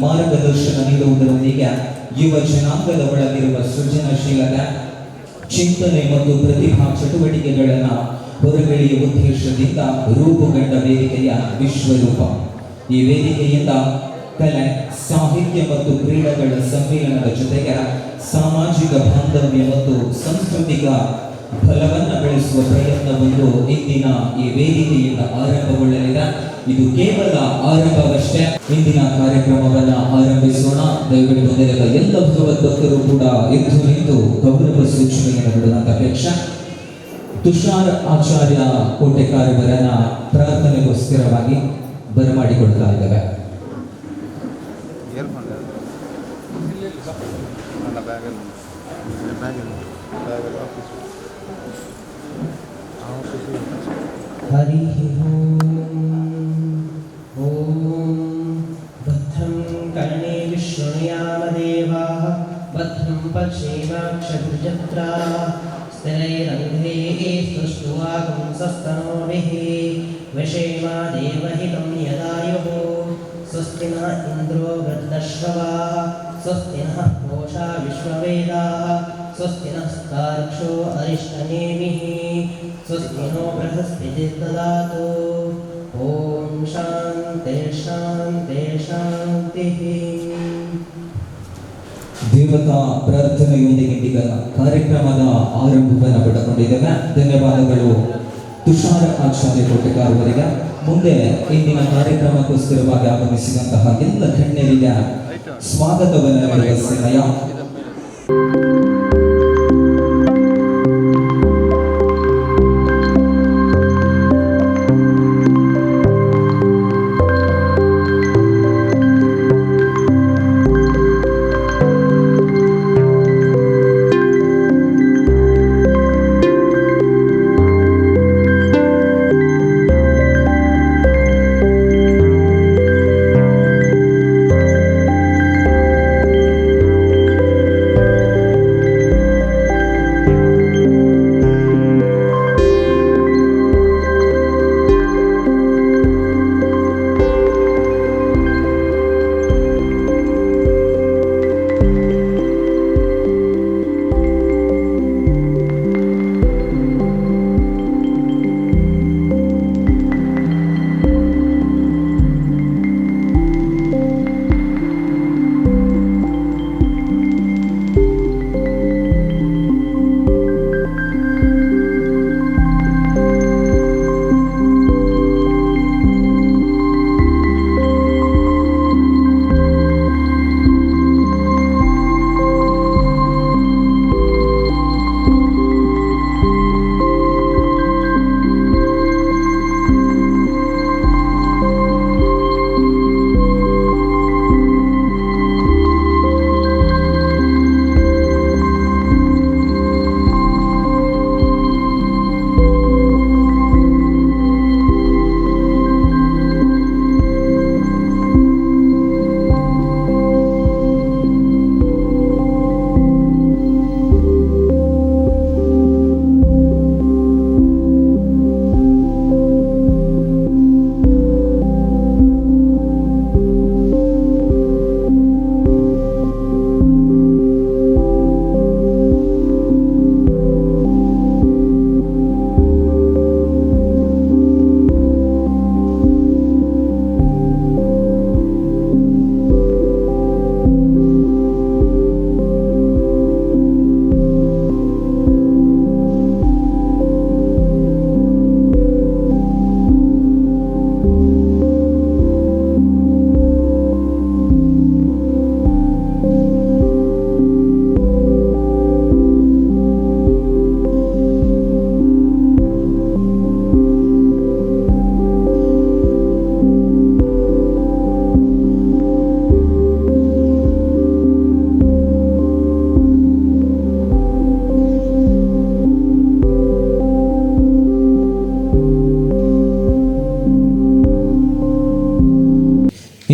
ಮಾರ್ಗದರ್ಶನ ನೀಡುವುದರೊಂದಿಗೆ ಯುವ ಜನಾಂಗದ ಒಳಗಿರುವ ಸೃಜನಶೀಲತೆ, ಚಿಂತನೆ ಮತ್ತು ಪ್ರತಿಭಾ ಚಟುವಟಿಕೆಗಳನ್ನು ಹೊರಗೆಳೆಯುವ ಉದ್ದೇಶದಿಂದ ರೂಪುಗೊಂಡ ವೇದಿಕೆಯ ವಿಶ್ವರೂಪ. ಈ ವೇದಿಕೆಯಿಂದ ಕಲೆ, ಸಾಹಿತ್ಯ ಮತ್ತು ಕ್ರೀಡೆಗಳ ಸಮ್ಮಿಲನದ ಜೊತೆಗೆ ಸಾಮಾಜಿಕ ಬಾಂಧವ್ಯ ಮತ್ತು ಸಾಂಸ್ಕೃತಿಕ ಫಲವನ್ನು ಬೆಳೆಸುವ ಪ್ರಯತ್ನವೊಂದು ಇಂದಿನ ಈ ವೇದಿಕೆಯಿಂದ ಆರಂಭಗೊಳ್ಳಲಿದೆ. ಇದು ಕೇವಲ ಆರಂಭವಷ್ಟೇ. ಇಂದಿನ ಕಾರ್ಯಕ್ರಮವನ್ನು ಆರಂಭಿಸೋಣ. ದಯವಿಟ್ಟು ನೆರೆದ ಎಲ್ಲ ಭಗವದ್ಭಕ್ತರು ಕೂಡ ಎದ್ದು ನಿಂತು ಗೌರವ ಸೂಚನೆಯನ್ನು ನೀಡುವಂತ ಅಪೇಕ್ಷೆ. ತುಷಾರ್ ಆಚಾರ್ಯ ಕೋಟೆಕಾರವರನ್ನ ಪ್ರಾರ್ಥನೆಗೋಸ್ಕರವಾಗಿ ಬರಮಾಡಿಕೊಳ್ತಾ ಇದ್ದೇವೆ. ಹರಿ ಓಂ ಭದ್ರಂ ಕರ್ಣೇಭಿಃ ಶೃಣುಯಾಮ ದೇವಾಃ ಭದ್ರಂ ಪಶ್ಯೇಮಾಕ್ಷಭಿರ್ಯತ್ರಾಃ ಸ್ಥಿರೈರಂಧ್ರೈಃ ಸುಷ್ಠುವಾಗುಂಸಸ್ತನೂಭಿಃ ವಿಷೇಮಾ ದೇವಹಿತಂ ಯದಾಯುಃ ಸ್ವಸ್ತಿ ನ ಇಂದ್ರೋ ವೃद्धಶ್ರವಾಃ ಸ್ವಸ್ತಿ ನಃ ಪೂಷಾ ವಿಶ್ವವೇದಾಃ ಸ್ವಸ್ತಿ ನಸ್ತಾರ್ಕ್ಷ್ಯೋ ಅರಿಷ್ಟನೇಮಿಃ ಸ್ವಸ್ತಿ ನೋ ಬೃಹಸ್ಪತಿರ್ದದಾತು. ಓಂ ಶಾಂತಿ ಶಾಂತಿ ಶಾಂತಿ. ದೇವತಾ ಪ್ರಾರ್ಥನೆಯೊಂದಿಗೆ ಈಗ ಕಾರ್ಯಕ್ರಮದ ಆರಂಭವನ್ನು ಪಡೆದುಕೊಂಡಿದ್ದೇವೆ. ಧನ್ಯವಾದಗಳು ತುಷಾರ ಆಚಾರ್ಯ ಕೋಟೆಕಾರವರಿಗೆ. ಮುಂದೆ ಇಂದಿನ ಕಾರ್ಯಕ್ರಮಕ್ಕೋಸ್ಕರವಾಗಿ ಆಗಮಿಸಿದಂತಹ ಎಲ್ಲ ಗಣ್ಯರಿಗೆ ಸ್ವಾಗತವನ್ನು ನೀಡುವ ಸಮಯ.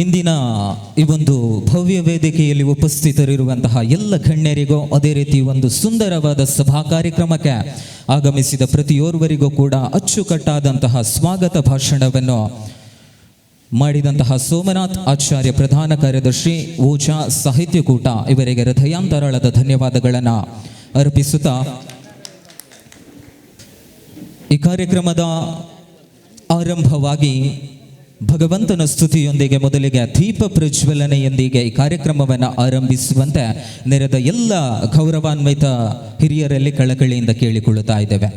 ಇಂದಿನ ಈ ಒಂದು ಭವ್ಯ ವೇದಿಕೆಯಲ್ಲಿ ಉಪಸ್ಥಿತರಿರುವಂತಹ ಎಲ್ಲ ಗಣ್ಯರಿಗೂ ಅದೇ ರೀತಿ ಒಂದು ಸುಂದರವಾದ ಸಭಾ ಕಾರ್ಯಕ್ರಮಕ್ಕೆ ಆಗಮಿಸಿದ ಪ್ರತಿಯೋರ್ವರಿಗೂ ಕೂಡ ಅಚ್ಚುಕಟ್ಟಾದಂತಹ ಸ್ವಾಗತ ಭಾಷಣವನ್ನು ಮಾಡಿದಂತಹ ಸೋಮನಾಥ್ ಆಚಾರ್ಯ ಪ್ರಧಾನ ಕಾರ್ಯದರ್ಶಿ ಓಜಾ ಸಾಹಿತ್ಯಕೂಟ ಇವರಿಗೆ ಹೃದಯಾಂತರಾಳದ ಧನ್ಯವಾದಗಳನ್ನು ಅರ್ಪಿಸುತ್ತಾ ಈ ಕಾರ್ಯಕ್ರಮದ ಆರಂಭವಾಗಿ ಭಗವಂತನ ಸ್ತುತಿಯೊಂದಿಗೆ ಮೊದಲಿಗೆ ದೀಪ ಪ್ರಜ್ವಲನೆಯೊಂದಿಗೆ ಈ ಕಾರ್ಯಕ್ರಮವನ್ನು ಆರಂಭಿಸುವಂತೆ ನೆರೆದ ಎಲ್ಲ ಗೌರವಾನ್ವಿತ ಹಿರಿಯರಲ್ಲಿ ಕಳಕಳಿಯಿಂದ ಕೇಳಿಕೊಳ್ಳುತ್ತಾ ಇದ್ದೇವೆ.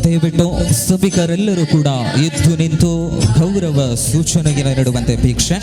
ದಯವಿಟ್ಟು ಸಭಿಕರೆಲ್ಲರೂ ಕೂಡ ಎದ್ದು ನಿಂತು ಗೌರವ ಸೂಚನೆಗೆ ನೀಡುವಂತೆ ಅಪೇಕ್ಷೆ.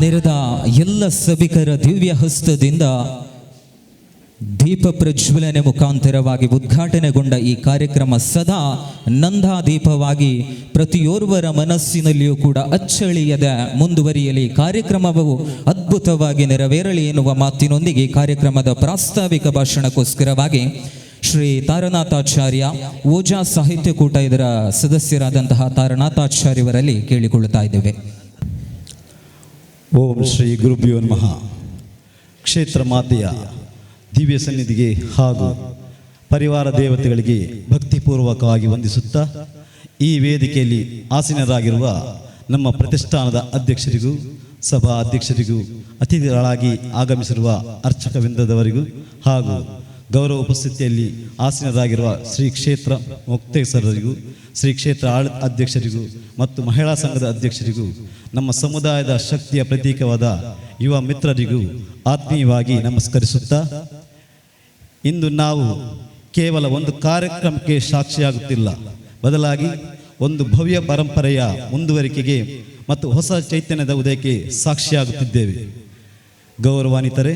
ನೆರೆದ ಎಲ್ಲ ಸಭಿಕರ ದಿವ್ಯ ಹಸ್ತದಿಂದ ದೀಪ ಪ್ರಜ್ವಲನೆ ಮುಖಾಂತರವಾಗಿ ಉದ್ಘಾಟನೆಗೊಂಡ ಈ ಕಾರ್ಯಕ್ರಮ ಸದಾ ನಂದಾದೀಪವಾಗಿ ಪ್ರತಿಯೋರ್ವರ ಮನಸ್ಸಿನಲ್ಲಿಯೂ ಕೂಡ ಅಚ್ಚಳಿಯದೆ ಮುಂದುವರಿಯಲಿ, ಕಾರ್ಯಕ್ರಮವು ಅದ್ಭುತವಾಗಿ ನೆರವೇರಲಿ ಎನ್ನುವ ಮಾತಿನೊಂದಿಗೆ ಈ ಕಾರ್ಯಕ್ರಮದ ಪ್ರಾಸ್ತಾವಿಕ ಭಾಷಣಕ್ಕೋಸ್ಕರವಾಗಿ ಶ್ರೀ ತಾರನಾಥಾಚಾರ್ಯ ಓಜಾ ಸಾಹಿತ್ಯಕೂಟ ಇದರ ಸದಸ್ಯರಾದಂತಹ ತಾರನಾಥಾಚಾರ್ಯವರಲ್ಲಿ ಕೇಳಿಕೊಳ್ಳುತ್ತಾ ಇದ್ದೇವೆ. ಓಂ ಶ್ರೀ ಗುರುಭ್ಯೋ ನಮಃ. ಕ್ಷೇತ್ರ ಮಾತೆಯ ದಿವ್ಯ ಸನ್ನಿಧಿಗೆ ಹಾಗೂ ಪರಿವಾರ ದೇವತೆಗಳಿಗೆ ಭಕ್ತಿಪೂರ್ವಕವಾಗಿ ವಂದಿಸುತ್ತಾ ಈ ವೇದಿಕೆಯಲ್ಲಿ ಆಸೀನರಾಗಿರುವ ನಮ್ಮ ಪ್ರತಿಷ್ಠಾನದ ಅಧ್ಯಕ್ಷರಿಗೂ ಸಭಾ ಅಧ್ಯಕ್ಷರಿಗೂ ಅತಿಥಿಗಳಾಗಿ ಆಗಮಿಸಿರುವ ಅರ್ಚಕ ವೃಂದದವರಿಗೂ ಹಾಗೂ ಗೌರವ ಉಪಸ್ಥಿತಿಯಲ್ಲಿ ಆಸೀನರಾಗಿರುವ ಶ್ರೀ ಕ್ಷೇತ್ರ ಮುಕ್ತೇಶ್ವರರಿಗೂ ಶ್ರೀ ಕ್ಷೇತ್ರ ಆಡಳಿತ ಅಧ್ಯಕ್ಷರಿಗೂ ಮತ್ತು ಮಹಿಳಾ ಸಂಘದ ಅಧ್ಯಕ್ಷರಿಗೂ ನಮ್ಮ ಸಮುದಾಯದ ಶಕ್ತಿಯ ಪ್ರತೀಕವಾದ ಯುವ ಮಿತ್ರರಿಗೂ ಆತ್ಮೀಯವಾಗಿ ನಮಸ್ಕರಿಸುತ್ತಾ, ಇಂದು ನಾವು ಕೇವಲ ಒಂದು ಕಾರ್ಯಕ್ರಮಕ್ಕೆ ಸಾಕ್ಷಿಯಾಗುತ್ತಿಲ್ಲ, ಬದಲಾಗಿ ಒಂದು ಭವ್ಯ ಪರಂಪರೆಯ ಮುಂದುವರಿಕೆಗೆ ಮತ್ತು ಹೊಸ ಚೈತನ್ಯದ ಉದಯಕ್ಕೆ ಸಾಕ್ಷಿಯಾಗುತ್ತಿದ್ದೇವೆ. ಗೌರವಾನ್ವಿತರೆ,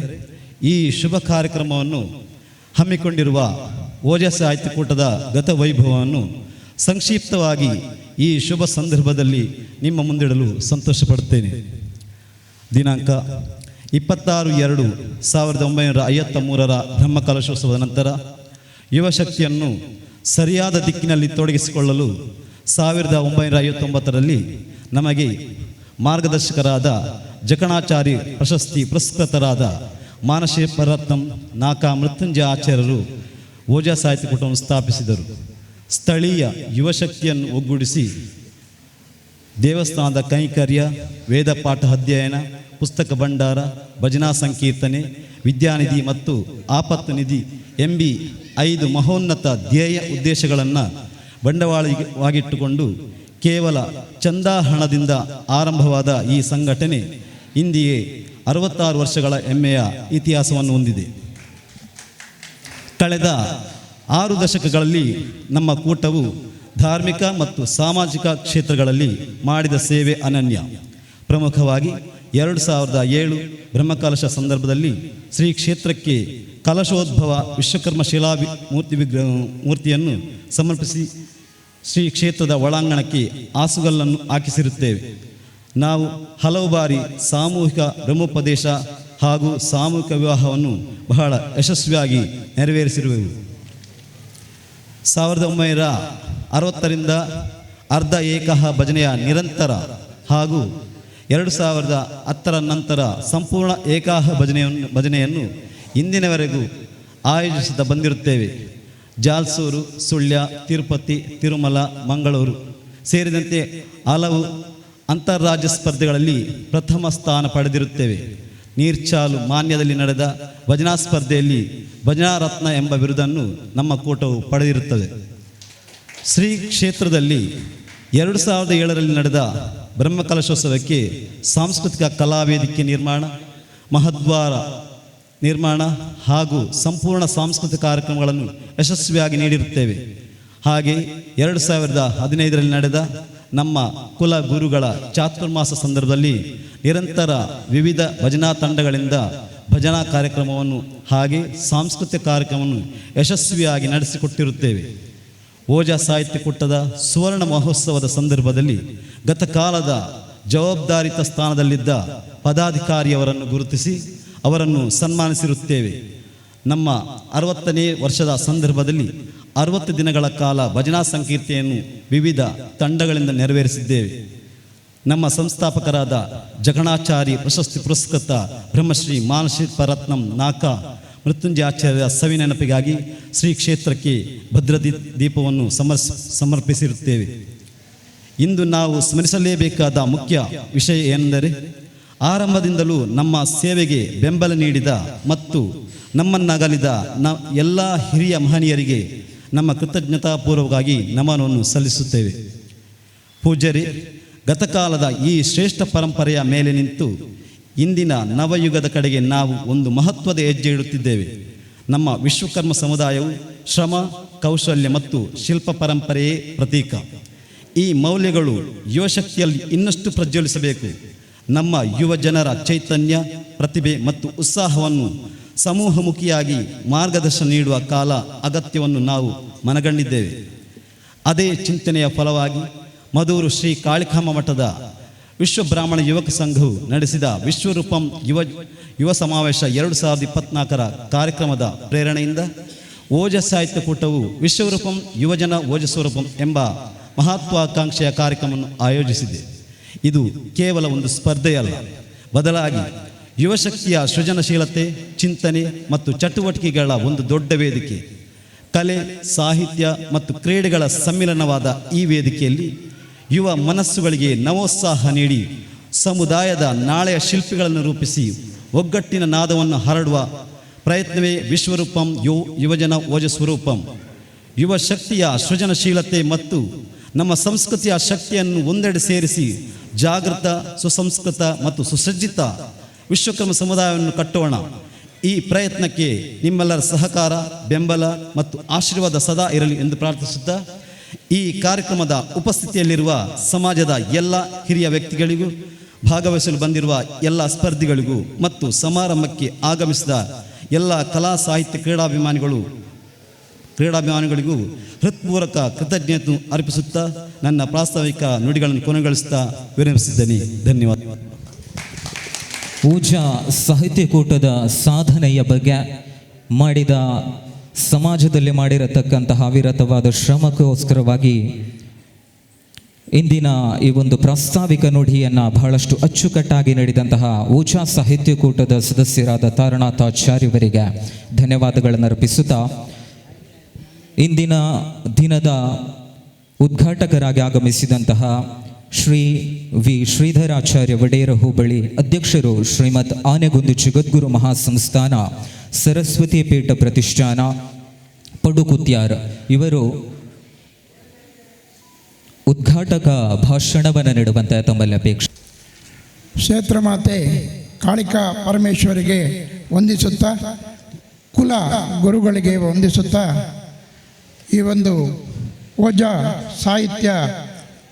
ಈ ಶುಭ ಕಾರ್ಯಕ್ರಮವನ್ನು ಹಮ್ಮಿಕೊಂಡಿರುವ ಓಜಾ ಸಾಹಿತ್ಯಕೂಟದ ಗತವೈಭವವನ್ನು ಸಂಕ್ಷಿಪ್ತವಾಗಿ ಈ ಶುಭ ಸಂದರ್ಭದಲ್ಲಿ ನಿಮ್ಮ ಮುಂದಿಡಲು ಸಂತೋಷಪಡುತ್ತೇನೆ. ದಿನಾಂಕ 26/2/1953 ಬ್ರಹ್ಮಕಲಶೋತ್ಸವದ ನಂತರ ಯುವಶಕ್ತಿಯನ್ನು ಸರಿಯಾದ ದಿಕ್ಕಿನಲ್ಲಿ ತೊಡಗಿಸಿಕೊಳ್ಳಲು 1959ರಲ್ಲಿ ನಮಗೆ ಮಾರ್ಗದರ್ಶಕರಾದ ಜಕಣಾಚಾರಿ ಪ್ರಶಸ್ತಿ ಪುರಸ್ಕೃತರಾದ ಮಾನಶೇಪರತ್ನಂ ನಾಕಾ ಮೃತ್ಯುಂಜಯ ಆಚಾರ್ಯರು ಓಜಾ ಸಾಹಿತ್ಯಕೂಟವನ್ನು ಸ್ಥಾಪಿಸಿದರು. ಸ್ಥಳೀಯ ಯುವಶಕ್ತಿಯನ್ನು ಒಗ್ಗೂಡಿಸಿ ದೇವಸ್ಥಾನದ ಕೈಂಕರ್ಯ, ವೇದ ಪಾಠ ಅಧ್ಯಯನ, ಪುಸ್ತಕ ಭಂಡಾರ, ಭಜನಾ ಸಂಕೀರ್ತನೆ, ವಿದ್ಯಾನಿಧಿ ಮತ್ತು ಆಪತ್ತು ನಿಧಿ ಎಂಬಿ 5 ಮಹೋನ್ನತ ಧ್ಯೇಯ ಉದ್ದೇಶಗಳನ್ನು ಬಂಡವಾಳವಾಗಿಟ್ಟುಕೊಂಡು ಕೇವಲ ಚಂದಾ ಹಣದಿಂದ ಆರಂಭವಾದ ಈ ಸಂಘಟನೆ ಇಂದಿಗೆ 66 ವರ್ಷಗಳ ಹೆಮ್ಮೆಯ ಇತಿಹಾಸವನ್ನು ಹೊಂದಿದೆ. ಕಳೆದ 6 ದಶಕಗಳಲ್ಲಿ ನಮ್ಮ ಕೂಟವು ಧಾರ್ಮಿಕ ಮತ್ತು ಸಾಮಾಜಿಕ ಕ್ಷೇತ್ರಗಳಲ್ಲಿ ಮಾಡಿದ ಸೇವೆ ಅನನ್ಯ. ಪ್ರಮುಖವಾಗಿ 2007 ಬ್ರಹ್ಮಕಲಶ ಸಂದರ್ಭದಲ್ಲಿ ಶ್ರೀ ಕ್ಷೇತ್ರಕ್ಕೆ ಕಲಶೋದ್ಭವ ವಿಶ್ವಕರ್ಮ ಶಿಲಾ ಮೂರ್ತಿಯನ್ನು ಸಮರ್ಪಿಸಿ ಶ್ರೀ ಕ್ಷೇತ್ರದ ಒಳಾಂಗಣಕ್ಕೆ ಹಾಸುಗಲ್ಲನ್ನು ಹಾಕಿಸಿರುತ್ತೇವೆ. ನಾವು ಹಲವು ಬಾರಿ ಸಾಮೂಹಿಕ ಬ್ರಹ್ಮೋಪದೇಶ ಹಾಗೂ ಸಾಮೂಹಿಕ ವಿವಾಹವನ್ನು ಬಹಳ ಯಶಸ್ವಿಯಾಗಿ ನೆರವೇರಿಸಿರುವೆವು. 1960ರಿಂದ ಅರ್ಧ ಏಕಹ ಭಜನೆಯ ನಿರಂತರ ಹಾಗೂ 2010 ನಂತರ ಸಂಪೂರ್ಣ ಏಕಾಹ ಭಜನೆಯನ್ನು ಇಂದಿನವರೆಗೂ ಆಯೋಜಿಸುತ್ತಾ ಬಂದಿರುತ್ತೇವೆ. ಜಾಲ್ಸೂರು, ಸುಳ್ಯ, ತಿರುಪತಿ, ತಿರುಮಲ, ಮಂಗಳೂರು ಸೇರಿದಂತೆ ಹಲವು ಅಂತಾರಾಜ್ಯ ಸ್ಪರ್ಧೆಗಳಲ್ಲಿ ಪ್ರಥಮ ಸ್ಥಾನ ಪಡೆದಿರುತ್ತೇವೆ. ನೀರ್ಚಾಲು ಮಾನ್ಯದಲ್ಲಿ ನಡೆದ ಭಜನಾ ಸ್ಪರ್ಧೆಯಲ್ಲಿ ಭಜನಾ ರತ್ನ ಎಂಬ ಬಿರುದನ್ನು ನಮ್ಮ ಕೂಟವು ಪಡೆದಿರುತ್ತದೆ. ಶ್ರೀ ಕ್ಷೇತ್ರದಲ್ಲಿ 2007ರಲ್ಲಿ ನಡೆದ ಬ್ರಹ್ಮಕಲಶೋತ್ಸವಕ್ಕೆ ಸಾಂಸ್ಕೃತಿಕ ಕಲಾವೇದಿಕೆ ನಿರ್ಮಾಣ, ಮಹದ್ವಾರ ನಿರ್ಮಾಣ ಹಾಗೂ ಸಂಪೂರ್ಣ ಸಾಂಸ್ಕೃತಿಕ ಕಾರ್ಯಕ್ರಮಗಳನ್ನು ಯಶಸ್ವಿಯಾಗಿ ನೀಡಿರುತ್ತೇವೆ. ಹಾಗೆ 2015ರಲ್ಲಿ ನಡೆದ ನಮ್ಮ ಕುಲ ಗುರುಗಳ ಚಾತುರ್ಮಾಸ ಸಂದರ್ಭದಲ್ಲಿ ನಿರಂತರ ವಿವಿಧ ಭಜನಾ ತಂಡಗಳಿಂದ ಭಜನಾ ಕಾರ್ಯಕ್ರಮವನ್ನು ಹಾಗೆ ಸಾಂಸ್ಕೃತಿಕ ಕಾರ್ಯಕ್ರಮವನ್ನು ಯಶಸ್ವಿಯಾಗಿ ನಡೆಸಿಕೊಟ್ಟಿರುತ್ತೇವೆ. ಓಜಾ ಸಾಹಿತ್ಯ ಕೂಟದ ಸುವರ್ಣ ಮಹೋತ್ಸವದ ಸಂದರ್ಭದಲ್ಲಿ ಗತಕಾಲದ ಜವಾಬ್ದಾರಿತ ಸ್ಥಾನದಲ್ಲಿದ್ದ ಪದಾಧಿಕಾರಿಯವರನ್ನು ಗುರುತಿಸಿ ಅವರನ್ನು ಸನ್ಮಾನಿಸಿರುತ್ತೇವೆ. ನಮ್ಮ 60ನೇ ವರ್ಷದ ಸಂದರ್ಭದಲ್ಲಿ 60 ದಿನಗಳ ಕಾಲ ಭಜನಾ ಸಂಕೀರ್ತೆಯನ್ನು ವಿವಿಧ ತಂಡಗಳಿಂದ ನೆರವೇರಿಸಿದ್ದೇವೆ. ನಮ್ಮ ಸಂಸ್ಥಾಪಕರಾದ ಜಗಣಾಚಾರಿ ಪ್ರಶಸ್ತಿ ಪುರಸ್ಕೃತ ಬ್ರಹ್ಮಶ್ರೀ ಮಾನಶಿಲ್ಪ ರತ್ನಂ ನಾಕ ಮೃತ್ಯುಂಜಯಾಚಾರ್ಯರ ಸವಿ ನೆನಪಿಗಾಗಿ ಶ್ರೀ ಕ್ಷೇತ್ರಕ್ಕೆ ಭದ್ರ ದೀಪವನ್ನು ಸಮರ್ಪಿಸಿರುತ್ತೇವೆ. ಇಂದು ನಾವು ಸ್ಮರಿಸಲೇಬೇಕಾದ ಮುಖ್ಯ ವಿಷಯ ಏನೆಂದರೆ, ಆರಂಭದಿಂದಲೂ ನಮ್ಮ ಸೇವೆಗೆ ಬೆಂಬಲ ನೀಡಿದ ಮತ್ತು ನಮ್ಮನ್ನಗಲಿದ ಎಲ್ಲ ಹಿರಿಯ ಮಹನೀಯರಿಗೆ ನಮ್ಮ ಕೃತಜ್ಞತಾಪೂರ್ವಕವಾಗಿ ನಮನವನ್ನು ಸಲ್ಲಿಸುತ್ತೇವೆ. ಪೂಜ್ಯರೇ, ಗತಕಾಲದ ಈ ಶ್ರೇಷ್ಠ ಪರಂಪರೆಯ ಮೇಲೆ ನಿಂತು ಇಂದಿನ ನವಯುಗದ ಕಡೆಗೆ ನಾವು ಒಂದು ಮಹತ್ವದ ಹೆಜ್ಜೆ ಇಡುತ್ತಿದ್ದೇವೆ. ನಮ್ಮ ವಿಶ್ವಕರ್ಮ ಸಮುದಾಯವು ಶ್ರಮ, ಕೌಶಲ್ಯ ಮತ್ತು ಶಿಲ್ಪ ಪರಂಪರೆಯೇ ಪ್ರತೀಕ. ಈ ಮೌಲ್ಯಗಳು ಯುವಶಕ್ತಿಯಲ್ಲಿ ಇನ್ನಷ್ಟು ಪ್ರಜ್ವಲಿಸಬೇಕು. ನಮ್ಮ ಯುವ ಜನರ ಚೈತನ್ಯ, ಪ್ರತಿಭೆ ಮತ್ತು ಉತ್ಸಾಹವನ್ನು ಸಮೂಹಮುಖಿಯಾಗಿ ಮಾರ್ಗದರ್ಶನ ನೀಡುವ ಕಾಲ ಅಗತ್ಯವನ್ನು ನಾವು ಮನಗಂಡಿದ್ದೇವೆ. ಅದೇ ಚಿಂತನೆಯ ಫಲವಾಗಿ ಮಧೂರು ಶ್ರೀ ಕಾಳಿಕಾಂಬ ಮಠದ ವಿಶ್ವ ಬ್ರಾಹ್ಮಣ ಯುವಕ ಸಂಘವು ನಡೆಸಿದ ವಿಶ್ವರೂಪಂ ಯುವ ಸಮಾವೇಶ 2024ರ ಕಾರ್ಯಕ್ರಮದ ಪ್ರೇರಣೆಯಿಂದ ಓಜ ಸಾಹಿತ್ಯ ಕೂಟವು ವಿಶ್ವರೂಪಂ ಯುವಜನ ಓಜಸ್ವರೂಪಂ ಎಂಬ ಮಹತ್ವಾಕಾಂಕ್ಷೆಯ ಕಾರ್ಯಕ್ರಮವನ್ನು ಆಯೋಜಿಸಿದೆ. ಇದು ಕೇವಲ ಒಂದು ಸ್ಪರ್ಧೆಯಲ್ಲ, ಬದಲಾಗಿ ಯುವಶಕ್ತಿಯ ಸೃಜನಶೀಲತೆ, ಚಿಂತನೆ ಮತ್ತು ಚಟುವಟಿಕೆಗಳ ಒಂದು ದೊಡ್ಡ ವೇದಿಕೆ. ಕಲೆ, ಸಾಹಿತ್ಯ ಮತ್ತು ಕ್ರೀಡೆಗಳ ಸಮ್ಮಿಲನವಾದ ಈ ವೇದಿಕೆಯಲ್ಲಿ ಯುವ ಮನಸ್ಸುಗಳಿಗೆ ನವೋತ್ಸಾಹ ನೀಡಿ ಸಮುದಾಯದ ನಾಳೆಯ ಶಿಲ್ಪಿಗಳನ್ನು ರೂಪಿಸಿ ಒಗ್ಗಟ್ಟಿನ ನಾದವನ್ನು ಹರಡುವ ಪ್ರಯತ್ನವೇ ವಿಶ್ವರೂಪಂ ಯುವಜನ ಓಜಸ್ವರೂಪಂ. ಯುವ ಶಕ್ತಿಯ ಸೃಜನಶೀಲತೆ ಮತ್ತು ನಮ್ಮ ಸಂಸ್ಕೃತಿಯ ಶಕ್ತಿಯನ್ನು ಒಂದೆಡೆ ಸೇರಿಸಿ ಜಾಗೃತ, ಸುಸಂಸ್ಕೃತ ಮತ್ತು ಸುಸಜ್ಜಿತ ವಿಶ್ವಕರ್ಮ ಸಮುದಾಯವನ್ನು ಕಟ್ಟೋಣ. ಈ ಪ್ರಯತ್ನಕ್ಕೆ ನಿಮ್ಮೆಲ್ಲರ ಸಹಕಾರ, ಬೆಂಬಲ ಮತ್ತು ಆಶೀರ್ವಾದ ಸದಾ ಇರಲಿ ಎಂದು ಪ್ರಾರ್ಥಿಸುತ್ತಾ, ಈ ಕಾರ್ಯಕ್ರಮದ ಉಪಸ್ಥಿತಿಯಲ್ಲಿರುವ ಸಮಾಜದ ಎಲ್ಲ ಹಿರಿಯ ವ್ಯಕ್ತಿಗಳಿಗೂ, ಭಾಗವಹಿಸಲು ಬಂದಿರುವ ಎಲ್ಲ ಸ್ಪರ್ಧಿಗಳಿಗೂ ಮತ್ತು ಸಮಾರಂಭಕ್ಕೆ ಆಗಮಿಸಿದ ಎಲ್ಲ ಕಲಾ ಸಾಹಿತ್ಯ ಕ್ರೀಡಾಭಿಮಾನಿಗಳಿಗೂ ಹೃತ್ಪೂರ್ವಕ ಕೃತಜ್ಞತೆ ಅರ್ಪಿಸುತ್ತಾ ನನ್ನ ಪ್ರಾಸ್ತಾವಿಕ ನುಡಿಗಳನ್ನು ಕೊನೆಗೊಳಿಸುತ್ತಾ ವಿರಮಿಸಿದ್ದೇನೆ. ಧನ್ಯವಾದ. ಓಜಾ ಸಾಹಿತ್ಯ ಕೂಟದ ಸಾಧನೆಯ ಬಗ್ಗೆ ಮಾಡಿದ, ಸಮಾಜದಲ್ಲಿ ಮಾಡಿರತಕ್ಕಂತಹ ಅವಿರತವಾದ ಶ್ರಮಕ್ಕೋಸ್ಕರವಾಗಿ ಇಂದಿನ ಈ ಒಂದು ಪ್ರಾಸ್ತಾವಿಕ ನುಡಿಯನ್ನು ಬಹಳಷ್ಟು ಅಚ್ಚುಕಟ್ಟಾಗಿ ನಡೆದಂತಹ ಓಜಾ ಸಾಹಿತ್ಯ ಕೂಟದ ಸದಸ್ಯರಾದ ತಾರನಾಥಾಚಾರ್ಯವರಿಗೆ ಧನ್ಯವಾದಗಳನ್ನು ಅರ್ಪಿಸುತ್ತಾ, ಇಂದಿನ ದಿನದ ಉದ್ಘಾಟಕರಾಗಿ ಆಗಮಿಸಿದಂತಹ ಶ್ರೀ ವಿ ಶ್ರೀಧರಾಚಾರ್ಯ ವಡೇರ ಹೋಬಳಿ ಅಧ್ಯಕ್ಷರು, ಶ್ರೀಮದ್ ಆನೆಗುಂದಿ ಜಗದ್ಗುರು ಮಹಾಸಂಸ್ಥಾನ ಸರಸ್ವತಿ ಪೀಠ ಪ್ರತಿಷ್ಠಾನ ಪಡುಕುತ್ಯಾರ್ ಇವರು ಉದ್ಘಾಟಕ ಭಾಷಣವನ್ನು ನೀಡುವಂತೆ ತಮ್ಮಲ್ಲಿ ಅಪೇಕ್ಷೆ. ಕ್ಷೇತ್ರ ಮಾತೆ ಕಾಳಿಕಾ ಪರಮೇಶ್ವರಿಗೆ ವಂದಿಸುತ್ತಾ, ಕುಲ ಗುರುಗಳಿಗೆ ವಂದಿಸುತ್ತಾ, ಈ ಒಂದು ಓಜಾ ಸಾಹಿತ್ಯ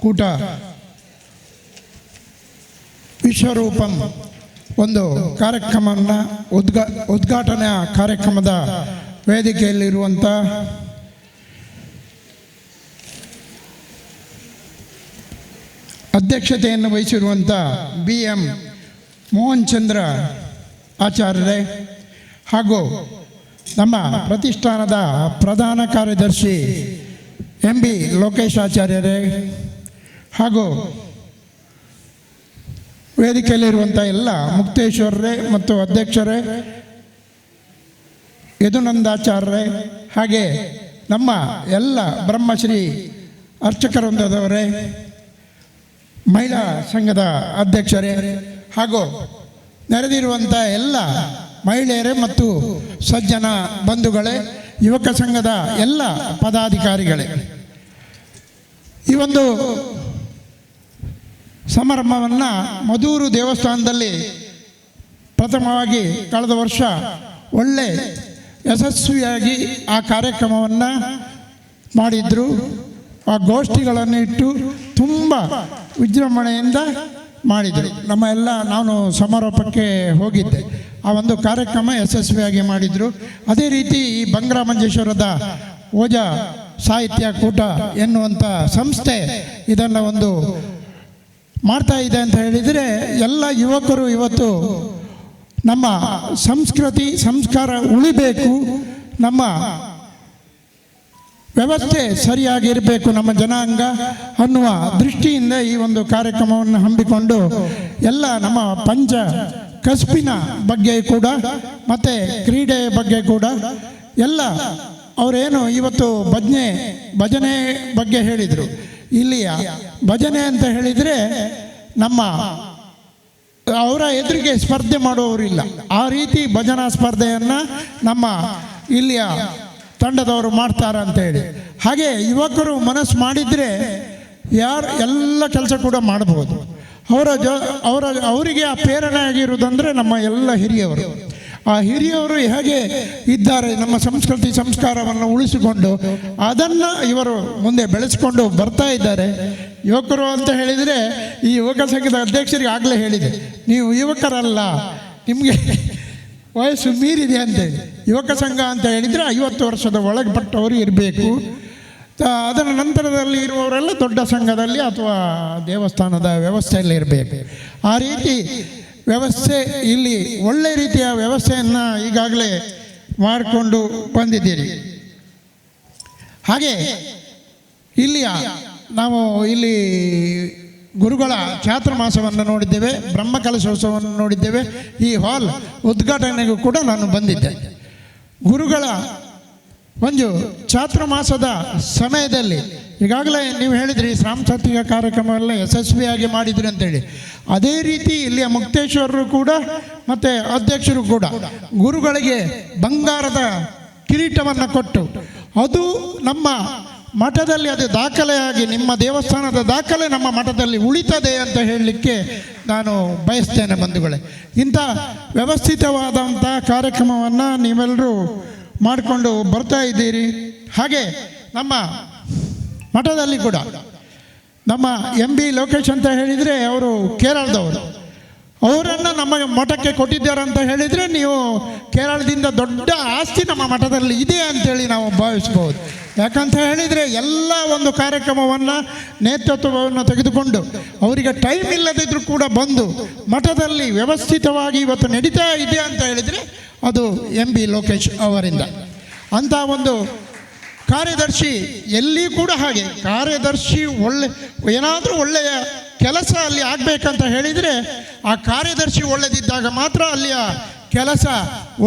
ಕೂಟ ವಿಶ್ವರೂಪಂ ಒಂದು ಕಾರ್ಯಕ್ರಮವನ್ನು ಉದ್ಘಾಟನೆಯ ಕಾರ್ಯಕ್ರಮದ ವೇದಿಕೆಯಲ್ಲಿರುವಂಥ ಅಧ್ಯಕ್ಷತೆಯನ್ನು ವಹಿಸಿರುವಂಥ BM ಮೋಹನ್ ಚಂದ್ರ ಆಚಾರ್ಯರೇ ಹಾಗೂ ನಮ್ಮ ಪ್ರತಿಷ್ಠಾನದ ಪ್ರಧಾನ ಕಾರ್ಯದರ್ಶಿ MB ಲೋಕೇಶ್ ಆಚಾರ್ಯರೇ ಹಾಗೂ ವೇದಿಕೆಯಲ್ಲಿರುವಂಥ ಎಲ್ಲ ಮುಕ್ತೇಶ್ವರರೇ ಮತ್ತು ಅಧ್ಯಕ್ಷರೇ, ಯದುನಂದಾಚಾರ್ಯರೇ, ಹಾಗೆ ನಮ್ಮ ಎಲ್ಲ ಬ್ರಹ್ಮಶ್ರೀ ಅರ್ಚಕವೃಂದದವರೇ, ಮಹಿಳಾ ಸಂಘದ ಅಧ್ಯಕ್ಷರೇ, ಹಾಗೂ ನೆರೆದಿರುವಂಥ ಎಲ್ಲ ಮಹಿಳೆಯರೇ ಮತ್ತು ಸಜ್ಜನ ಬಂಧುಗಳೇ, ಯುವಕ ಸಂಘದ ಎಲ್ಲ ಪದಾಧಿಕಾರಿಗಳೇ, ಈ ಒಂದು ಸಮಾರಂಭವನ್ನು ಮಧೂರು ದೇವಸ್ಥಾನದಲ್ಲಿ ಪ್ರಥಮವಾಗಿ ಕಳೆದ ವರ್ಷ ಒಳ್ಳೆ ಯಶಸ್ವಿಯಾಗಿ ಆ ಕಾರ್ಯಕ್ರಮವನ್ನು ಮಾಡಿದರು. ಆ ಗೋಷ್ಠಿಗಳನ್ನು ಇಟ್ಟು ತುಂಬ ವಿಜೃಂಭಣೆಯಿಂದ ಮಾಡಿದರು. ನಾನು ಸಮಾರೋಪಕ್ಕೆ ಹೋಗಿದ್ದೆ. ಆ ಒಂದು ಕಾರ್ಯಕ್ರಮ ಯಶಸ್ವಿಯಾಗಿ ಮಾಡಿದರು. ಅದೇ ರೀತಿ ಈ ಬಂಗ್ರಾ ಮಂಜೇಶ್ವರದ ಓಜಾ ಸಾಹಿತ್ಯ ಕೂಟ ಎನ್ನುವಂಥ ಸಂಸ್ಥೆ ಇದನ್ನು ಒಂದು ಮಾಡ್ತಾ ಇದೆ ಅಂತ ಹೇಳಿದರೆ, ಎಲ್ಲ ಯುವಕರು ಇವತ್ತು ನಮ್ಮ ಸಂಸ್ಕೃತಿ ಸಂಸ್ಕಾರ ಉಳಿಬೇಕು, ನಮ್ಮ ವ್ಯವಸ್ಥೆ ಸರಿಯಾಗಿರಬೇಕು ನಮ್ಮ ಜನಾಂಗ ಅನ್ನುವ ದೃಷ್ಟಿಯಿಂದ ಈ ಒಂದು ಕಾರ್ಯಕ್ರಮವನ್ನು ಹಮ್ಮಿಕೊಂಡು ಎಲ್ಲ ನಮ್ಮ ಪಂಚ ಕಸ್ಬಿನ ಬಗ್ಗೆ ಕೂಡ ಮತ್ತು ಕ್ರೀಡೆಯ ಬಗ್ಗೆ ಕೂಡ ಎಲ್ಲ ಅವರೇನು ಇವತ್ತು ಭಜನೆ ಬಗ್ಗೆ ಹೇಳಿದರು. ಇಲ್ಲಿಯ ಭಜನೆ ಅಂತ ಹೇಳಿದರೆ ನಮ್ಮ ಅವರ ಎದುರಿಗೆ ಸ್ಪರ್ಧೆ ಮಾಡುವವರಿಲ್ಲ. ಆ ರೀತಿ ಭಜನಾ ಸ್ಪರ್ಧೆಯನ್ನು ನಮ್ಮ ಇಲ್ಲಿಯ ತಂಡದವರು ಮಾಡ್ತಾರೆ ಅಂತೇಳಿ. ಹಾಗೆ ಯುವಕರು ಮನಸ್ಸು ಮಾಡಿದರೆ ಎಲ್ಲ ಕೆಲಸ ಕೂಡ ಮಾಡಬಹುದು. ಅವರಿಗೆ ಆ ಪ್ರೇರಣೆ ಆಗಿರುವುದಂದರೆ ನಮ್ಮ ಎಲ್ಲ ಹಿರಿಯವರು. ಆ ಹಿರಿಯವರು ಹೇಗೆ ಇದ್ದಾರೆ ನಮ್ಮ ಸಂಸ್ಕೃತಿ ಸಂಸ್ಕಾರವನ್ನು ಉಳಿಸಿಕೊಂಡು ಅದನ್ನು ಇವರು ಮುಂದೆ ಬೆಳೆಸಿಕೊಂಡು ಬರ್ತಾ ಇದ್ದಾರೆ. ಯುವಕರು ಅಂತ ಹೇಳಿದರೆ ಈ ಯುವಕ ಸಂಘದ ಅಧ್ಯಕ್ಷರಿಗೆ ಆಗಲೇ ಹೇಳಿದೆ, ನೀವು ಯುವಕರಲ್ಲ, ನಿಮಗೆ ವಯಸ್ಸು ಮೀರಿದೆ ಅಂತೇಳಿ. ಯುವಕ ಸಂಘ ಅಂತ ಹೇಳಿದರೆ 50 ವರ್ಷದ ಒಳಗಪಟ್ಟವರು ಇರಬೇಕು. ಅದರ ನಂತರದಲ್ಲಿ ಇರುವವರೆಲ್ಲ ದೊಡ್ಡ ಸಂಘದಲ್ಲಿ ಅಥವಾ ದೇವಸ್ಥಾನದ ವ್ಯವಸ್ಥೆಯಲ್ಲಿ ಇರಬೇಕು. ಆ ರೀತಿ ವ್ಯವಸ್ಥೆ ಇಲ್ಲಿ ಒಳ್ಳೆ ರೀತಿಯ ವ್ಯವಸ್ಥೆಯನ್ನು ಈಗಾಗಲೇ ಮಾಡಿಕೊಂಡು ಬಂದಿದ್ದೀರಿ. ಹಾಗೆ ನಾವು ಇಲ್ಲಿ ಗುರುಗಳ ಚಾತುರ್ಮಾಸವನ್ನು ನೋಡಿದ್ದೇವೆ, ಬ್ರಹ್ಮಕಲಶೋತ್ಸವವನ್ನು ನೋಡಿದ್ದೇವೆ. ಈ ಹಾಲ್ ಉದ್ಘಾಟನೆಗೂ ಕೂಡ ನಾನು ಬಂದಿದ್ದೆ. ಗುರುಗಳ ಒಂದು ಚಾತುರ್ಮಾಸದ ಸಮಯದಲ್ಲಿ ಈಗಾಗಲೇ ನೀವು ಹೇಳಿದ್ರಿ ಸಾಂಸ್ಕೃತಿಕ ಕಾರ್ಯಕ್ರಮವೆಲ್ಲ ಯಶಸ್ವಿಯಾಗಿ ಮಾಡಿದ್ರಿ ಅಂತೇಳಿ. ಅದೇ ರೀತಿ ಇಲ್ಲಿಯ ಮುಕ್ತೇಶ್ವರರು ಕೂಡ ಮತ್ತು ಅಧ್ಯಕ್ಷರು ಕೂಡ ಗುರುಗಳಿಗೆ ಬಂಗಾರದ ಕಿರೀಟವನ್ನು ಕೊಟ್ಟು ಅದು ನಮ್ಮ ಮಠದಲ್ಲಿ ಅದು ದಾಖಲೆಯಾಗಿ ನಿಮ್ಮ ದೇವಸ್ಥಾನದ ದಾಖಲೆ ನಮ್ಮ ಮಠದಲ್ಲಿ ಉಳಿತದೆ ಅಂತ ಹೇಳಲಿಕ್ಕೆ ನಾನು ಬಯಸ್ತೇನೆ ಬಂಧುಗಳೇ. ಇಂಥ ವ್ಯವಸ್ಥಿತವಾದಂಥ ಕಾರ್ಯಕ್ರಮವನ್ನು ನೀವೆಲ್ಲರೂ ಮಾಡಿಕೊಂಡು ಬರ್ತಾ ಇದ್ದೀರಿ. ಹಾಗೆ ನಮ್ಮ ಮಠದಲ್ಲಿ ಕೂಡ ನಮ್ಮ MB ಲೋಕೇಶ್ ಅಂತ ಹೇಳಿದರೆ ಅವರು ಕೇರಳದವರು, ಅವರನ್ನು ನಮ್ಮ ಮಠಕ್ಕೆ ಕೊಟ್ಟಿದ್ದಾರೆ ಅಂತ ಹೇಳಿದರೆ ನೀವು ಕೇರಳದಿಂದ ದೊಡ್ಡ ಆಸ್ತಿ ನಮ್ಮ ಮಠದಲ್ಲಿ ಇದೆ ಅಂತೇಳಿ ನಾವು ಭಾವಿಸ್ಬೋದು. ಯಾಕಂತ ಹೇಳಿದರೆ ಎಲ್ಲ ಒಂದು ಕಾರ್ಯಕ್ರಮವನ್ನು ನೇತೃತ್ವವನ್ನು ತೆಗೆದುಕೊಂಡು ಅವರಿಗೆ ಟೈಮ್ ಇಲ್ಲದಿದ್ದರೂ ಕೂಡ ಬಂದು ಮಠದಲ್ಲಿ ವ್ಯವಸ್ಥಿತವಾಗಿ ಇವತ್ತು ನಡೀತಾ ಇದೆ ಅಂತ ಹೇಳಿದರೆ ಅದು MB ಲೋಕೇಶ್ ಅವರಿಂದ. ಅಂಥ ಒಂದು ಕಾರ್ಯದರ್ಶಿ ಎಲ್ಲಿ ಕೂಡ ಹಾಗೆ ಕಾರ್ಯದರ್ಶಿ ಏನಾದರೂ ಒಳ್ಳೆಯ ಕೆಲಸ ಅಲ್ಲಿ ಆಗಬೇಕಂತ ಹೇಳಿದರೆ ಆ ಕಾರ್ಯದರ್ಶಿ ಒಳ್ಳೆದಿದ್ದಾಗ ಮಾತ್ರ ಅಲ್ಲಿಯ ಕೆಲಸ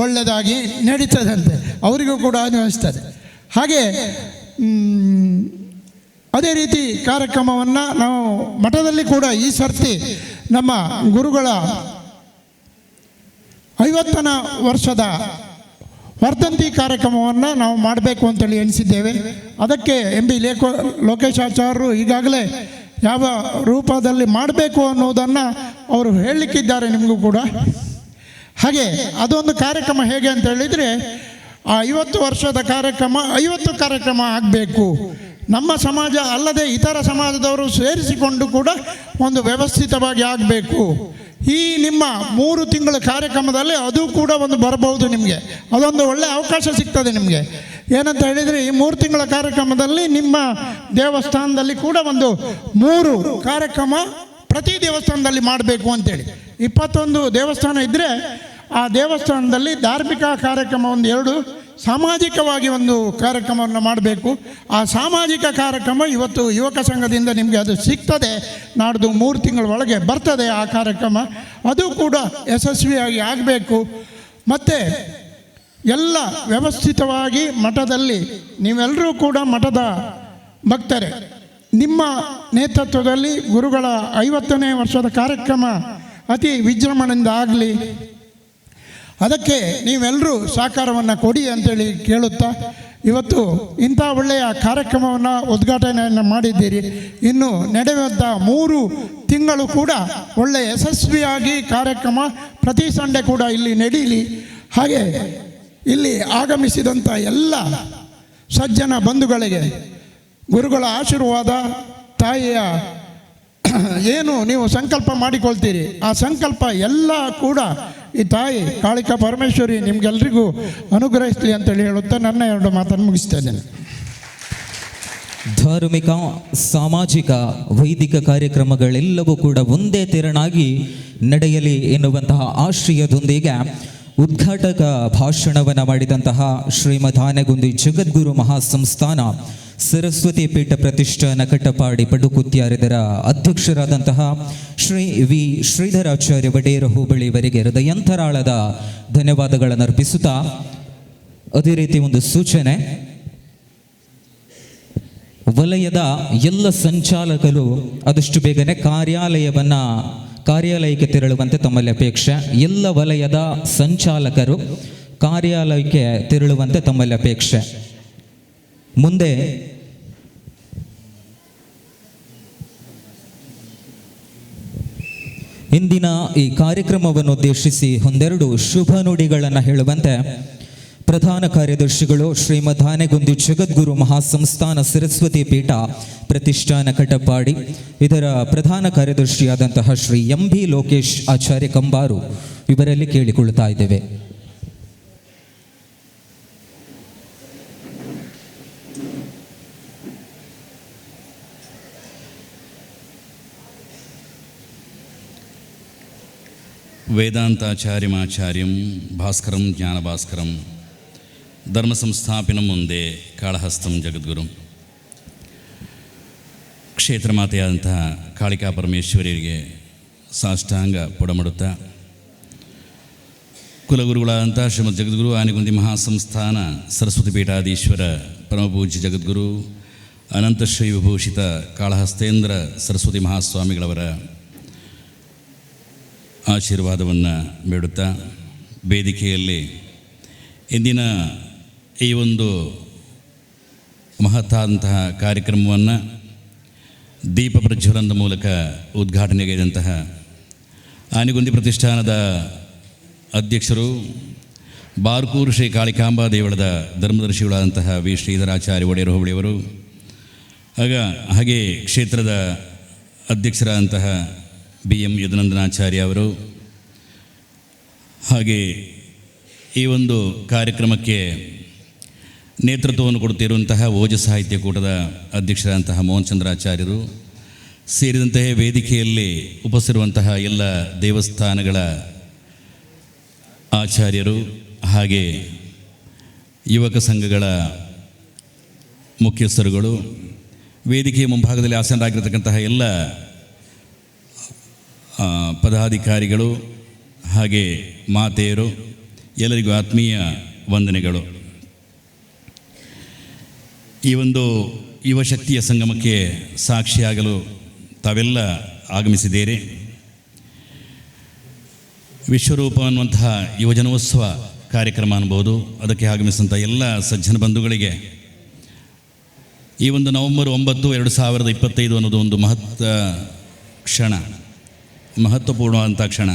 ಒಳ್ಳೆಯದಾಗಿ ನಡೀತದಂತೆ, ಅವರಿಗೂ ಕೂಡ ಅನ್ವಯಿಸ್ತದೆ. ಹಾಗೆ ಅದೇ ರೀತಿ ಕಾರ್ಯಕ್ರಮವನ್ನು ನಾವು ಮಠದಲ್ಲಿ ಕೂಡ ಈ ಸರ್ತಿ ನಮ್ಮ ಗುರುಗಳ 50ನೇ ವರ್ಷದ ವರ್ಧಂತಿ ಕಾರ್ಯಕ್ರಮವನ್ನು ನಾವು ಮಾಡಬೇಕು ಅಂತೇಳಿ ಎಣಿಸಿದ್ದೇವೆ. ಅದಕ್ಕೆ MB ಲೋಕೇಶಾಚಾರ್ಯರು ಈಗಾಗಲೇ ಯಾವ ರೂಪದಲ್ಲಿ ಮಾಡಬೇಕು ಅನ್ನೋದನ್ನು ಅವರು ಹೇಳಲಿಕ್ಕಿದ್ದಾರೆ ನಿಮಗೂ ಕೂಡ. ಹಾಗೆ ಅದೊಂದು ಕಾರ್ಯಕ್ರಮ ಹೇಗೆ ಅಂತ ಹೇಳಿದರೆ ಆ 50 ವರ್ಷದ ಕಾರ್ಯಕ್ರಮ 50 ಕಾರ್ಯಕ್ರಮ ಆಗಬೇಕು. ನಮ್ಮ ಸಮಾಜ ಅಲ್ಲದೆ ಇತರ ಸಮಾಜದವರು ಸೇರಿಸಿಕೊಂಡು ಕೂಡ ಒಂದು ವ್ಯವಸ್ಥಿತವಾಗಿ ಆಗಬೇಕು. ಈ ನಿಮ್ಮ 3 ತಿಂಗಳ ಕಾರ್ಯಕ್ರಮದಲ್ಲಿ ಅದು ಕೂಡ ಒಂದು ಬರಬಹುದು. ನಿಮಗೆ ಅದೊಂದು ಒಳ್ಳೆಯ ಅವಕಾಶ ಸಿಗ್ತದೆ ನಿಮಗೆ. ಏನಂತ ಹೇಳಿದರೆ ಈ 3 ತಿಂಗಳ ಕಾರ್ಯಕ್ರಮದಲ್ಲಿ ನಿಮ್ಮ ದೇವಸ್ಥಾನದಲ್ಲಿ ಕೂಡ ಒಂದು 3 ಕಾರ್ಯಕ್ರಮ ಪ್ರತಿ ದೇವಸ್ಥಾನದಲ್ಲಿ ಮಾಡಬೇಕು ಅಂತೇಳಿ. 21 ದೇವಸ್ಥಾನ ಇದ್ದರೆ ಆ ದೇವಸ್ಥಾನದಲ್ಲಿ ಧಾರ್ಮಿಕ ಕಾರ್ಯಕ್ರಮ ಒಂದು 2, ಸಾಮಾಜಿಕವಾಗಿ ಒಂದು ಕಾರ್ಯಕ್ರಮವನ್ನು ಮಾಡಬೇಕು. ಆ ಸಾಮಾಜಿಕ ಕಾರ್ಯಕ್ರಮ ಇವತ್ತು ಯುವಕ ಸಂಘದಿಂದ ನಿಮಗೆ ಅದು ಸಿಗ್ತದೆ. ನಾಡ್ದು 3 ತಿಂಗಳ ಒಳಗೆ ಬರ್ತದೆ ಆ ಕಾರ್ಯಕ್ರಮ. ಅದು ಕೂಡ ಯಶಸ್ವಿಯಾಗಿ ಆಗಬೇಕು. ಮತ್ತು ಎಲ್ಲ ವ್ಯವಸ್ಥಿತವಾಗಿ ಮಠದಲ್ಲಿ ನೀವೆಲ್ಲರೂ ಕೂಡ ಮಠದ ಭಕ್ತರೇ, ನಿಮ್ಮ ನೇತೃತ್ವದಲ್ಲಿ ಗುರುಗಳ 50ನೇ ವರ್ಷದ ಕಾರ್ಯಕ್ರಮ ಅತಿ ವಿಜೃಂಭಣೆಯಿಂದ ಆಗಲಿ, ಅದಕ್ಕೆ ನೀವೆಲ್ಲರೂ ಸಹಕಾರವನ್ನು ಕೊಡಿ ಅಂತೇಳಿ ಕೇಳುತ್ತಾ, ಇವತ್ತು ಇಂಥ ಒಳ್ಳೆಯ ಕಾರ್ಯಕ್ರಮವನ್ನು ಉದ್ಘಾಟನೆಯನ್ನು ಮಾಡಿದ್ದೀರಿ. ಇನ್ನು ನಡೆಯುವಂಥ 3 ತಿಂಗಳು ಕೂಡ ಒಳ್ಳೆಯ ಯಶಸ್ವಿಯಾಗಿ ಕಾರ್ಯಕ್ರಮ ಪ್ರತಿ ಸಂಡೆ ಕೂಡ ಇಲ್ಲಿ ನಡೀಲಿ. ಹಾಗೆ ಇಲ್ಲಿ ಆಗಮಿಸಿದಂಥ ಎಲ್ಲ ಸಜ್ಜನ ಬಂಧುಗಳಿಗೆ ಗುರುಗಳ ಆಶೀರ್ವಾದ, ತಾಯಿಯ ಏನು ನೀವು ಸಂಕಲ್ಪ ಮಾಡಿಕೊಳ್ತೀರಿ ಆ ಸಂಕಲ್ಪ ಎಲ್ಲ ಕೂಡ ಈ ತಾಯಿ ಕಾಳಿಕಾ ಪರಮೇಶ್ವರಿ ನಿಮಗೆಲ್ರಿಗೂ ಅನುಗ್ರಹಿಸಲಿ ಅಂತೇಳಿ ಹೇಳುತ್ತಾ ನನ್ನ 2 ಮಾತನ್ನು ಮುಗಿಸ್ತಾ ಇದ್ದೇನೆ. ಧಾರ್ಮಿಕ, ಸಾಮಾಜಿಕ, ವೈದಿಕ ಕಾರ್ಯಕ್ರಮಗಳೆಲ್ಲವೂ ಕೂಡ ಒಂದೇ ತೆರನಾಗಿ ನಡೆಯಲಿ ಎನ್ನುವಂತಹ ಆಶ್ರಯದೊಂದಿಗೆ ಉದ್ಘಾಟಕ ಭಾಷಣವನ್ನು ಮಾಡಿದಂತಹ ಶ್ರೀಮದ್ ಆನೆಗುಂದಿ ಜಗದ್ಗುರು ಮಹಾಸಂಸ್ಥಾನ ಸರಸ್ವತಿ ಪೀಠ ಪ್ರತಿಷ್ಠಾನ ಕಟ್ಟಪಾಡಿ ಪಡುಕುತ್ಯಾರಿದರ ಅಧ್ಯಕ್ಷರಾದಂತಹ ಶ್ರೀ ವಿ ಶ್ರೀಧರಾಚಾರ್ಯ ವಡೇರ ಹೋಬಳಿ ಇವರಿಗೆ ಹೃದಯಂತರಾಳದ ಧನ್ಯವಾದಗಳನ್ನು ಅರ್ಪಿಸುತ್ತಾ, ಅದೇ ರೀತಿ ಒಂದು ಸೂಚನೆ, ವಲಯದ ಎಲ್ಲ ಸಂಚಾಲಕರು ಆದಷ್ಟು ಬೇಗನೆ ಕಾರ್ಯಾಲಯಕ್ಕೆ ತೆರಳುವಂತೆ ತಮ್ಮಲ್ಲಿ ಅಪೇಕ್ಷೆ. ಎಲ್ಲ ವಲಯದ ಸಂಚಾಲಕರು ಕಾರ್ಯಾಲಯಕ್ಕೆ ತೆರಳುವಂತೆ ತಮ್ಮಲ್ಲಿ ಅಪೇಕ್ಷೆ. ಮುಂದೆ ಇಂದಿನ ಈ ಕಾರ್ಯಕ್ರಮವನ್ನು ಉದ್ದೇಶಿಸಿ ಒಂದೆರಡು ಶುಭ ನುಡಿಗಳನ್ನು ಹೇಳುವಂತೆ ಪ್ರಧಾನ ಕಾರ್ಯದರ್ಶಿಗಳು ಶ್ರೀಮದ್ ಆನೆಗುಂದಿ ಜಗದ್ಗುರು ಮಹಾಸಂಸ್ಥಾನ ಸರಸ್ವತಿ ಪೀಠ ಪ್ರತಿಷ್ಠಾನ ಕಟ್ಟಪಾಡಿ ಇದರ ಪ್ರಧಾನ ಕಾರ್ಯದರ್ಶಿಯಾದಂತಹ ಶ್ರೀ ಎಂ ಬಿ ಲೋಕೇಶ್ ಆಚಾರ್ಯ ಕಂಬಾರು ಇವರಲ್ಲಿ ಕೇಳಿಕೊಳ್ಳುತ್ತಾ ಇದ್ದೇವೆ. ವೇದಾಂತಾಚಾರ್ಯಮಾಚಾರ್ಯಂ ಭಾಸ್ಕರಂ ಜ್ಞಾನಭಾಸ್ಕರಂ ಧರ್ಮ ಸಂಸ್ಥಾಪಿನ ಮುಂದೆ ಕಾಳಹಸ್ತಂ ಜಗದ್ಗುರು. ಕ್ಷೇತ್ರ ಮಾತೆಯಾದಂತಹ ಕಾಳಿಕಾ ಪರಮೇಶ್ವರಿಗೆ ಸಾಷ್ಟಾಂಗ ಪೊಡಮಡುತ್ತಾ, ಕುಲಗುರುಗಳಾದಂಥ ಶ್ರೀಮದ್ ಜಗದ್ಗುರು ಆನೆಗುಂದಿ ಮಹಾಸಂಸ್ಥಾನ ಸರಸ್ವತಿ ಪೀಠಾಧೀಶ್ವರ ಪರಮಪೂಜ್ಯ ಜಗದ್ಗುರು ಅನಂತಶ್ರೀ ವಿಭೂಷಿತ ಕಾಳಹಸ್ತೇಂದ್ರ ಸರಸ್ವತಿ ಮಹಾಸ್ವಾಮಿಗಳವರ ಆಶೀರ್ವಾದವನ್ನು ಬೇಡುತ್ತಾ, ವೇದಿಕೆಯಲ್ಲಿ ಇಂದಿನ ಈ ಒಂದು ಮಹತ್ತಾದಂತಹ ಕಾರ್ಯಕ್ರಮವನ್ನು ದೀಪ ಪ್ರಜ್ವಲನದ ಮೂಲಕ ಉದ್ಘಾಟನೆಗೈದಂತಹ ಆನೆಗುಂದಿ ಪ್ರತಿಷ್ಠಾನದ ಅಧ್ಯಕ್ಷರು ಬಾರ್ಕೂರು ಶ್ರೀ ಕಾಳಿಕಾಂಬಾ ದೇವಳದ ಧರ್ಮದರ್ಶಿಗಳಾದಂತಹ ವಿ ಶ್ರೀಧರಾಚಾರ್ಯ ವಡೇರ ಹೋಬಳಿಯವರು, ಹಾಗೆ ಕ್ಷೇತ್ರದ ಅಧ್ಯಕ್ಷರಾದಂತಹ ಬಿ ಎಂ ಯದುನಂದನಾಚಾರ್ಯ ಅವರು, ಹಾಗೆ ಈ ಒಂದು ಕಾರ್ಯಕ್ರಮಕ್ಕೆ ನೇತೃತ್ವವನ್ನು ಕೊಡುತ್ತಿರುವಂತಹ ಓಜ ಸಾಹಿತ್ಯ ಕೂಟದ ಅಧ್ಯಕ್ಷರಾದಂತಹ ಮೋಹನ್ ಚಂದ್ರಾಚಾರ್ಯರು ಸೇರಿದಂತೆ ವೇದಿಕೆಯಲ್ಲಿ ಉಪಸ್ಥಿರುವಂತಹ ಎಲ್ಲ ದೇವಸ್ಥಾನಗಳ ಆಚಾರ್ಯರು, ಹಾಗೆ ಯುವಕ ಸಂಘಗಳ ಮುಖ್ಯಸ್ಥರುಗಳು, ವೇದಿಕೆಯ ಮುಂಭಾಗದಲ್ಲಿ ಆಸೀನರಾಗಿರತಕ್ಕಂತಹ ಎಲ್ಲ ಪದಾಧಿಕಾರಿಗಳು, ಹಾಗೆ ಮಾತೆಯರು, ಎಲ್ಲರಿಗೂ ಆತ್ಮೀಯ ವಂದನೆಗಳು. ಈ ಒಂದು ಯುವಶಕ್ತಿಯ ಸಂಗಮಕ್ಕೆ ಸಾಕ್ಷಿಯಾಗಲು ತಾವೆಲ್ಲ ಆಗಮಿಸಿದ್ದೀರಿ. ವಿಶ್ವರೂಪ ಅನ್ನುವಂತಹ ಯುವಜನೋತ್ಸವ ಕಾರ್ಯಕ್ರಮ ಅನ್ಬೋದು. ಅದಕ್ಕೆ ಆಗಮಿಸಿದಂಥ ಎಲ್ಲ ಸಜ್ಜನ ಬಂಧುಗಳಿಗೆ ಈ ಒಂದು ನವೆಂಬರ್ 9, 2025 ಅನ್ನೋದು ಒಂದು ಮಹತ್ವಪೂರ್ಣವಾದಂಥ ಕ್ಷಣ.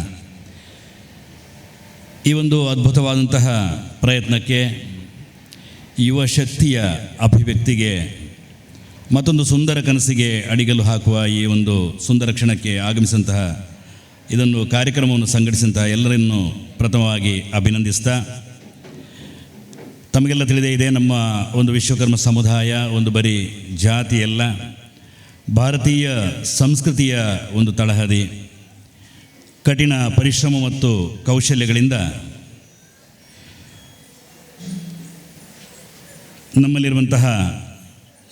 ಈ ಒಂದು ಅದ್ಭುತವಾದಂತಹ ಪ್ರಯತ್ನಕ್ಕೆ, ಯುವ ಶಕ್ತಿಯ ಅಭಿವ್ಯಕ್ತಿಗೆ, ಮತ್ತೊಂದು ಸುಂದರ ಕನಸಿಗೆ ಅಡಿಗಲ್ಲು ಹಾಕುವ ಈ ಒಂದು ಸುಂದರ ಕ್ಷಣಕ್ಕೆ ಆಗಮಿಸಿದಂತಹ ಇದನ್ನು ಕಾರ್ಯಕ್ರಮವನ್ನು ಸಂಘಟಿಸಿದಂತಹ ಎಲ್ಲರನ್ನು ಪ್ರಥಮವಾಗಿ ಅಭಿನಂದಿಸ್ತಾ, ತಮಗೆಲ್ಲ ತಿಳಿದೇ ಇದೆ, ನಮ್ಮ ಒಂದು ವಿಶ್ವಕರ್ಮ ಸಮುದಾಯ ಒಂದು ಬರೀ ಜಾತಿಯಲ್ಲ, ಭಾರತೀಯ ಸಂಸ್ಕೃತಿಯ ಒಂದು ತಳಹದಿ. ಕಠಿಣ ಪರಿಶ್ರಮ ಮತ್ತು ಕೌಶಲ್ಯಗಳಿಂದ ನಮ್ಮಲ್ಲಿರುವಂತಹ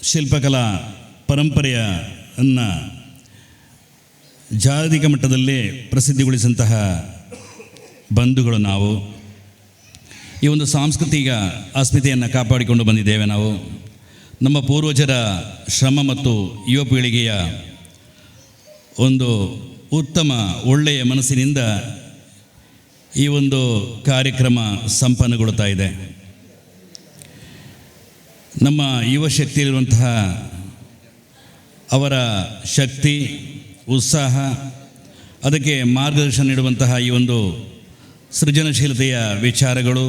ಶಿಲ್ಪಕಲಾ ಪರಂಪರೆಯನ್ನು ಜಾಗತಿಕ ಮಟ್ಟದಲ್ಲೇ ಪ್ರಸಿದ್ಧಿಗೊಳಿಸಿದಂತಹ ಬಂಧುಗಳು ನಾವು. ಈ ಒಂದು ಸಾಂಸ್ಕೃತಿಕ ಅಸ್ಮಿತೆಯನ್ನು ಕಾಪಾಡಿಕೊಂಡು ಬಂದಿದ್ದೇವೆ ನಾವು. ನಮ್ಮ ಪೂರ್ವಜರ ಶ್ರಮ ಮತ್ತು ಯುವ ಪೀಳಿಗೆಯ ಒಂದು ಉತ್ತಮ ಒಳ್ಳೆಯ ಮನಸ್ಸಿನಿಂದ ಈ ಒಂದು ಕಾರ್ಯಕ್ರಮ ಸಂಪನ್ನಗೊಳ್ಳುತ್ತಾ ಇದೆ. ನಮ್ಮ ಯುವ ಶಕ್ತಿಯಲ್ಲಿರುವಂತಹ ಅವರ ಶಕ್ತಿ, ಉತ್ಸಾಹ, ಅದಕ್ಕೆ ಮಾರ್ಗದರ್ಶನ ನೀಡುವಂತಹ ಈ ಒಂದು ಸೃಜನಶೀಲತೆಯ ವಿಚಾರಗಳು,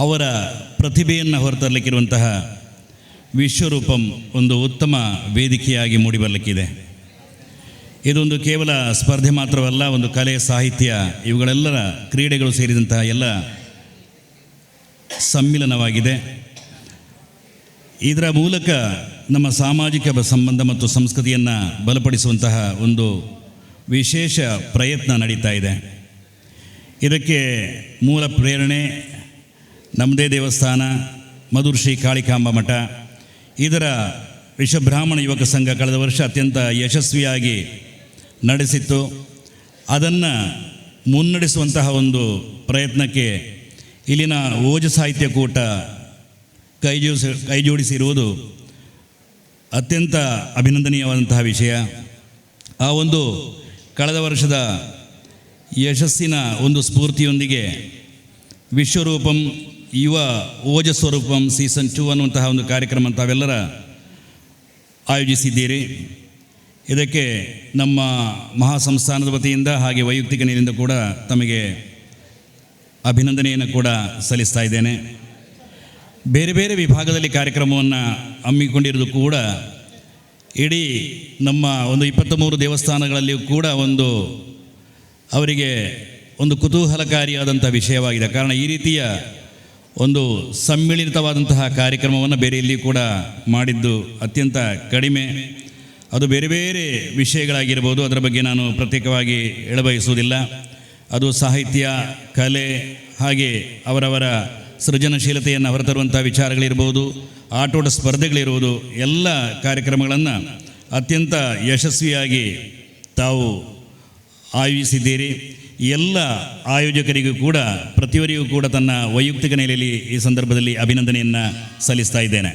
ಅವರ ಪ್ರತಿಭೆಯನ್ನು ಹೊರತರಲಿಕ್ಕಿರುವಂತಹ ವಿಶ್ವರೂಪಂ ಒಂದು ಉತ್ತಮ ವೇದಿಕೆಯಾಗಿ ಮೂಡಿಬರಲಿಕ್ಕಿದೆ. ಇದೊಂದು ಕೇವಲ ಸ್ಪರ್ಧೆ ಮಾತ್ರವಲ್ಲ, ಒಂದು ಕಲೆ, ಸಾಹಿತ್ಯ ಇವುಗಳೆಲ್ಲರ ಕ್ರೀಡೆಗಳು ಸೇರಿದಂತಹ ಎಲ್ಲ ಸಮ್ಮಿಲನವಾಗಿದೆ. ಇದರ ಮೂಲಕ ನಮ್ಮ ಸಾಮಾಜಿಕ ಸಂಬಂಧ ಮತ್ತು ಸಂಸ್ಕೃತಿಯನ್ನು ಬಲಪಡಿಸುವಂತಹ ಒಂದು ವಿಶೇಷ ಪ್ರಯತ್ನ ನಡೀತಾ ಇದೆ. ಇದಕ್ಕೆ ಮೂಲ ಪ್ರೇರಣೆ ನಮ್ಮದೇ ದೇವಸ್ಥಾನ, ಮಧುರ್ ಶ್ರೀ ಕಾಳಿಕಾಂಬ ಮಠ. ಇದರ ವಿಶ್ವಬ್ರಾಹ್ಮಣ ಯುವಕ ಸಂಘ ಕಳೆದ ವರ್ಷ ಅತ್ಯಂತ ಯಶಸ್ವಿಯಾಗಿ ನಡೆಸಿತ್ತು. ಅದನ್ನು ಮುನ್ನಡೆಸುವಂತಹ ಒಂದು ಪ್ರಯತ್ನಕ್ಕೆ ಇಲ್ಲಿನ ಓಜ ಸಾಹಿತ್ಯ ಕೂಟ ಕೈಜೋಡಿಸಿರುವುದು ಅತ್ಯಂತ ಅಭಿನಂದನೀಯವಾದಂತಹ ವಿಷಯ. ಆ ಒಂದು ಕಳೆದ ವರ್ಷದ ಯಶಸ್ಸಿನ ಒಂದು ಸ್ಫೂರ್ತಿಯೊಂದಿಗೆ ವಿಶ್ವರೂಪಂ ಯುವ ಓಜ ಸ್ವರೂಪಂ ಸೀಸನ್ 2 ಅನ್ನುವಂತಹ ಒಂದು ಕಾರ್ಯಕ್ರಮ ತಾವೆಲ್ಲರ ಆಯೋಜಿಸಿದ್ದೀರಿ. ಇದಕ್ಕೆ ನಮ್ಮ ಮಹಾಸಂಸ್ಥಾನದ ವತಿಯಿಂದ ಹಾಗೆ ವೈಯಕ್ತಿಕ ನಿಧಿಯಿಂದ ಕೂಡ ತಮಗೆ ಅಭಿನಂದನೆಯನ್ನು ಕೂಡ ಸಲ್ಲಿಸ್ತಾ ಇದ್ದೇನೆ. ಬೇರೆ ಬೇರೆ ವಿಭಾಗದಲ್ಲಿ ಕಾರ್ಯಕ್ರಮವನ್ನು ಹಮ್ಮಿಕೊಂಡಿರೋದು ಕೂಡ ಇಡೀ ನಮ್ಮ ಒಂದು 23 ದೇವಸ್ಥಾನಗಳಲ್ಲಿಯೂ ಕೂಡ ಒಂದು ಅವರಿಗೆ ಒಂದು ಕುತೂಹಲಕಾರಿಯಾದಂಥ ವಿಷಯವಾಗಿದೆ. ಕಾರಣ ಈ ರೀತಿಯ ಒಂದು ಸಮ್ಮಿಳಿತವಾದಂತಹ ಕಾರ್ಯಕ್ರಮವನ್ನು ಬೇರೆ ಎಲ್ಲಿ ಕೂಡ ಮಾಡಿದ್ದು ಅತ್ಯಂತ ಕಡಿಮೆ. ಅದು ಬೇರೆ ಬೇರೆ ವಿಷಯಗಳಾಗಿರ್ಬೋದು, ಅದರ ಬಗ್ಗೆ ನಾನು ಪ್ರತ್ಯೇಕವಾಗಿ ಹೇಳಬಯಸುವುದಿಲ್ಲ. ಅದು ಸಾಹಿತ್ಯ, ಕಲೆ, ಹಾಗೆ ಅವರವರ ಸೃಜನಶೀಲತೆಯನ್ನು ಹೊರತರುವಂಥ ವಿಚಾರಗಳಿರ್ಬೋದು, ಆಟೋಟ ಸ್ಪರ್ಧೆಗಳಿರ್ಬೋದು, ಎಲ್ಲ ಕಾರ್ಯಕ್ರಮಗಳನ್ನು ಅತ್ಯಂತ ಯಶಸ್ವಿಯಾಗಿ ತಾವು ಆಯೋಜಿಸಿದ್ದೀರಿ. ಎಲ್ಲ ಆಯೋಜಕರಿಗೂ ಕೂಡ ಪ್ರತಿಯೊಬ್ಬರಿಗೂ ಕೂಡ ತನ್ನ ವೈಯಕ್ತಿಕ ನೆಲೆಯಲ್ಲಿ ಈ ಸಂದರ್ಭದಲ್ಲಿ ಅಭಿನಂದನೆಯನ್ನು ಸಲ್ಲಿಸ್ತಾ ಇದ್ದೇನೆ.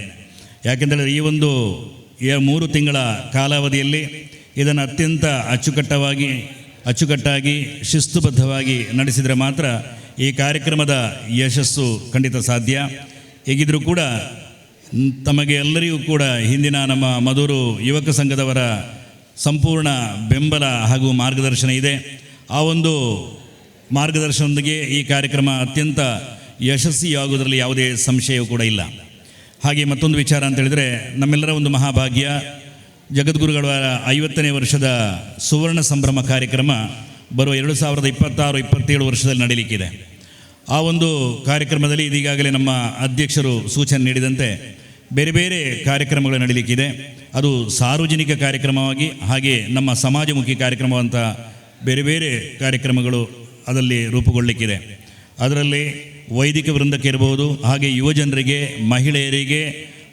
ಯಾಕೆಂದರೆ ಈ ಒಂದು 3 ತಿಂಗಳ ಕಾಲಾವಧಿಯಲ್ಲಿ ಇದನ್ನು ಅತ್ಯಂತ ಅಚ್ಚುಕಟ್ಟಾಗಿ ಶಿಸ್ತುಬದ್ಧವಾಗಿ ನಡೆಸಿದರೆ ಮಾತ್ರ ಈ ಕಾರ್ಯಕ್ರಮದ ಯಶಸ್ಸು ಖಂಡಿತ ಸಾಧ್ಯ. ಹೇಗಿದ್ದರೂ ಕೂಡ ತಮಗೆ ಎಲ್ಲರಿಗೂ ಕೂಡ ಹಿಂದಿನ ನಮ್ಮ ಮಧುರು ಯುವಕ ಸಂಘದವರ ಸಂಪೂರ್ಣ ಬೆಂಬಲ ಹಾಗೂ ಮಾರ್ಗದರ್ಶನ ಇದೆ. ಆ ಒಂದು ಮಾರ್ಗದರ್ಶನದೊಂದಿಗೆ ಈ ಕಾರ್ಯಕ್ರಮ ಅತ್ಯಂತ ಯಶಸ್ವಿಯಾಗುವುದರಲ್ಲಿ ಯಾವುದೇ ಸಂಶಯವೂ ಕೂಡ ಇಲ್ಲ. ಹಾಗೆ ಮತ್ತೊಂದು ವಿಚಾರ ಅಂತ ಹೇಳಿದರೆ, ನಮ್ಮೆಲ್ಲರ ಒಂದು ಮಹಾಭಾಗ್ಯ, ಜಗದ್ಗುರುಗಳ 50ನೇ ವರ್ಷದ ಸುವರ್ಣ ಸಂಭ್ರಮ ಕಾರ್ಯಕ್ರಮ ಬರುವ 2026-27 ವರ್ಷದಲ್ಲಿ ನಡೆಯಲಿಕ್ಕಿದೆ. ಆ ಒಂದು ಕಾರ್ಯಕ್ರಮದಲ್ಲಿ ಇದೀಗಾಗಲೇ ನಮ್ಮ ಅಧ್ಯಕ್ಷರು ಸೂಚನೆ ನೀಡಿದಂತೆ ಬೇರೆ ಬೇರೆ ಕಾರ್ಯಕ್ರಮಗಳು ನಡೀಲಿಕ್ಕಿದೆ. ಅದು ಸಾರ್ವಜನಿಕ ಕಾರ್ಯಕ್ರಮವಾಗಿ ಹಾಗೆ ನಮ್ಮ ಸಮಾಜಮುಖಿ ಕಾರ್ಯಕ್ರಮವಂತ ಬೇರೆ ಬೇರೆ ಕಾರ್ಯಕ್ರಮಗಳು ಅದರಲ್ಲಿ ರೂಪುಗೊಳ್ಳಲಿಕ್ಕಿದೆ. ಅದರಲ್ಲಿ ವೈದಿಕ ವೃಂದಕ್ಕೆ ಇರಬಹುದು, ಹಾಗೆ ಯುವಜನರಿಗೆ, ಮಹಿಳೆಯರಿಗೆ,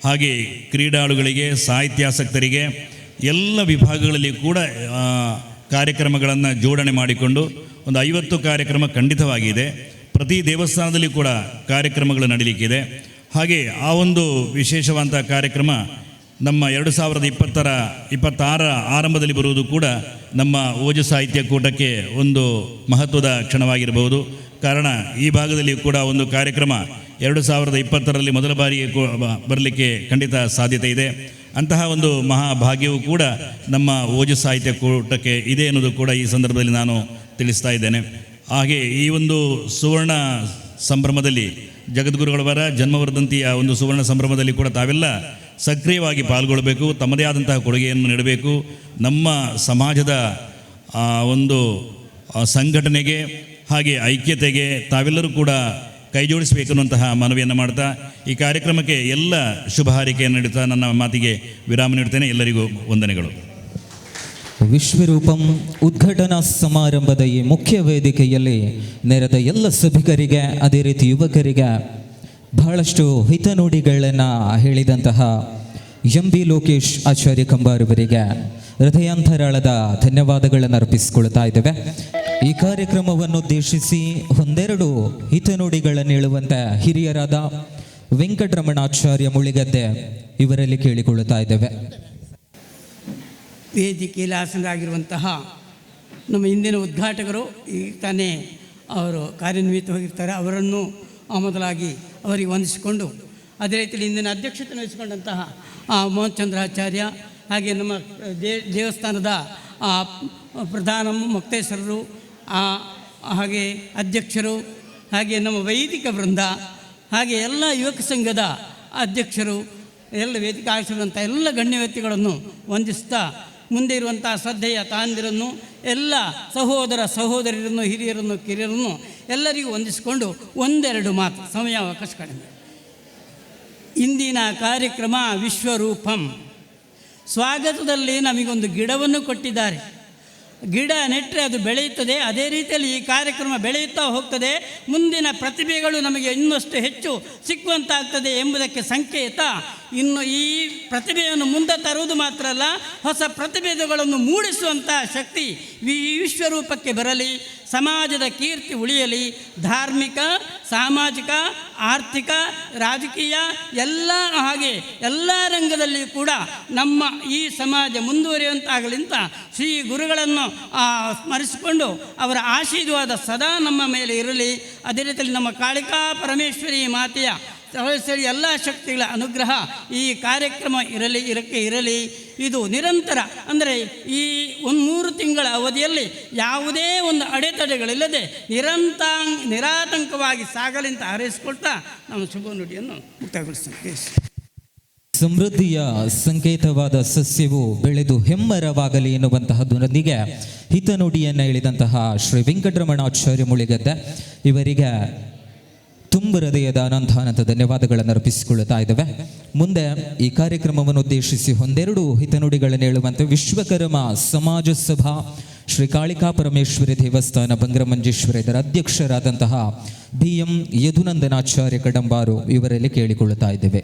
ಹಾಗೆ ಕ್ರೀಡಾಳುಗಳಿಗೆ, ಸಾಹಿತ್ಯಾಸಕ್ತರಿಗೆ ಎಲ್ಲ ವಿಭಾಗಗಳಲ್ಲಿ ಕೂಡ ಕಾರ್ಯಕ್ರಮಗಳನ್ನು ಜೋಡಣೆ ಮಾಡಿಕೊಂಡು ಒಂದು 50 ಕಾರ್ಯಕ್ರಮ ಖಂಡಿತವಾಗಿದೆ. ಪ್ರತಿ ದೇವಸ್ಥಾನದಲ್ಲಿ ಕೂಡ ಕಾರ್ಯಕ್ರಮಗಳು ನಡೀಲಿಕ್ಕಿದೆ. ಹಾಗೆ ಆ ಒಂದು ವಿಶೇಷವಾದಂಥ ಕಾರ್ಯಕ್ರಮ ನಮ್ಮ 2026 ಆರಂಭದಲ್ಲಿ ಬರುವುದು ಕೂಡ ನಮ್ಮ ಓಜ ಸಾಹಿತ್ಯ ಕೂಟಕ್ಕೆ ಒಂದು ಮಹತ್ವದ ಕ್ಷಣವಾಗಿರಬಹುದು. ಕಾರಣ ಈ ಭಾಗದಲ್ಲಿ ಕೂಡ ಒಂದು ಕಾರ್ಯಕ್ರಮ 2020ರಲ್ಲಿ ಮೊದಲ ಬಾರಿಗೆ ಬರಲಿಕ್ಕೆ ಖಂಡಿತ ಸಾಧ್ಯತೆ ಇದೆ. ಅಂತಹ ಒಂದು ಮಹಾಭಾಗ್ಯವು ಕೂಡ ನಮ್ಮ ಓಜ ಸಾಹಿತ್ಯ ಕೂಟಕ್ಕೆ ಇದೆ ಅನ್ನೋದು ಕೂಡ ಈ ಸಂದರ್ಭದಲ್ಲಿ ನಾನು ತಿಳಿಸ್ತಾ ಇದ್ದೇನೆ. ಹಾಗೆ ಈ ಒಂದು ಸುವರ್ಣ ಸಂಭ್ರಮದಲ್ಲಿ ಜಗದ್ಗುರುಗಳವರ ಜನ್ಮವರ್ಧಂತಿಯ ಒಂದು ಸುವರ್ಣ ಸಂಭ್ರಮದಲ್ಲಿ ಕೂಡ ತಾವೆಲ್ಲ ಸಕ್ರಿಯವಾಗಿ ಪಾಲ್ಗೊಳ್ಳಬೇಕು, ತಮ್ಮದೇ ಆದಂತಹ ಕೊಡುಗೆಯನ್ನು ನೀಡಬೇಕು. ನಮ್ಮ ಸಮಾಜದ ಒಂದು ಸಂಘಟನೆಗೆ ಹಾಗೆ ಐಕ್ಯತೆಗೆ ತಾವೆಲ್ಲರೂ ಕೂಡ ಕೈ ಜೋಡಿಸಬೇಕು ಅನ್ನುವಂತಹ ಮನವಿಯನ್ನು ಮಾಡ್ತಾ ಈ ಕಾರ್ಯಕ್ರಮಕ್ಕೆ ಎಲ್ಲ ಶುಭ ಹಾರೈಕೆಯನ್ನು ನೀಡುತ್ತಾ ನನ್ನ ಮಾತಿಗೆ ವಿರಾಮ ನೀಡುತ್ತೇನೆ. ಎಲ್ಲರಿಗೂ ವಂದನೆಗಳು. ವಿಶ್ವರೂಪಂ ಉದ್ಘಾಟನಾ ಸಮಾರಂಭದ ಈ ಮುಖ್ಯ ವೇದಿಕೆಯಲ್ಲಿ ನೆರೆದ ಎಲ್ಲ ಸಭಿಕರಿಗೆ, ಅದೇ ರೀತಿ ಯುವಕರಿಗೆ ಬಹಳಷ್ಟು ಹಿತನುಡಿಗಳನ್ನು ಹೇಳಿದಂತಹ ಎಂ.ಬಿ. ಲೋಕೇಶ್ ಆಚಾರ್ಯ ಕಂಬಾರವರಿಗೆ ಹೃದಯಾಂತರಾಳದ ಧನ್ಯವಾದಗಳನ್ನು ಅರ್ಪಿಸಿಕೊಳ್ತಾ ಇದ್ದೇವೆ. ಈ ಕಾರ್ಯಕ್ರಮವನ್ನುದ್ದೇಶಿಸಿ ಒಂದೆರಡು ಹಿತನುಡಿಗಳನ್ನು ಹೇಳುವಂತೆ ಹಿರಿಯರಾದ ವೆಂಕಟರಮಣಾಚಾರ್ಯ ಮುಳಿಗದ್ದೆ ಇವರಲ್ಲಿ ಕೇಳಿಕೊಳ್ಳುತ್ತಾ ಇದ್ದೇವೆ. ವೇದಿಕೆಯಲ್ಲಿ ಆಸನರಾಗಿರುವಂತಹ ನಮ್ಮ ಇಂದಿನ ಉದ್ಘಾಟಕರು ಈಗ ತಾನೇ ಅವರು ಕಾರ್ಯನಿಮಿತ್ತ ಹೋಗಿರ್ತಾರೆ, ಅವರನ್ನು ಮೊದಲಾಗಿ ಅವರಿಗೆ ವಂದಿಸಿಕೊಂಡು, ಅದೇ ರೀತಿಯಲ್ಲಿ ಇಂದಿನ ಅಧ್ಯಕ್ಷತೆ ವಹಿಸಿಕೊಂಡಂತಹ ಮೋಹನ್ ಚಂದ್ರಾಚಾರ್ಯ, ಹಾಗೆ ನಮ್ಮ ದೇವಸ್ಥಾನದ ಪ್ರಧಾನ ಮುಕ್ತೇಶ್ವರರು, ಹಾಗೆ ಅಧ್ಯಕ್ಷರು, ಹಾಗೆ ನಮ್ಮ ವೈದಿಕ ವೃಂದ, ಹಾಗೆ ಎಲ್ಲ ಯುವಕ ಸಂಘದ ಅಧ್ಯಕ್ಷರು, ಎಲ್ಲ ವೇದಿಕೆ ಆರಿಸಿರುವಂಥ ಎಲ್ಲ ಗಣ್ಯ ವ್ಯಕ್ತಿಗಳನ್ನು ವಂದಿಸ್ತಾ, ಮುಂದೆ ಇರುವಂಥ ಶ್ರದ್ಧೆಯ ತಾಂದಿರನ್ನು, ಎಲ್ಲ ಸಹೋದರ ಸಹೋದರಿಯರನ್ನು, ಹಿರಿಯರನ್ನು, ಕಿರಿಯರನ್ನು ಎಲ್ಲರಿಗೂ ವಂದಿಸಿಕೊಂಡು ಒಂದೆರಡು ಮಾತು, ಸಮಯ ಅವಕಾಶ ಕಡಿಮೆ. ಇಂದಿನ ಕಾರ್ಯಕ್ರಮ ವಿಶ್ವರೂಪಂ. ಸ್ವಾಗತದಲ್ಲಿ ನಮಗೊಂದು ಗಿಡವನ್ನು ಕೊಟ್ಟಿದ್ದಾರೆ. ಗಿಡ ನೆಟ್ಟರೆ ಅದು ಬೆಳೆಯುತ್ತದೆ. ಅದೇ ರೀತಿಯಲ್ಲಿ ಈ ಕಾರ್ಯಕ್ರಮ ಬೆಳೆಯುತ್ತಾ ಹೋಗ್ತದೆ. ಮುಂದಿನ ಪ್ರತಿಭೆಗಳು ನಮಗೆ ಇನ್ನಷ್ಟು ಹೆಚ್ಚು ಸಿಕ್ಕುವಂತಾಗ್ತದೆ ಎಂಬುದಕ್ಕೆ ಸಂಕೇತ. ಇನ್ನು ಈ ಪ್ರತಿಭೆಯನ್ನು ಮುಂದೆ ತರುವುದು ಮಾತ್ರ ಅಲ್ಲ, ಹೊಸ ಪ್ರತಿಭೆಗಳನ್ನು ಮೂಡಿಸುವಂಥ ಶಕ್ತಿ ಈ ವಿಶ್ವರೂಪಕ್ಕೆ ಬರಲಿ. ಸಮಾಜದ ಕೀರ್ತಿ ಉಳಿಯಲಿ. ಧಾರ್ಮಿಕ, ಸಾಮಾಜಿಕ, ಆರ್ಥಿಕ, ರಾಜಕೀಯ ಎಲ್ಲ ಹಾಗೆ ಎಲ್ಲ ರಂಗದಲ್ಲಿ ಕೂಡ ನಮ್ಮ ಈ ಸಮಾಜ ಮುಂದುವರಿಯುವಂತಾಗಲಿ ಅಂತ ಶ್ರೀ ಗುರುಗಳನ್ನು ಸ್ಮರಿಸಿಕೊಂಡು ಅವರ ಆಶೀರ್ವಾದ ಸದಾ ನಮ್ಮ ಮೇಲೆ ಇರಲಿ. ಅದೇ ರೀತಿಯಲ್ಲಿ ನಮ್ಮ ಕಾಳಿಕಾ ಪರಮೇಶ್ವರಿ ಮಾತೆಯ ಎಲ್ಲ ಶಕ್ತಿಗಳ ಅನುಗ್ರಹ ಈ ಕಾರ್ಯಕ್ರಮ ಇರಲಿ. ಇದು ನಿರಂತರ, ಅಂದರೆ ಈ 3 ತಿಂಗಳ ಅವಧಿಯಲ್ಲಿ ಯಾವುದೇ ಒಂದು ಅಡೆತಡೆಗಳಿಲ್ಲದೆ ನಿರಾತಂಕವಾಗಿ ಸಾಗಲಿ ಅಂತ ಹಾರೈಸಿಕೊಳ್ತಾ ನಮ್ಮ ಶುಭ ನುಡಿಯನ್ನು ಮುಕ್ತಾಯಗೊಳಿಸ್ತೇನೆ. ಸಮೃದ್ಧಿಯ ಸಂಕೇತವಾದ ಸಸ್ಯವು ಬೆಳೆದು ಹೆಮ್ಮರವಾಗಲಿ ಎನ್ನುವಂತಹದೊಂದಿಗೆ ಹಿತನುಡಿಯನ್ನು ಹೇಳಿದಂತಹ ಶ್ರೀ ವೆಂಕಟರಮಣಾಚಾರ್ಯ ಮುಳಿಗದ್ದೆ ಇವರಿಗೆ ತುಂಬ ಹೃದಯದ ಅನಂತ ಧನ್ಯವಾದಗಳನ್ನು ಅರ್ಪಿಸಿಕೊಳ್ಳುತ್ತಾ ಇದ್ದೇವೆ. ಮುಂದೆ ಈ ಕಾರ್ಯಕ್ರಮವನ್ನು ಉದ್ದೇಶಿಸಿ ಒಂದೆರಡು ಹಿತನುಡಿಗಳನ್ನು ಹೇಳುವಂತೆ ವಿಶ್ವಕರ್ಮ ಸಮಾಜ ಸಭಾ ಶ್ರೀ ಕಾಳಿಕಾ ಪರಮೇಶ್ವರಿ ದೇವಸ್ಥಾನ ಬಂಗ್ರಮಂಜೇಶ್ವರ ಇದರ ಅಧ್ಯಕ್ಷರಾದಂತಹ BM ಯದುನಂದನಾಚಾರ್ಯ ಕಡಂಬಾರು ಇವರಲ್ಲಿ ಕೇಳಿಕೊಳ್ಳುತ್ತಾ ಇದ್ದೇವೆ.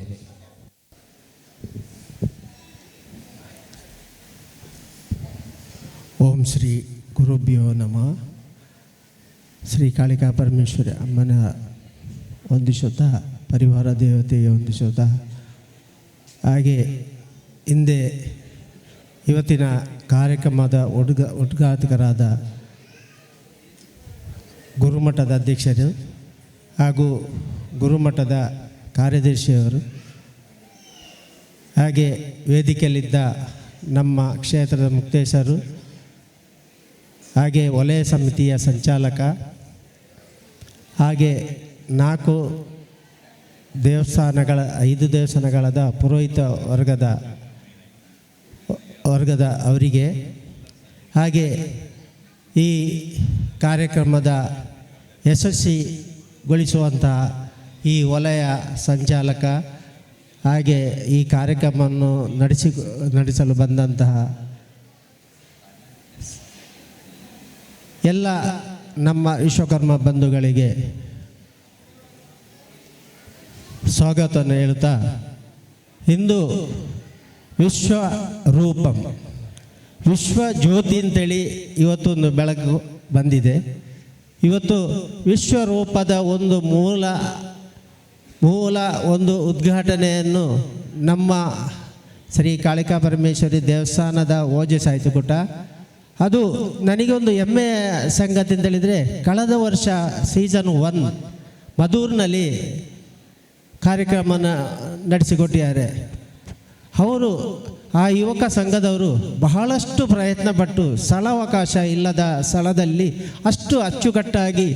ಓಂ ಶ್ರೀ ಗುರುಭ್ಯೋ ನಮಃ. ಶ್ರೀ ಕಾಳಿಕಾ ಪರಮೇಶ್ವರಿ ಅಮ್ಮನ ವಂದಿಸುತ್ತಾ, ಪರಿವಾರ ದೇವತೆಗೆ ವಂದಿಸುತ್ತಾ, ಹಾಗೆ ಹಿಂದೆ ಇವತ್ತಿನ ಕಾರ್ಯಕ್ರಮದ ಉದ್ಘಾಟಕರಾದ ಗುರುಮಠದ ಅಧ್ಯಕ್ಷರು ಹಾಗೂ ಗುರುಮಠದ ಕಾರ್ಯದರ್ಶಿಯವರು, ಹಾಗೆ ವೇದಿಕೆಯಲ್ಲಿದ್ದ ನಮ್ಮ ಕ್ಷೇತ್ರದ ಮುಕ್ತೇಶರು, ಹಾಗೆ ವಲಯ ಸಮಿತಿಯ ಸಂಚಾಲಕ, ಹಾಗೆ 5 ದೇವಸ್ಥಾನಗಳದ ಪುರೋಹಿತ ವರ್ಗದ ಅವರಿಗೆ, ಹಾಗೆ ಈ ಕಾರ್ಯಕ್ರಮದ ಯಶಸ್ವಿಗೊಳಿಸುವಂತಹ ಈ ವಲಯ ಸಂಚಾಲಕ, ಹಾಗೆ ಈ ಕಾರ್ಯಕ್ರಮವನ್ನು ನಡೆಸಲು ಬಂದಂತಹ ಎಲ್ಲ ನಮ್ಮ ವಿಶ್ವಕರ್ಮ ಬಂಧುಗಳಿಗೆ ಸ್ವಾಗತವನ್ನು ಹೇಳುತ್ತಾ, ಇಂದು ವಿಶ್ವರೂಪಂ, ವಿಶ್ವ ಜ್ಯೋತಿ ಅಂತೇಳಿ ಇವತ್ತೊಂದು ಬೆಳಕು ಬಂದಿದೆ. ಇವತ್ತು ವಿಶ್ವರೂಪದ ಒಂದು ಮೂಲ ಒಂದು ಉದ್ಘಾಟನೆಯನ್ನು ನಮ್ಮ ಶ್ರೀ ಕಾಳಿಕಾ ಪರಮೇಶ್ವರಿ ದೇವಸ್ಥಾನದ ಓಜೆ ಸಾಹಿತ್ಯಕೂಟ, ಅದು ನನಗೊಂದು ಹೆಮ್ಮೆಯ ಸಂಗತಿ ಅಂತೇಳಿದರೆ, ಕಳೆದ ವರ್ಷ ಸೀಸನ್ 1 ಮಧೂರಿನಲ್ಲಿ ಕಾರ್ಯಕ್ರಮನ ನಡೆಸಿಕೊಟ್ಟಿದ್ದಾರೆ. ಅವರು ಆ ಯುವಕ ಸಂಘದವರು ಬಹಳಷ್ಟು ಪ್ರಯತ್ನಪಟ್ಟು ಸ್ಥಳಾವಕಾಶ ಇಲ್ಲದ ಸ್ಥಳದಲ್ಲಿ ಅಷ್ಟು ಅಚ್ಚುಕಟ್ಟಾಗಿ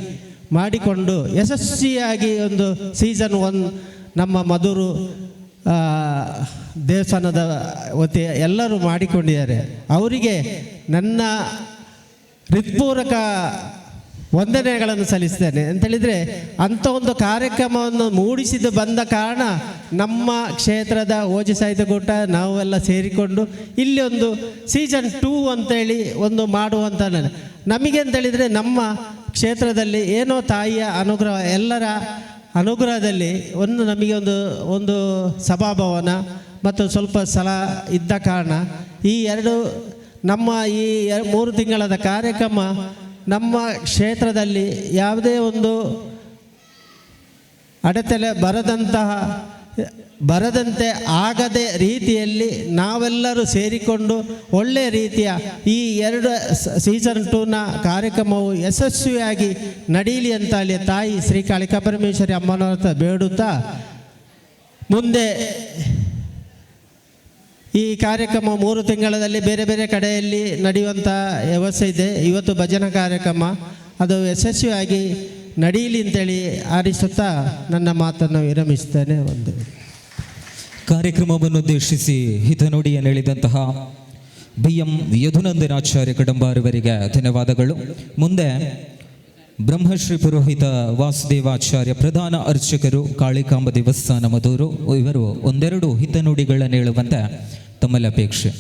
ಮಾಡಿಕೊಂಡು ಯಶಸ್ವಿಯಾಗಿ ಒಂದು ಸೀಸನ್ 1 ನಮ್ಮ ಮಧುರು ದೇವಸ್ಥಾನದ ವತಿ ಎಲ್ಲರೂ ಮಾಡಿಕೊಂಡಿದ್ದಾರೆ. ಅವರಿಗೆ ನನ್ನ ಹೃತ್ಪೂರ್ವಕ ವಂದನೆಗಳನ್ನು ಸಲ್ಲಿಸ್ತೇನೆ. ಅಂತೇಳಿದರೆ ಅಂಥ ಒಂದು ಕಾರ್ಯಕ್ರಮವನ್ನು ಮೂಡಿಸಿದ್ದು ಬಂದ ಕಾರಣ ನಮ್ಮ ಕ್ಷೇತ್ರದ ಓಜಿ ಸಾಹಿತ್ಯಕೂಟ ನಾವೆಲ್ಲ ಸೇರಿಕೊಂಡು ಇಲ್ಲಿ ಒಂದು ಸೀಸನ್ 2 ಅಂತೇಳಿ ಒಂದು ಮಾಡುವಂಥ ನಮಗೆ ಅಂತೇಳಿದರೆ ನಮ್ಮ ಕ್ಷೇತ್ರದಲ್ಲಿ ಏನೋ ತಾಯಿಯ ಅನುಗ್ರಹ, ಎಲ್ಲರ ಅನುಗ್ರಹದಲ್ಲಿ ನಮಗೆ ಒಂದು ಸಭಾಭವನ ಮತ್ತು ಸ್ವಲ್ಪ ಸ್ಥಳ ಇದ್ದ ಕಾರಣ ಈ 3 ತಿಂಗಳದ ಕಾರ್ಯಕ್ರಮ ನಮ್ಮ ಕ್ಷೇತ್ರದಲ್ಲಿ ಯಾವುದೇ ಒಂದು ಅಡೆತಡೆ ಬರದಂತೆ ಆಗದೆ ರೀತಿಯಲ್ಲಿ ನಾವೆಲ್ಲರೂ ಸೇರಿಕೊಂಡು ಒಳ್ಳೆಯ ರೀತಿಯ ಈ ಸೀಸನ್ 2ನ ಕಾರ್ಯಕ್ರಮವು ಯಶಸ್ವಿಯಾಗಿ ನಡೀಲಿ ಅಂತ ಅಲ್ಲಿ ತಾಯಿ ಶ್ರೀ ಕಾಳಿಕಾ ಪರಮೇಶ್ವರಿ ಅಮ್ಮನವರ ಹತ್ರ ಬೇಡುತ್ತಾ, ಮುಂದೆ ಈ ಕಾರ್ಯಕ್ರಮ 3 ತಿಂಗಳಲ್ಲಿ ಬೇರೆ ಬೇರೆ ಕಡೆಯಲ್ಲಿ ನಡೆಯುವಂಥ ವ್ಯವಸ್ಥೆ ಇದೆ. ಇವತ್ತು ಭಜನಾ ಕಾರ್ಯಕ್ರಮ ಅದು ಯಶಸ್ವಿಯಾಗಿ ನಡೀಲಿ ಅಂತೇಳಿ ಆರಿಸುತ್ತಾ ನನ್ನ ಮಾತನ್ನು ವಿರಮಿಸ್ತೇನೆ. ಒಂದು ಕಾರ್ಯಕ್ರಮವನ್ನು ಉದ್ದೇಶಿಸಿ ಹಿತನುಡಿಯನ್ನು ಹೇಳಿದಂತಹ BM ಯದುನಂದನಾಚಾರ್ಯ ಕಡಂಬಾರವರಿಗೆ ಧನ್ಯವಾದಗಳು. ಮುಂದೆ ಬ್ರಹ್ಮಶ್ರೀ ಪುರೋಹಿತ ವಾಸುದೇವಾಚಾರ್ಯ ಪ್ರಧಾನ ಅರ್ಚಕರು ಕಾಳಿಕಾಂಬ ದೇವಸ್ಥಾನ ಮಧೂರು ಇವರು ಒಂದೆರಡು ಹಿತನುಡಿಗಳನ್ನು ಹೇಳುವಂತೆ ತಮ್ಮಲ್ಲಿ ಅಪೇಕ್ಷೆ.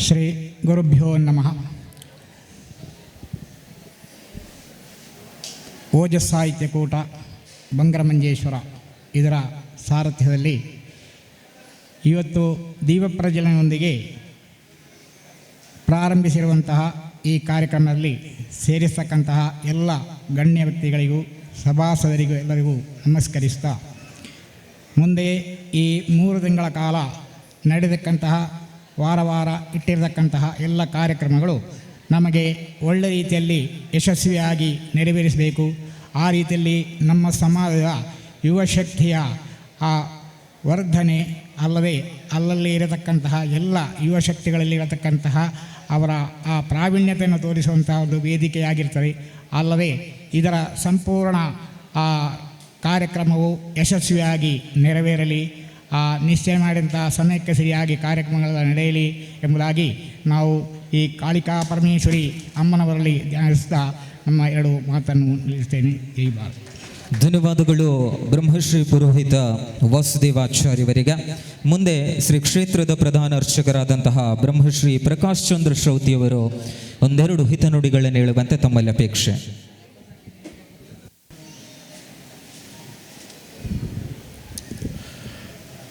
ಶ್ರೀ ಗುರುಭ್ಯೋ ನಮಃ. ಓಜಸ್ ಸಾಹಿತ್ಯಕೂಟ ಬಂಗರಮಂಜೇಶ್ವರ ಇದರ ಸಾರಥ್ಯದಲ್ಲಿ ಇವತ್ತು ದೀಪಪ್ರಜ್ವಲನದೊಂದಿಗೆ ಪ್ರಾರಂಭಿಸಿರುವಂತಹ ಈ ಕಾರ್ಯಕ್ರಮದಲ್ಲಿ ಸೇರಿಸ್ತಕ್ಕಂತಹ ಎಲ್ಲ ಗಣ್ಯ ವ್ಯಕ್ತಿಗಳಿಗೂ ಸಭಾಸದರಿಗೂ ಎಲ್ಲರಿಗೂ ನಮಸ್ಕರಿಸ್ತಾ, ಮುಂದೆ ಈ 3 ತಿಂಗಳ ಕಾಲ ನಡೆದಕ್ಕಂತಹ ವಾರ ಇಟ್ಟಿರತಕ್ಕಂತಹ ಎಲ್ಲ ಕಾರ್ಯಕ್ರಮಗಳು ನಮಗೆ ಒಳ್ಳೆಯ ರೀತಿಯಲ್ಲಿ ಯಶಸ್ವಿಯಾಗಿ ನೆರವೇರಿಸಬೇಕು. ಆ ರೀತಿಯಲ್ಲಿ ನಮ್ಮ ಸಮಾಜದ ಯುವಶಕ್ತಿಯ ಆ ವರ್ಧನೆ ಅಲ್ಲದೆ ಅಲ್ಲಲ್ಲಿ ಇರತಕ್ಕಂತಹ ಎಲ್ಲ ಯುವಶಕ್ತಿಗಳಲ್ಲಿ ಇರತಕ್ಕಂತಹ ಅವರ ಆ ಪ್ರಾವೀಣ್ಯತೆಯನ್ನು ತೋರಿಸುವಂತಹ ಒಂದು ವೇದಿಕೆಯಾಗಿರ್ತದೆ. ಅಲ್ಲದೆ ಇದರ ಸಂಪೂರ್ಣ ಆ ಕಾರ್ಯಕ್ರಮವು ಯಶಸ್ವಿಯಾಗಿ ನೆರವೇರಲಿ, ನಿಶ್ಚಯ ಮಾಡಿದಂತಹ ಸಮಯಕ್ಕೆ ಸರಿಯಾಗಿ ಕಾರ್ಯಕ್ರಮಗಳ ನಡೆಯಲಿ ಎಂಬುದಾಗಿ ನಾವು ಈ ಕಾಳಿಕಾ ಪರಮೇಶ್ವರಿ ಅಮ್ಮನವರಲ್ಲಿ ಧ್ಯಾನಿಸ್ತಾ ನಮ್ಮ 2 ಮಾತನ್ನು ನಿಲ್ಲಿಸ್ತೇನೆ. ಈ ಭಾಗ ಧನ್ಯವಾದಗಳು ಬ್ರಹ್ಮಶ್ರೀ ಪುರೋಹಿತ ವಾಸುದೇವಾಚಾರ್ಯವರಿಗೆ. ಮುಂದೆ ಶ್ರೀ ಕ್ಷೇತ್ರದ ಪ್ರಧಾನ ಅರ್ಚಕರಾದಂತಹ ಬ್ರಹ್ಮಶ್ರೀ ಪ್ರಕಾಶ್ ಚಂದ್ರ ಶ್ರೌತಿಯವರು ಒಂದೆರಡು ಹಿತನುಡಿಗಳನ್ನು ಹೇಳುವಂತೆ ತಮ್ಮಲ್ಲಿ ಅಪೇಕ್ಷೆ.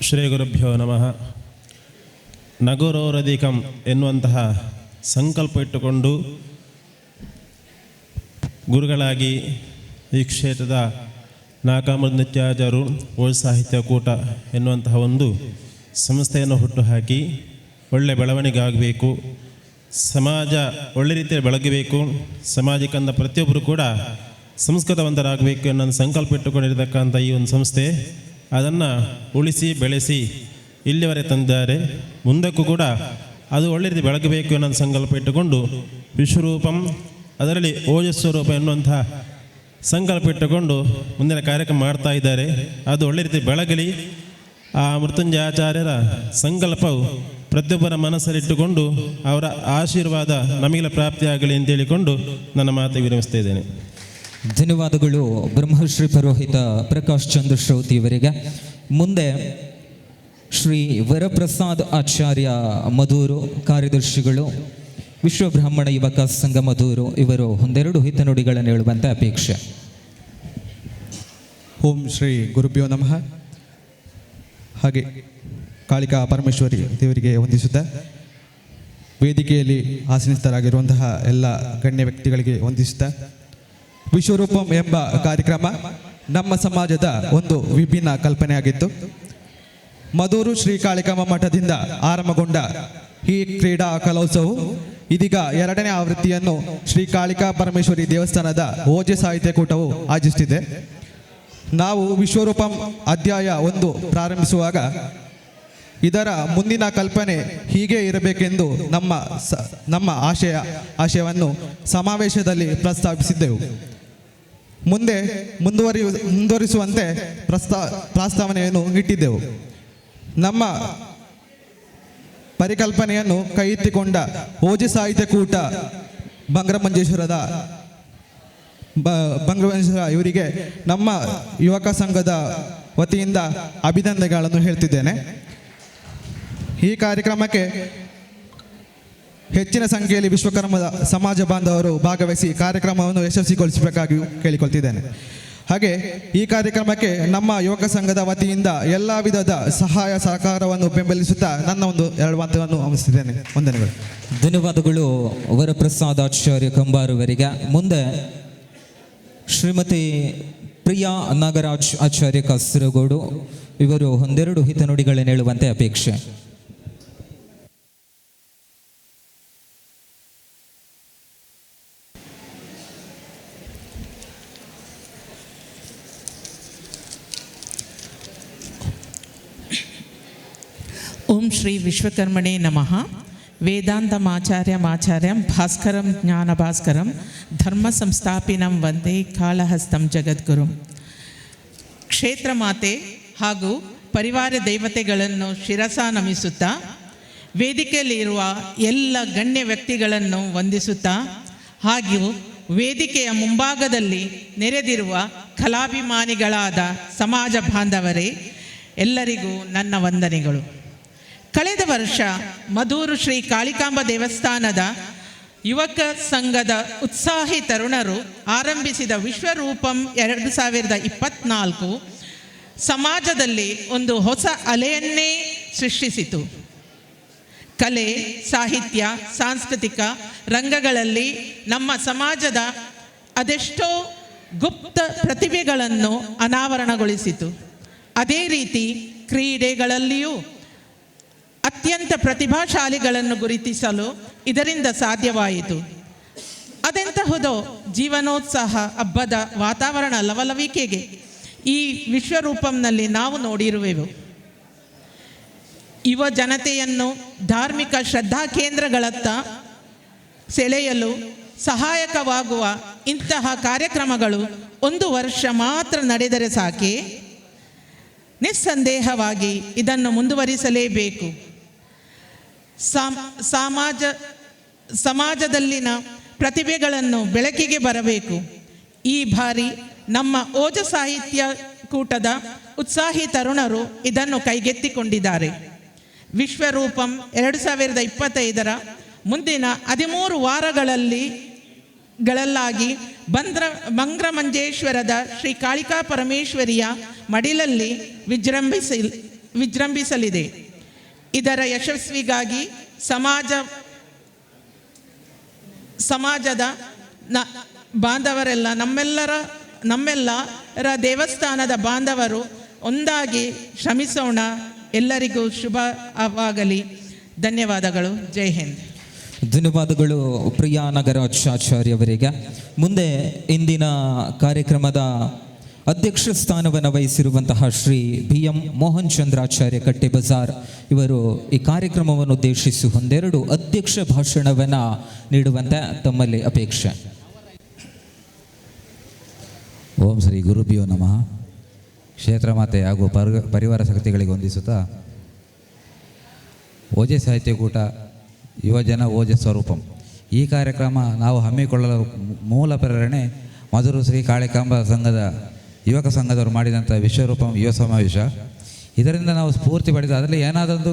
ಶ್ರೀ ಗುರುಭ್ಯೋ ನಮಃ. ನಗುರೋರಧಿಕಂ ಎನ್ನುವಂತಹ ಸಂಕಲ್ಪ ಇಟ್ಟುಕೊಂಡು ಗುರುಗಳಾಗಿ ಈ ಕ್ಷೇತ್ರದ ನಾಕಾಮೃತ ನಿತ್ಯಾಚಾರ್ಯರು ಓಜ್ ಸಾಹಿತ್ಯ ಕೂಟ ಎನ್ನುವಂತಹ ಒಂದು ಸಂಸ್ಥೆಯನ್ನು ಹುಟ್ಟುಹಾಕಿ ಒಳ್ಳೆಯ ಬೆಳವಣಿಗೆ ಆಗಬೇಕು, ಸಮಾಜ ಒಳ್ಳೆ ರೀತಿಯಲ್ಲಿ ಬೆಳಗಬೇಕು, ಸಮಾಜಕ್ಕಂದ ಪ್ರತಿಯೊಬ್ಬರು ಕೂಡ ಸಂಸ್ಕೃತವಂತರಾಗಬೇಕು ಅನ್ನೋ ಸಂಕಲ್ಪ ಇಟ್ಟುಕೊಂಡಿರತಕ್ಕಂಥ ಈ ಒಂದು ಸಂಸ್ಥೆ ಅದನ್ನು ಉಳಿಸಿ ಬೆಳೆಸಿ ಇಲ್ಲಿವರೆಗೆ ತಂದಿದ್ದಾರೆ. ಮುಂದಕ್ಕೂ ಕೂಡ ಅದು ಒಳ್ಳೆ ರೀತಿ ಬೆಳಗಬೇಕು ಅನ್ನೋ ಸಂಕಲ್ಪ ಇಟ್ಟುಕೊಂಡು ವಿಶ್ವರೂಪಂ ಅದರಲ್ಲಿ ಓಜಸ್ವರೂಪ ಎನ್ನುವಂತಹ ಸಂಕಲ್ಪ ಇಟ್ಟುಕೊಂಡು ಮುಂದಿನ ಕಾರ್ಯಕ್ರಮ ಮಾಡ್ತಾ ಇದ್ದಾರೆ. ಅದು ಒಳ್ಳೆ ರೀತಿ ಬೆಳಗಲಿ. ಆ ಮೃತ್ಯುಂಜಯ ಆಚಾರ್ಯರ ಸಂಕಲ್ಪವು ಪ್ರತಿಯೊಬ್ಬರ ಮನಸ್ಸಲ್ಲಿಟ್ಟುಕೊಂಡು ಅವರ ಆಶೀರ್ವಾದ ನಮಗೆಲ್ಲ ಪ್ರಾಪ್ತಿಯಾಗಲಿ ಅಂತ ಹೇಳಿಕೊಂಡು ನನ್ನ ಮಾತು ವಿರಮಿಸ್ತಾ ಇದ್ದೇನೆ. ಧನ್ಯವಾದಗಳು ಬ್ರಹ್ಮಶ್ರೀ ಪುರೋಹಿತ ಪ್ರಕಾಶ್ ಚಂದ್ರ ಶ್ರೌತಿಯವರಿಗೆ. ಮುಂದೆ ಶ್ರೀ ವರಪ್ರಸಾದ್ ಆಚಾರ್ಯ ಮಧೂರು ಕಾರ್ಯದರ್ಶಿಗಳು ವಿಶ್ವಬ್ರಾಹ್ಮಣ ಯುವಕ ಸಂಘ ಮಧೂರು ಇವರು ಒಂದೆರಡು ಹಿತನುಡಿಗಳನ್ನು ಹೇಳುವಂತೆ ಅಪೇಕ್ಷೆ. ಓಂ ಶ್ರೀ ಗುರುಭ್ಯೋ ನಮಃ. ಹಾಗೆ ಕಾಳಿಕಾ ಪರಮೇಶ್ವರಿ ದೇವರಿಗೆ ವಂದಿಸುತ್ತಾ, ವೇದಿಕೆಯಲ್ಲಿ ಆಸೀನಸ್ಥರಾಗಿರುವಂತಹ ಎಲ್ಲ ಗಣ್ಯ ವ್ಯಕ್ತಿಗಳಿಗೆ ವಂದಿಸುತ್ತಾ, ವಿಶ್ವರೂಪಂ ಎಂಬ ಕಾರ್ಯಕ್ರಮ ನಮ್ಮ ಸಮಾಜದ ಒಂದು ವಿಭಿನ್ನ ಕಲ್ಪನೆಯಾಗಿತ್ತು. ಮಧೂರು ಶ್ರೀ ಕಾಳಿಕಾಂಬ ಮಠದಿಂದ ಆರಂಭಗೊಂಡ ಈ ಕ್ರೀಡಾ ಕಲೋತ್ಸವವು ಇದೀಗ 2ನೇ ಆವೃತ್ತಿಯನ್ನು ಶ್ರೀ ಕಾಳಿಕಾ ಪರಮೇಶ್ವರಿ ದೇವಸ್ಥಾನದ ಓಜೆ ಸಾಹಿತ್ಯ ಕೂಟವು ಆಯೋಜಿಸುತ್ತಿದೆ. ನಾವು ವಿಶ್ವರೂಪಂ ಅಧ್ಯಾಯ 1 ಪ್ರಾರಂಭಿಸುವಾಗ ಇದರ ಮುಂದಿನ ಕಲ್ಪನೆ ಹೀಗೆ ಇರಬೇಕೆಂದು ನಮ್ಮ ಆಶಯವನ್ನು ಸಮಾವೇಶದಲ್ಲಿ ಪ್ರಸ್ತಾವಿಸಿದ್ದೆವು. ಮುಂದೆ ಮುಂದುವರಿಸುವಂತೆ ಪ್ರಸ್ತಾವನೆಯನ್ನು ಇಟ್ಟಿದ್ದೆವು. ನಮ್ಮ ಪರಿಕಲ್ಪನೆಯನ್ನು ಕೈಗೆತ್ತಿಕೊಂಡ ಓಜೆ ಸಾಹಿತ್ಯ ಕೂಟ ಬಂಗರಮಂಜೇಶ್ವರ ಇವರಿಗೆ ನಮ್ಮ ಯುವಕ ಸಂಘದ ವತಿಯಿಂದ ಅಭಿನಂದನೆಗಳನ್ನು ಹೇಳ್ತಿದ್ದೇನೆ. ಈ ಕಾರ್ಯಕ್ರಮಕ್ಕೆ ಹೆಚ್ಚಿನ ಸಂಖ್ಯೆಯಲ್ಲಿ ವಿಶ್ವಕರ್ಮ ಸಮಾಜ ಬಾಂಧವರು ಭಾಗವಹಿಸಿ ಕಾರ್ಯಕ್ರಮವನ್ನು ಯಶಸ್ವಿಗೊಳಿಸಬೇಕಾಗಿ ಕೇಳಿಕೊಳ್ತಿದ್ದೇನೆ. ಹಾಗೆ ಈ ಕಾರ್ಯಕ್ರಮಕ್ಕೆ ನಮ್ಮ ಯುವಕ ಸಂಘದ ವತಿಯಿಂದ ಎಲ್ಲ ವಿಧದ ಸಹಾಯ ಸಹಕಾರವನ್ನು ಬೆಂಬಲಿಸುತ್ತಾ ನನ್ನ ಒಂದು 2 ಮಾತನ್ನು ಮುಗಿಸುತ್ತಿದ್ದೇನೆ. ವಂದನೆಗಳು. ಧನ್ಯವಾದಗಳು ವರಪ್ರಸಾದಾಚಾರ್ಯ ಕಂಬಾರುವರಿಗೆ. ಮುಂದೆ ಶ್ರೀಮತಿ ಪ್ರಿಯಾ ನಾಗರಾಜ್ ಆಚಾರ್ಯ ಕಾಸರಗೋಡು ಇವರು ಒಂದೆರಡು ಹಿತನುಡಿಗಳನ್ನು ಹೇಳುವಂತೆ ಅಪೇಕ್ಷೆ. ಓಂ ಶ್ರೀ ವಿಶ್ವಕರ್ಮಣೇ ನಮಃ. ವೇದಾಂತಮಾಚಾರ್ಯಂ ಭಾಸ್ಕರಂ ಜ್ಞಾನಭಾಸ್ಕರಂ ಧರ್ಮ ಸಂಸ್ಥಾಪಿನಂ ವಂದೇ ಕಾಳಹಸ್ತಂ ಜಗದ್ಗುರುಂ. ಕ್ಷೇತ್ರ ಮಾತೆ ಹಾಗೂ ಪರಿವಾರ ದೇವತೆಗಳನ್ನು ಶಿರಸ ನಮಿಸುತ್ತಾ, ವೇದಿಕೆಯಲ್ಲಿರುವ ಎಲ್ಲ ಗಣ್ಯ ವ್ಯಕ್ತಿಗಳನ್ನು ವಂದಿಸುತ್ತಾ, ಹಾಗೂ ವೇದಿಕೆಯ ಮುಂಭಾಗದಲ್ಲಿ ನೆರೆದಿರುವ ಕಲಾಭಿಮಾನಿಗಳಾದ ಸಮಾಜ ಬಾಂಧವರೇ, ಎಲ್ಲರಿಗೂ ನನ್ನ ವಂದನೆಗಳು. ಕಳೆದ ವರ್ಷ ಮಧೂರು ಶ್ರೀ ಕಾಳಿಕಾಂಬ ದೇವಸ್ಥಾನದ ಯುವಕ ಸಂಘದ ಉತ್ಸಾಹಿ ತರುಣರು ಆರಂಭಿಸಿದ ವಿಶ್ವರೂಪಂ 2024 ಸಮಾಜದಲ್ಲಿ ಒಂದು ಹೊಸ ಅಲೆಯನ್ನೇ ಸೃಷ್ಟಿಸಿತು. ಕಲೆ, ಸಾಹಿತ್ಯ, ಸಾಂಸ್ಕೃತಿಕ ರಂಗಗಳಲ್ಲಿ ನಮ್ಮ ಸಮಾಜದ ಅದೆಷ್ಟೋ ಗುಪ್ತ ಪ್ರತಿಭೆಗಳನ್ನು ಅನಾವರಣಗೊಳಿಸಿತು. ಅದೇ ರೀತಿ ಕ್ರೀಡೆಗಳಲ್ಲಿಯೂ ಅತ್ಯಂತ ಪ್ರತಿಭಾಶಾಲಿಗಳನ್ನು ಗುರುತಿಸಲು ಇದರಿಂದ ಸಾಧ್ಯವಾಯಿತು. ಅದೆಂತಹುದೋ ಜೀವನೋತ್ಸಾಹ ಹಬ್ಬದ ವಾತಾವರಣ ಲವಲವಿಕೆಗೆ ಈ ವಿಶ್ವರೂಪಂನಲ್ಲಿ ನಾವು ನೋಡಿರುವೆವು. ಯುವ ಜನತೆಯನ್ನು ಧಾರ್ಮಿಕ ಶ್ರದ್ಧಾ ಕೇಂದ್ರಗಳತ್ತ ಸೆಳೆಯಲು ಸಹಾಯಕವಾಗುವ ಇಂತಹ ಕಾರ್ಯಕ್ರಮಗಳು 1 ವರ್ಷ ಮಾತ್ರ ನಡೆದರೆ ಸಾಕೆ? ನಿಸ್ಸಂದೇಹವಾಗಿ ಇದನ್ನು ಮುಂದುವರಿಸಲೇಬೇಕು. ಸಮಾಜದಲ್ಲಿನ ಪ್ರತಿಭೆಗಳನ್ನು ಬೆಳಕಿಗೆ ಬರಬೇಕು. ಈ ಬಾರಿ ನಮ್ಮ ಓಜ ಸಾಹಿತ್ಯ ಕೂಟದ ಉತ್ಸಾಹಿ ತರುಣರು ಇದನ್ನು ಕೈಗೆತ್ತಿಕೊಂಡಿದ್ದಾರೆ. ವಿಶ್ವರೂಪಂ 2025 ಮುಂದಿನ 13 ವಾರಗಳಲ್ಲಾಗಿ ಮಂಗ್ರಮಂಜೇಶ್ವರದ ಶ್ರೀ ಕಾಳಿಕಾ ಪರಮೇಶ್ವರಿಯ ಮಡಿಲಲ್ಲಿ ವಿಜೃಂಭಿಸಲಿದೆ. ಇದರ ಯಶಸ್ವಿಗಾಗಿ ಸಮಾಜದ ಬಾಂಧವರೆಲ್ಲ ನಮ್ಮೆಲ್ಲರ ದೇವಸ್ಥಾನದ ಬಾಂಧವರು ಒಂದಾಗಿ ಶ್ರಮಿಸೋಣ. ಎಲ್ಲರಿಗೂ ಶುಭವಾಗಲಿ. ಧನ್ಯವಾದಗಳು. ಜೈ ಹಿಂದ್. ಧನ್ಯವಾದಗಳು ಪ್ರಿಯಾ ನಾಗರಾಜ್ ಆಚಾರ್ಯವರಿಗೆ. ಮುಂದೆ ಇಂದಿನ ಕಾರ್ಯಕ್ರಮದ ಅಧ್ಯಕ್ಷ ಸ್ಥಾನವನ್ನು ವಹಿಸಿರುವಂತಹ ಶ್ರೀ BM ಮೋಹನ್ ಚಂದ್ರಾಚಾರ್ಯ ಕಟ್ಟೆ ಬಜಾರ್ ಇವರು ಈ ಕಾರ್ಯಕ್ರಮವನ್ನು ಉದ್ದೇಶಿಸಿ ಒಂದೆರಡು ಅಧ್ಯಕ್ಷ ಭಾಷಣವನ್ನು ನೀಡುವಂತೆ ತಮ್ಮಲ್ಲಿ ಅಪೇಕ್ಷೆ. ಓಂ ಶ್ರೀ ಗುರುಭ್ಯೋ ನಮಃ. ಕ್ಷೇತ್ರ ಮಾತೆ ಹಾಗೂ ಪರಿವಾರ ಶಕ್ತಿಗಳಿಗೆ ವಂದಿಸುತ್ತಾ, ಓಜೆ ಸಾಹಿತ್ಯಕೂಟ ಯುವಜನ ಓಜ ಸ್ವರೂಪಂ ಈ ಕಾರ್ಯಕ್ರಮ ನಾವು ಹಮ್ಮಿಕೊಳ್ಳಲು ಮೂಲ ಪ್ರೇರಣೆ ಮಧುರು ಶ್ರೀ ಕಾಳಿಕಾಂಬ ಸಂಘದ ಯುವಕ ಸಂಘದವರು ಮಾಡಿದಂಥ ವಿಶ್ವರೂಪಂ ಯುವ ಸಮಾವೇಶ. ಇದರಿಂದ ನಾವು ಸ್ಫೂರ್ತಿ ಪಡೆದು ಅದರಲ್ಲಿ ಏನಾದೊಂದು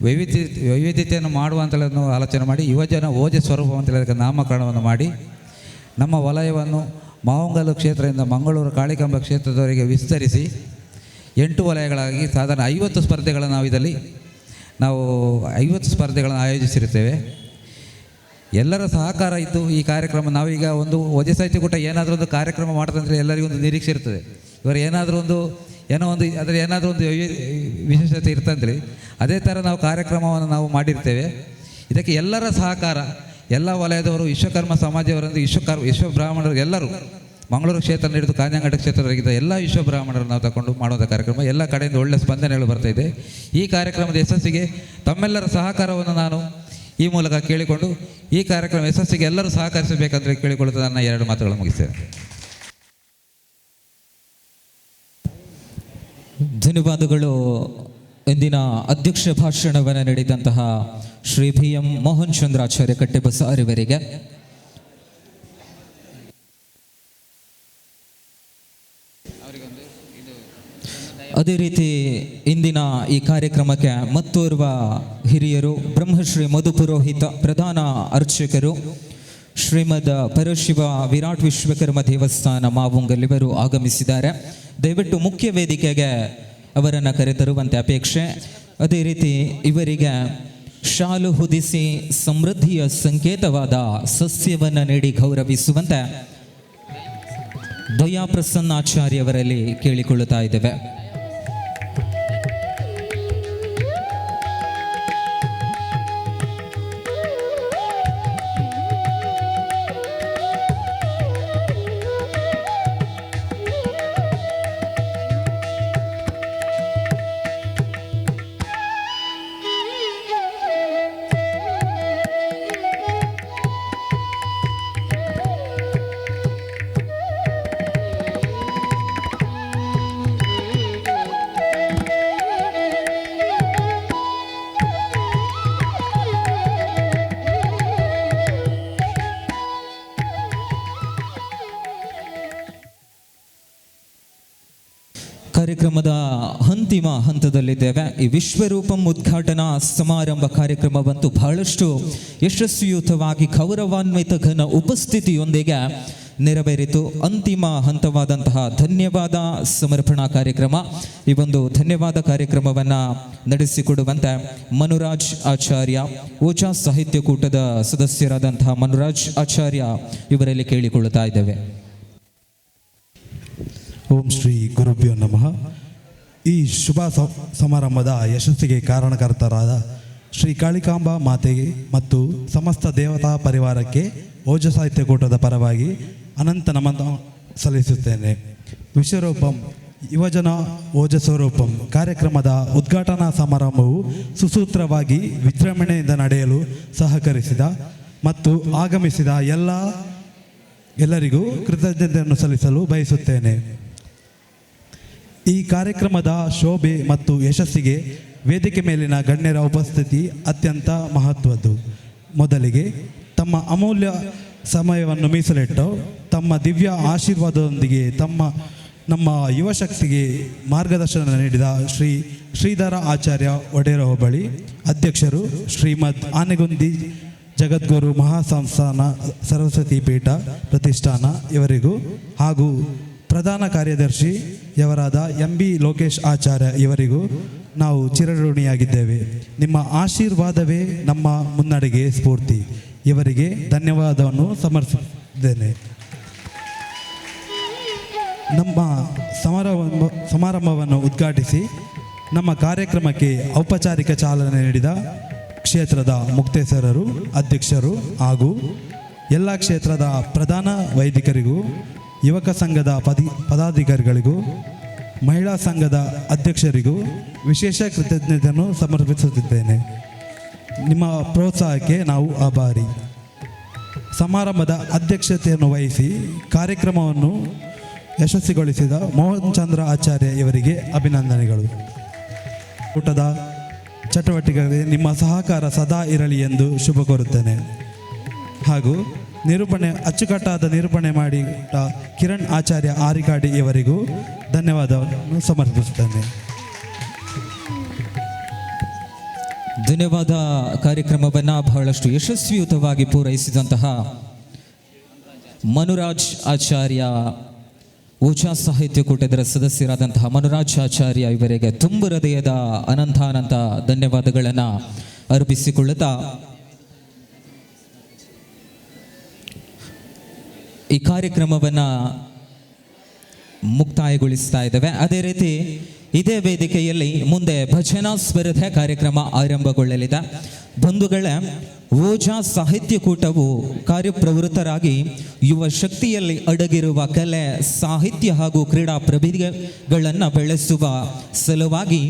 ವೈವಿಧ್ಯತೆಯನ್ನು ಮಾಡುವಂಥದ್ದನ್ನು ಆಲೋಚನೆ ಮಾಡಿ ಯುವಜನ ಓಜ ಸ್ವರೂಪಂ ಅಂತೇಳಿ ಅದಕ್ಕೆ ನಾಮಕರಣವನ್ನು ಮಾಡಿ ನಮ್ಮ ವಲಯವನ್ನು ಮಾವಂಗಲ್ಲು ಕ್ಷೇತ್ರದಿಂದ ಮಂಗಳೂರು ಕಾಳಿಕಾಂಬ ಕ್ಷೇತ್ರದವರೆಗೆ ವಿಸ್ತರಿಸಿ 8 ವಲಯಗಳಾಗಿ ಸಾಧಾರಣ 50 ಸ್ಪರ್ಧೆಗಳನ್ನು ನಾವು 50 ಸ್ಪರ್ಧೆಗಳನ್ನು ಆಯೋಜಿಸಿರುತ್ತೇವೆ. ಎಲ್ಲರ ಸಹಕಾರ ಇದ್ದು ಈ ಕಾರ್ಯಕ್ರಮ ನಾವೀಗ ಒಂದು ಓಜೆ ಸಾಹಿತ್ಯ ಕೂಟ ಏನಾದರೂ ಒಂದು ಕಾರ್ಯಕ್ರಮ ಮಾಡ್ತಂದರೆ ಎಲ್ಲರಿಗೂ ಒಂದು ನಿರೀಕ್ಷೆ ಇರ್ತದೆ. ಇವರು ಏನಾದರೂ ಒಂದು ವಿಶೇಷತೆ ಇರ್ತಂದ್ರೆ ಅದೇ ಥರ ನಾವು ಕಾರ್ಯಕ್ರಮವನ್ನು ನಾವು ಮಾಡಿರ್ತೇವೆ. ಇದಕ್ಕೆ ಎಲ್ಲರ ಸಹಕಾರ, ಎಲ್ಲ ವಲಯದವರು, ವಿಶ್ವಕರ್ಮ ಸಮಾಜವರಂದು ವಿಶ್ವ ಬ್ರಾಹ್ಮಣರು ಎಲ್ಲರೂ ಮಂಗಳೂರು ಕ್ಷೇತ್ರ ಹಿಡಿದು ಕಾಂಜಂಗಾಟ ಕ್ಷೇತ್ರದವರೆಗಿದ್ದ ಎಲ್ಲ ವಿಶ್ವ ಬ್ರಾಹ್ಮಣರು ನಾವು ತಗೊಂಡು ಮಾಡುವಂಥ ಕಾರ್ಯಕ್ರಮ ಎಲ್ಲ ಕಡೆಯಿಂದ ಒಳ್ಳೆಯ ಸ್ಪಂದನೆಗಳು ಬರ್ತಾಯಿದೆ. ಈ ಕಾರ್ಯಕ್ರಮದ ಯಶಸ್ಸಿಗೆ ತಮ್ಮೆಲ್ಲರ ಸಹಕಾರವನ್ನು ನಾನು ಈ ಮೂಲಕ ಕೇಳಿಕೊಂಡು ಈ ಕಾರ್ಯಕ್ರಮ ಯಶಸ್ಸಿಗೆ ಎಲ್ಲರೂ ಸಹಕರಿಸಬೇಕಂತ ಕೇಳಿಕೊಳ್ಳುತ್ತಾ ನನ್ನ 2 ಮಾತುಗಳನ್ನು ಮುಗಿಸ್ತೇನೆ. ಧನ್ಯವಾದಗಳು. ಇಂದಿನ ಅಧ್ಯಕ್ಷ ಭಾಷಣವನ್ನು ನೀಡಿದಂತಹ ಶ್ರೀ BM ಮೋಹನ್ ಚಂದ್ರಾಚಾರ್ಯ ಕಟ್ಟೆ ಬಜಾರ್ ಇವರಿಗೆ. ಅದೇ ರೀತಿ ಇಂದಿನ ಈ ಕಾರ್ಯಕ್ರಮಕ್ಕೆ ಮತ್ತೋರ್ವ ಹಿರಿಯರು ಬ್ರಹ್ಮಶ್ರೀ ಮಧುಪುರೋಹಿತ ಪ್ರಧಾನ ಅರ್ಚಕರು ಶ್ರೀಮದ್ ಪರಶಿವ ವಿರಾಟ್ ವಿಶ್ವಕರ್ಮ ದೇವಸ್ಥಾನ ಮಾವುಂಗಲ್ ಇವರು ಆಗಮಿಸಿದ್ದಾರೆ. ದಯವಿಟ್ಟು ಮುಖ್ಯ ವೇದಿಕೆಗೆ ಅವರನ್ನು ಕರೆತರುವಂತೆ ಅಪೇಕ್ಷೆ. ಅದೇ ರೀತಿ ಇವರಿಗೆ ಶಾಲು ಹೊದಿಸಿ ಸಮೃದ್ಧಿಯ ಸಂಕೇತವಾದ ಸಸ್ಯವನ್ನು ನೀಡಿ ಗೌರವಿಸುವಂತೆ ದಯಾಪ್ರಸನ್ನಾಚಾರ್ಯವರಲ್ಲಿ ಕೇಳಿಕೊಳ್ಳುತ್ತಾ ಇದ್ದೇವೆ. ಕಾರ್ಯಕ್ರಮದ ಅಂತಿಮ ಹಂತದಲ್ಲಿದ್ದೇವೆ. ಈ ವಿಶ್ವರೂಪಂ ಉದ್ಘಾಟನಾ ಸಮಾರಂಭ ಕಾರ್ಯಕ್ರಮವಂತೂ ಬಹಳಷ್ಟು ಯಶಸ್ವಿಯುತವಾಗಿ ಗೌರವಾನ್ವಿತ ಘನ ಉಪಸ್ಥಿತಿಯೊಂದಿಗೆ ನೆರವೇರಿತು. ಅಂತಿಮ ಹಂತವಾದಂತಹ ಧನ್ಯವಾದ ಸಮರ್ಪಣಾ ಕಾರ್ಯಕ್ರಮ. ಈ ಒಂದು ಧನ್ಯವಾದ ಕಾರ್ಯಕ್ರಮವನ್ನು ನಡೆಸಿಕೊಡುವಂತೆ ಮನುರಾಜ್ ಆಚಾರ್ಯ, ಓಜಾ ಸಾಹಿತ್ಯ ಕೂಟದ ಸದಸ್ಯರಾದಂತಹ ಮನುರಾಜ್ ಆಚಾರ್ಯ ಇವರಲ್ಲಿ ಕೇಳಿಕೊಳ್ಳುತ್ತಾ ಇದ್ದೇವೆ. ಓಂ ಶ್ರೀ ಗುರುಭ್ಯೋ ನಮಃ. ಈ ಶುಭ ಸಮಾರಂಭದ ಯಶಸ್ಸಿಗೆ ಕಾರಣಕರ್ತರಾದ ಶ್ರೀ ಕಾಳಿಕಾಂಬಾ ಮಾತೆಗೆ ಮತ್ತು ಸಮಸ್ತ ದೇವತಾ ಪರಿವಾರಕ್ಕೆ ಓಜ ಸಾಹಿತ್ಯ ಕೂಟದ ಪರವಾಗಿ ಅನಂತ ನಮನ ಸಲ್ಲಿಸುತ್ತೇನೆ. ವಿಶ್ವರೂಪಂ ಯುವಜನ ಓಜ ಸ್ವರೂಪಂ ಕಾರ್ಯಕ್ರಮದ ಉದ್ಘಾಟನಾ ಸಮಾರಂಭವು ಸುಸೂತ್ರವಾಗಿ ವಿಜೃಂಭಣೆಯಿಂದ ನಡೆಯಲು ಸಹಕರಿಸಿದ ಮತ್ತು ಆಗಮಿಸಿದ ಎಲ್ಲರಿಗೂ ಕೃತಜ್ಞತೆಯನ್ನು ಸಲ್ಲಿಸಲು ಬಯಸುತ್ತೇನೆ. ಈ ಕಾರ್ಯಕ್ರಮದ ಶೋಭೆ ಮತ್ತು ಯಶಸ್ಸಿಗೆ ವೇದಿಕೆ ಮೇಲಿನ ಗಣ್ಯರ ಉಪಸ್ಥಿತಿ ಅತ್ಯಂತ ಮಹತ್ವದ್ದು. ಮೊದಲಿಗೆ ತಮ್ಮ ಅಮೂಲ್ಯ ಸಮಯವನ್ನು ಮೀಸಲಿಟ್ಟು ತಮ್ಮ ದಿವ್ಯ ಆಶೀರ್ವಾದದೊಂದಿಗೆ ನಮ್ಮ ಯುವ ಶಕ್ತಿಗೆ ಮಾರ್ಗದರ್ಶನ ನೀಡಿದ ಶ್ರೀಧರ ಆಚಾರ್ಯ ಒಡೆರ ಹೋಬಳಿ ಅಧ್ಯಕ್ಷರು, ಶ್ರೀಮದ್ ಆನೆಗುಂದಿ ಜಗದ್ಗುರು ಮಹಾಸಂಸ್ಥಾನ ಸರಸ್ವತಿ ಪೀಠ ಪ್ರತಿಷ್ಠಾನ ಇವರಿಗೂ ಹಾಗೂ ಪ್ರಧಾನ ಕಾರ್ಯದರ್ಶಿಯವರಾದ MB ಲೋಕೇಶ್ ಆಚಾರ್ಯ ಇವರಿಗೂ ನಾವು ಚಿರಋಣಿಯಾಗಿದ್ದೇವೆ. ನಿಮ್ಮ ಆಶೀರ್ವಾದವೇ ನಮ್ಮ ಮುನ್ನಡೆಗೆ ಸ್ಫೂರ್ತಿ. ಇವರಿಗೆ ಧನ್ಯವಾದವನ್ನು ಸಮರ್ಪಿಸಿದ್ದೇನೆ. ನಮ್ಮ ಸಮಾರಂಭವನ್ನು ಉದ್ಘಾಟಿಸಿ ನಮ್ಮ ಕಾರ್ಯಕ್ರಮಕ್ಕೆ ಔಪಚಾರಿಕ ಚಾಲನೆ ನೀಡಿದ ಕ್ಷೇತ್ರದ ಮುಕ್ತೇಶ್ವರರು, ಅಧ್ಯಕ್ಷರು ಹಾಗೂ ಎಲ್ಲ ಕ್ಷೇತ್ರದ ಪ್ರಧಾನ ವೈದಿಕರಿಗೂ, ಯುವಕ ಸಂಘದ ಪದಾಧಿಕಾರಿಗಳಿಗೂ, ಮಹಿಳಾ ಸಂಘದ ಅಧ್ಯಕ್ಷರಿಗೂ ವಿಶೇಷ ಕೃತಜ್ಞತೆಯನ್ನು ಸಮರ್ಪಿಸುತ್ತಿದ್ದೇನೆ. ನಿಮ್ಮ ಪ್ರೋತ್ಸಾಹಕ್ಕೆ ನಾವು ಆಭಾರಿ. ಸಮಾರಂಭದ ಅಧ್ಯಕ್ಷತೆಯನ್ನು ವಹಿಸಿ ಕಾರ್ಯಕ್ರಮವನ್ನು ಯಶಸ್ವಿಗೊಳಿಸಿದ ಮೋಹನ್ ಚಂದ್ರ ಆಚಾರ್ಯ ಇವರಿಗೆ ಅಭಿನಂದನೆಗಳು. ಊಟದ ಚಟುವಟಿಕೆಗಳಿಗೆ ನಿಮ್ಮ ಸಹಕಾರ ಸದಾ ಇರಲಿ ಎಂದು ಶುಭ ಕೋರುತ್ತೇನೆ. ಹಾಗೂ ಅಚ್ಚುಕಟ್ಟಾದ ನಿರೂಪಣೆ ಮಾಡಿ ಕಿರಣ್ ಆಚಾರ್ಯ ಆರಿಕಾಡಿ ಇವರಿಗೂ ಧನ್ಯವಾದವನ್ನು ಸಮರ್ಪಿಸುತ್ತೇನೆ. ಧನ್ಯವಾದ. ಕಾರ್ಯಕ್ರಮವನ್ನು ಬಹಳಷ್ಟು ಯಶಸ್ವಿಯುತವಾಗಿ ಪೂರೈಸಿದಂತಹ ಮನುರಾಜ್ ಆಚಾರ್ಯ, ಓಜಾ ಸಾಹಿತ್ಯ ಕೂಟದ ಸದಸ್ಯರಾದಂತಹ ಮನುರಾಜ್ ಆಚಾರ್ಯ ಇವರಿಗೆ ತುಂಬ ಹೃದಯದ ಅನಂತಾನಂತ ಧನ್ಯವಾದಗಳನ್ನು ಅರ್ಪಿಸಿಕೊಳ್ಳುತ್ತಾ ಈ ಕಾರ್ಯಕ್ರಮವನ್ನು ಮುಕ್ತಾಯಗೊಳಿಸ್ತಾ ಇದ್ದೇವೆ. ಅದೇ ರೀತಿ ಇದೇ ವೇದಿಕೆಯಲ್ಲಿ ಮುಂದೆ ಭಜನಾ ಸ್ಪರ್ಧೆ ಕಾರ್ಯಕ್ರಮ ಆರಂಭಗೊಳ್ಳಲಿದೆ. ಬಂಧುಗಳೇ, ಓಜಾ ಸಾಹಿತ್ಯ ಕೂಟವು ಕಾರ್ಯಪ್ರವೃತ್ತರಾಗಿ ಯುವ ಶಕ್ತಿಯಲ್ಲಿ ಅಡಗಿರುವ ಕಲೆ, ಸಾಹಿತ್ಯ ಹಾಗೂ ಕ್ರೀಡಾ ಪ್ರತಿಭೆಗಳನ್ನು ಬೆಳೆಸುವ ಸಲುವಾಗಿ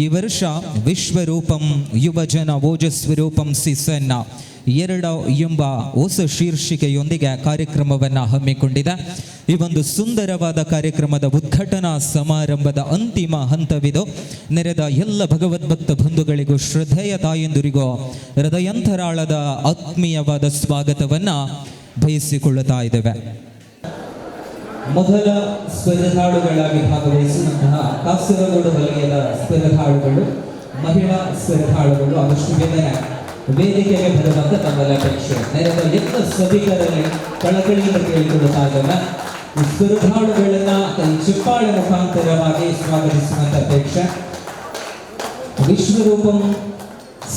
ಈ ವರ್ಷ ವಿಶ್ವರೂಪಂ ಯುವಜನ ಓಜಸ್ವರೂಪಂ ಸೀಸನ್ 2 ಎಂಬ ಹೊಸ ಶೀರ್ಷಿಕೆಯೊಂದಿಗೆ ಕಾರ್ಯಕ್ರಮವನ್ನು ಹಮ್ಮಿಕೊಂಡಿದೆ. ಈ ಒಂದು ಸುಂದರವಾದ ಕಾರ್ಯಕ್ರಮದ ಉದ್ಘಾಟನಾ ಸಮಾರಂಭದ ಅಂತಿಮ ಹಂತವಿದು. ನೆರೆದ ಎಲ್ಲ ಭಗವದ್ಭಕ್ತ ಬಂಧುಗಳಿಗೂ, ಶ್ರದ್ಧೆಯ ತಾಯಂದಿರಿಗೂ ಹೃದಯಂತರಾಳದ ಆತ್ಮೀಯವಾದ ಸ್ವಾಗತವನ್ನು ಬಯಸಿಕೊಳ್ಳುತ್ತಾ ಇದ್ದೇವೆ. ಮೊದಲ ಸ್ಪರ್ಧಾಳುಗಳಾಗಿ ಭಾಗವಹಿಸಿದಂತಹ ಕಾಸರಗೋಡು ವಲಯದ ಸ್ಪರ್ಧಾಳುಗಳು, ಮಹಿಳಾ ಸ್ಪರ್ಧಾಳುಗಳು ಆದಷ್ಟು ಬೇಗನೆ ವೇದಿಕೆಗೆ ಬರುವಂತ ತಮ್ಮಲ್ಲ ಅಪೇಕ್ಷೆ. ನೆರೆದ ಎಲ್ಲ ಸಭಿಕರಲ್ಲಿ ಕಳಕಳಿಯಿಂದ ಕೇಳಿಕೊಳ್ಳುತ್ತಾ ಇದ್ದಾನೆ. ಬಿರುಗಾಳುಗಳನ್ನ ಚಿಪ್ಪಾಳೆ ಮುಖಾಂತರವಾಗಿ ಸ್ವಾಗತಿಸುವಂತ ಅಪೇಕ್ಷೆ. ವಿಶ್ವರೂಪಂ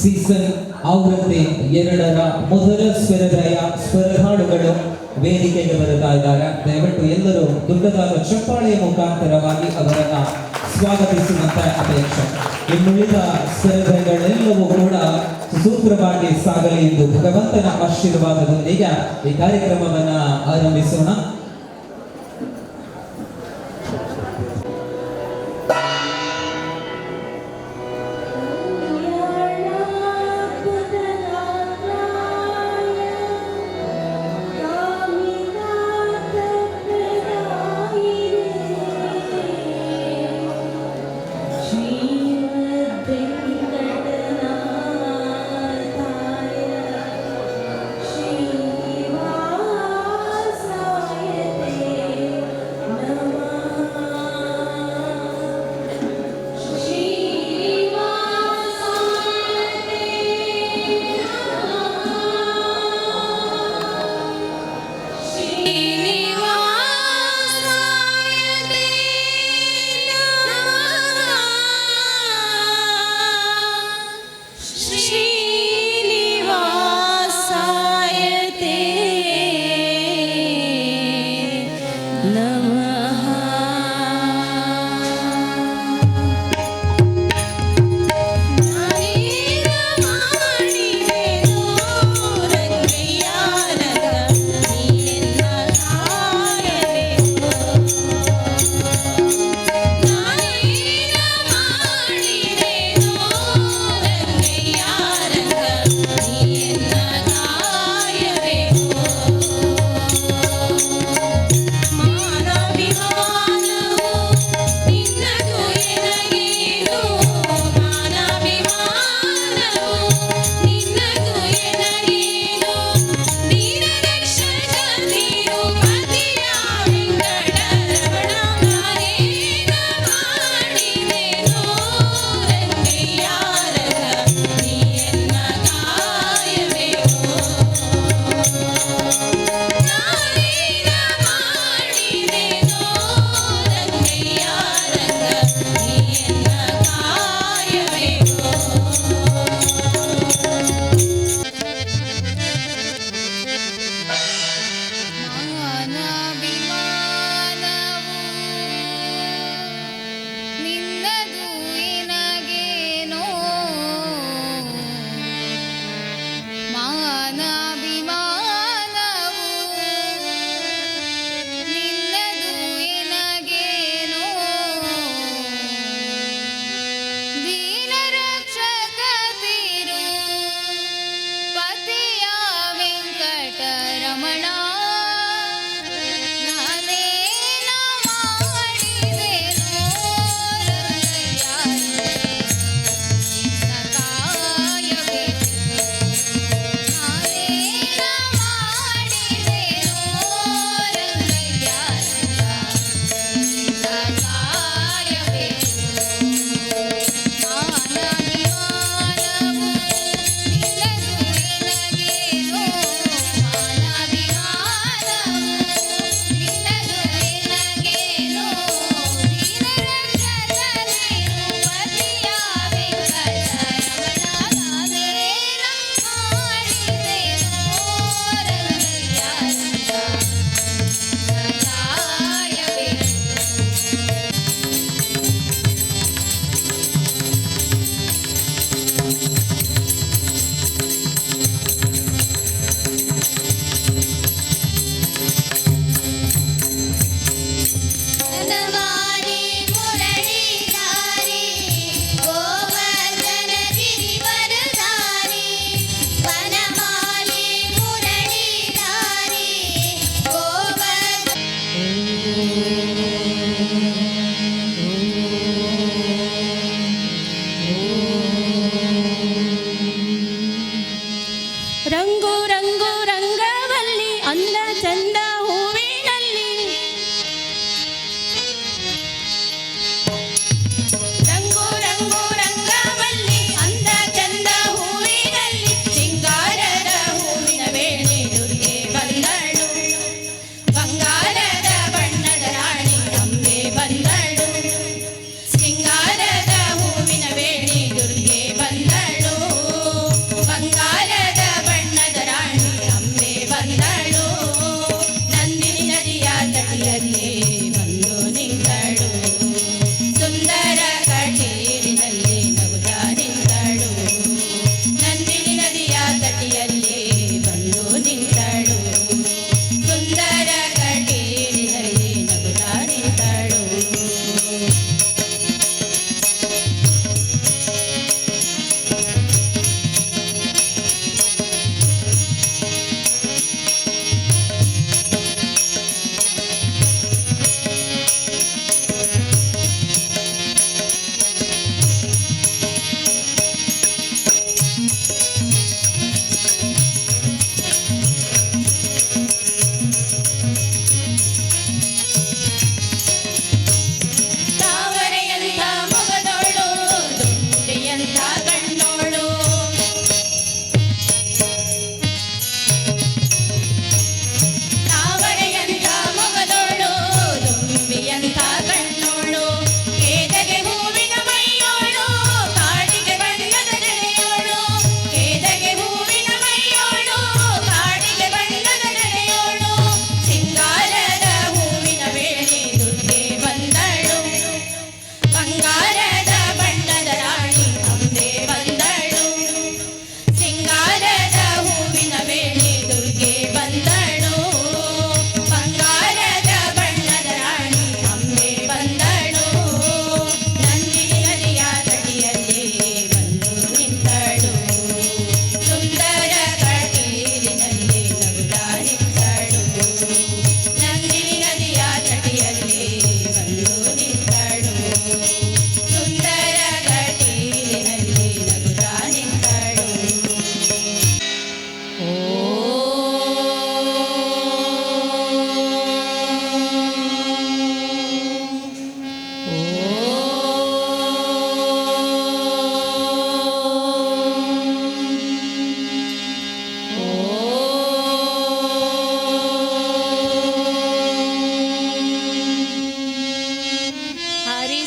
ಸೀಸನ್ ಆವೃತ್ತಿ 2ರ ಮೊದಲ ಸ್ಪರ್ಧಾಳುಗಳು ವೇದಿಕೆಗೆ ಬರುತ್ತಾ ಇದ್ದಾರೆ. ದಯವಿಟ್ಟು ಎಲ್ಲರೂ ದೊಡ್ಡದಾದ ಚಪ್ಪಾಳೆಯ ಮುಖಾಂತರವಾಗಿ ಅವರನ್ನ ಸ್ವಾಗತಿಸುವಂತ ಅಪೇಕ್ಷೆ. ಇನ್ನುಳಿದ ಸ್ಪರ್ಧೆಗಳೆಲ್ಲವೂ ಕೂಡ ಸೂತ್ರವಾಗಿ ಸಾಗಲಿ ಎಂದು ಭಗವಂತನ ಆಶೀರ್ವಾದದೊಂದಿಗೆ ಈ ಕಾರ್ಯಕ್ರಮವನ್ನ ಆರಂಭಿಸೋಣ. Shri Vasaya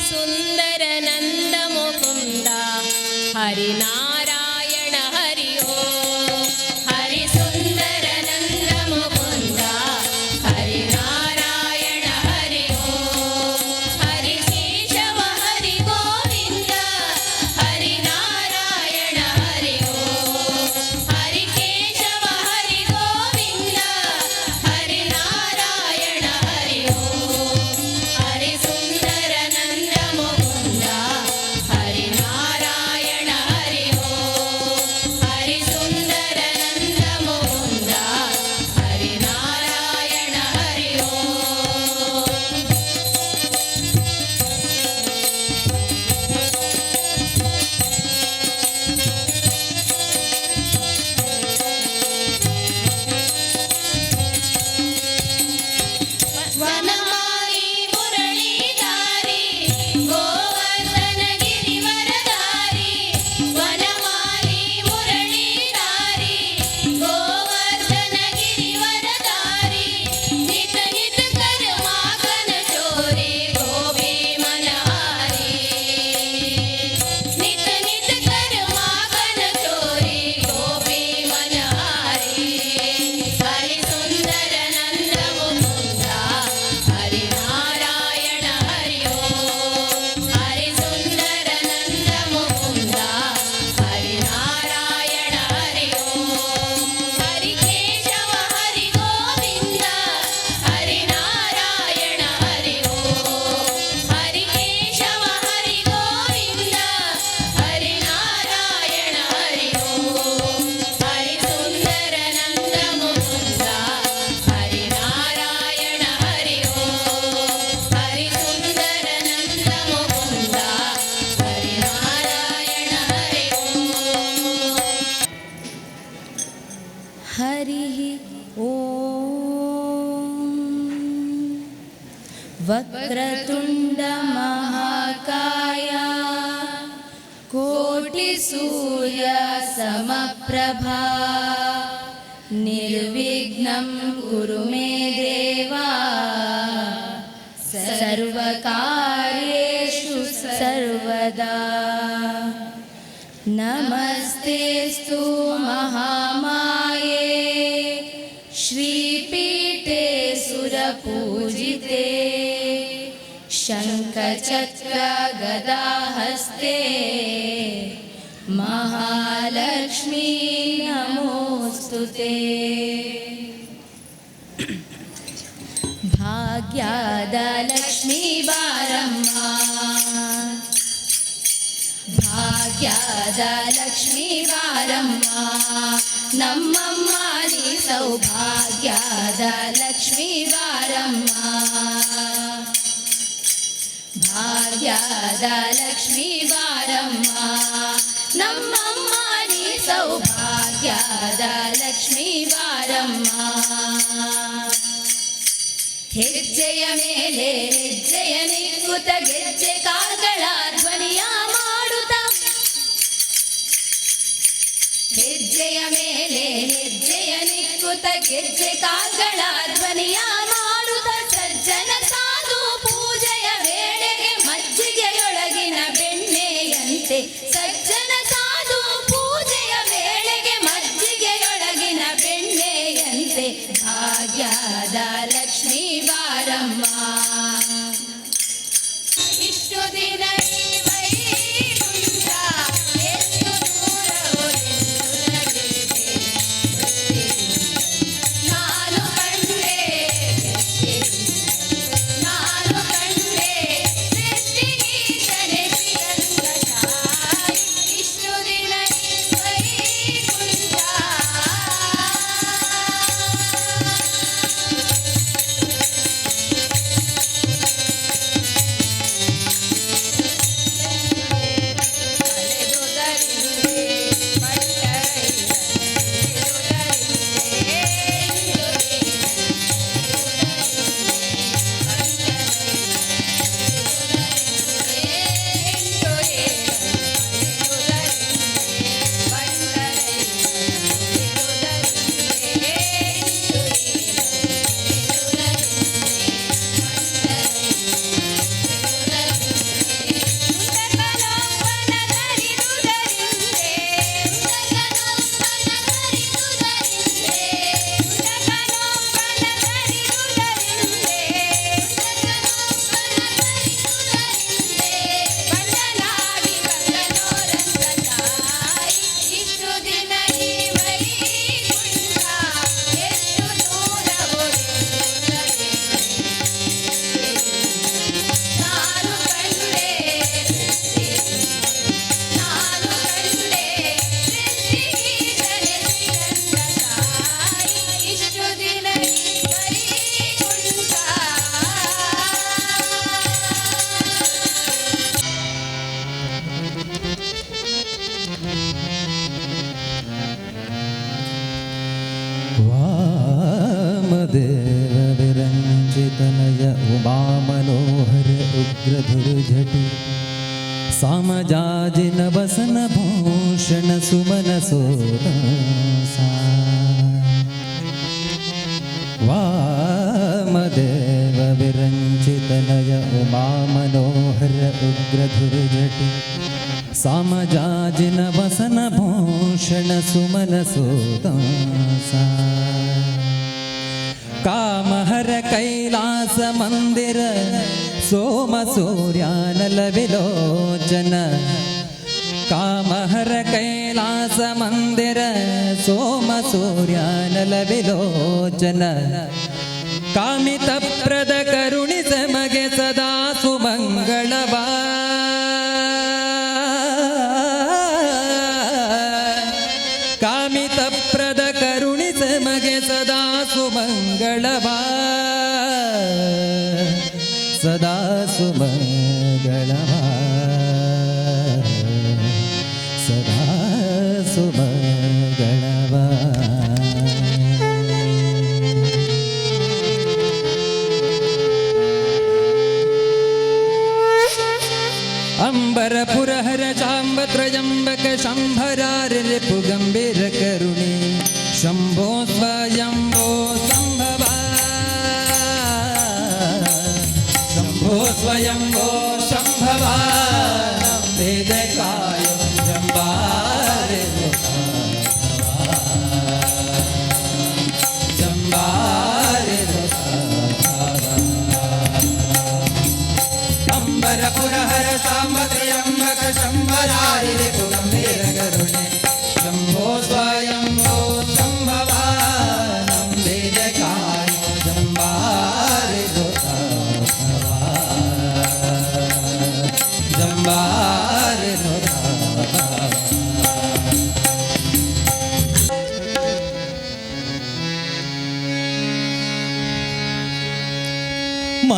ಸುಂದರ ನಂದ ಮುಕುಂದ ಹರಿನಾರಾಯಣ ಹರಿ ಓಂ ಹರಿ ಸುಂದರ ನಂದ ಮುಕುಂದ ಹರಿನಾರಾಯಣ ಹರಿ ಓಂ ಹರಿ ಕೇಶವ ಹರಿ ಗೋವಿಂದ ಹರಿನಾರಾಯಣ ಹರಿ ಓಂ ಹರಿ ಕೇಶವ ಹರಿ ಗೋವಿಂದ ಹರಿನಾರಾಯಣ ಹರಿ ಓಂ ಹರಿ ಸುಂದರ ನಂದ ಮುಕುಂದ ಹರಿನಾರಾಯಣ ಹರಿ ಓಂ ಹರಿ ಸುಂದರ ನಂದ ಮುಕುಂದ ಹರಿನಾರಾಯಣ ಹರಿ ಓಂ ವನಮಾಲಿ ಮುರಳೀಧಾರಿ ಗೋವರ್ಧನ ಗಿರಿವರಧಾರಿ ವನಮಾಲಿ ಮುರಳೀಧಾರಿ ಗೋವರ್ಧನ ಗಿರಿವರಧಾರಿ ನಿತ ನಿತ ಕರ ಮಾಖನ ಚೋರೆ ಗೋಪಿ ಮನಹಾರಿ ನಿತ ನಿತ ಕರ ಮಾಖನ ಚೋರೆ ಗೋಪಿ ಮನಹಾರಿ ಹರಿ ಸುಂದರ ನಂದ ಮುಕುಂದ ಹರಿನಾರಾಯಣ ಹರಿ ಓಂ ಹರಿ ಸುಂದರ ನಂದ ಮುಕುಂದ ಹರಿನಾರಾಯಣ ಹರಿ ಓಂ ಹರಿ ಕೇಶವ ಹರಿ ಗೋವಿಂದ ಹರಿನಾರಾಯಣ ಹರಿ ಓಂ ಹರಿ ಕೇಶವ ಹರಿ ಗೋವಿಂದ ಹರಿನಾರಾಯಣ ಹರಿ ಓಂ ಹರಿ ಸುಂದರ ನಂದ ಮುಕುಂದ ಹರಿನಾರಾಯಣ ಹರಿ ಓಂ ಹರಿ ಸುಂದರ ನಂದ ಮುಕುಂದ ಹರಿನಾರಾಯಣ ಹರಿ ಓಂ ಹರಿ ಓಂ ವಕ್ರತುಂಡ ಮಹಾಕಾಯ ಕೋಟಿ ಸೂರ್ಯ ಸಮಪ್ರಭಾ ನಿರ್ವಿಘ್ನಂ ಕುರು ಮೇ ದೇವಾ ಸರ್ವಕಾರ್ಯೇಷು ಸರ್ವದಾ ನಮಸ್ತೆಸ್ತು ಮಹಾಮಾಯೇ ಶ್ರೀಪೀಠೆ ಸುರಪೂಜಿತೆ ಶಂಖಚಕ್ರ ಗದಾಹಸ್ತೆ ಮಹಾಲಕ್ಷ್ಮೀ ನಮೋಸ್ತುತೆ ಭಾಗ್ಯದ ಲಕ್ಷ್ಮೀ ಬಾರಮ್ಮ ಭಾಗ್ಯದ ಲಕ್ಷ್ಮೀ ಬಾರಮ್ಮ ನಮ್ಮಮ್ಮ ನೀ ಸೌಭಾಗ್ಯದ ಲಕ್ಷ್ಮೀ ಬಾರಮ್ಮ ಭಾಗ್ಯದ ಲಕ್ಷ್ಮೀ ಬಾರಮ್ಮ ನಮ್ಮಮ್ಮ ನೀ ಸೌಭಾಗ್ಯದ ಲಕ್ಷ್ಮೀ ಬಾರಮ್ಮ ಹೆಜ್ಜೆಯ ಮೇಲೆ ಹೆಜ್ಜೆಯ ನಿಕ್ಕುತ್ತ ಗೆಜ್ಜೆ ಕಾಲ್ಗಳ ಧ್ವನಿಯ ಮಾಡುತ್ತ ಹೆಜ್ಜೆಯ ಮೇಲೆ ಹೆಜ್ಜೆಯ ನಿಕ್ಕುತ್ತ ಗೆಜ್ಜೆ ಕಾಲ್ಗಳ ಧ್ವನಿಯ ಮಾಡುತ್ತ ಸಜ್ಜನ ಸಾಧು ಪೂಜೆಯ ವೇಳೆಗೆ ಮಜ್ಜಿಗೆಯೊಳಗಿನ ಬೆಣ್ಣೆಯಂತೆ ಸಜ್ಜನ ಸಾಧು ಪೂಜೆಯ ವೇಳೆಗೆ ಮಜ್ಜಿಗೆಯೊಳಗಿನ ಬೆಣ್ಣೆಯಂತೆ ಭಾಗ್ಯದ ಲಕ್ಷ್ಮೀ ಬಾರಮ್ಮ ಇಷ್ಟು ದಿನ ಈ ವೈಕುಂಠ ಎಷ್ಟು ದೂರವೋ ಎಂದು ನಗೆದೆ. ನಾನು ಕಂಡೆ ಸಾಮಜಾಜಿನ ಬಸನ ಭೂಷಣ ಸುಮನ ಸೋದಾಸ ವಾಮದೇವ ವಿರಂಚಿತನಯ ಉಮಾ ಮನೋಹರ ಉಗ್ರಧುರ್ಜಟಿ ಸಾಮಜಾಜಿನ ಬಸನ ಭೂಷಣ ಸುಮನ ಸೋದಾಸ ಕಾಮಹರ ಕೈಲಾಸ ಮಂದಿರ ಸೋಮ ಸೂರ್ಯಾನಲ ವಿಲೋಚನ ಕಾಮಹರ ಕೈಲಾಸ ಮಂದಿರ ಸೋಮ ಸೂರ್ಯಾನಲ ವಿಲೋಚನ ಕಾಮಿತ ಪ್ರದ ಕರುಣಿಸ ಮಗೆ ಸದಾ ಸುಮಂಗಳವಾ ಕಾಮಿತ ಪ್ರದ ಕರುಣಿಸ ಮಗೆ ಸದಾ ಸುಮಂಗಳವಾ ಸದಾ ಸುಮಂಗಳವಾ ಸದಾ ಸುಮಂಗಳವಾ ಅಂಬರ ಪುರಹರ ಚಾಂಬ ತ್ರಯಂಬಕ ಶಂಭರಾರ ರಿಪು ಗಂಭೀರ ಕರುಣಿ ಶಂಭೋ ಸ್ವಯಂಭೋ ಸಂಭವ ಶಂಭೋ ಸ್ವಯಂಭೋ ಸಂಭವ ವೇದ ಕಾಯ ಜಂಬಾರೆ ಜಂಬಾರೆ ಅಂಬರ ಪುರಹರ ಸಾಂಬ ತ್ರಯಂಬಕ ಶಂಭರಾರಿ ರಿಪು ಗಂಭೀರ ಕರುಣೆ ಶಂಭೋ ಸ್ವಯಂಭೋ ಸಂಭವ ವೇದ ಕಾಯ ಜಂಬಾರೆ ಜಂಬಾರೆ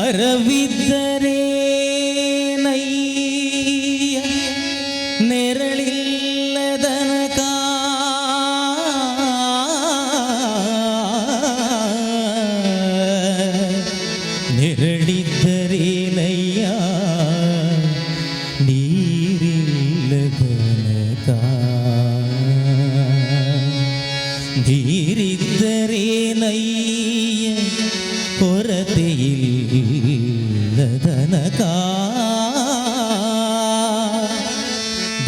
ಮರವಿದ್ದರೆ ನಯ್ಯ ನೆರಳಿಲ್ಲದನಕ ನೆರಳಿದ್ದರೆ ನಯ್ಯ ನೀರಿಲ್ಲದನಕ ನೀರಿದ್ದರೆ ನಯ್ಯ ಕೊರತೆಯಿಲ್ಲದನಕ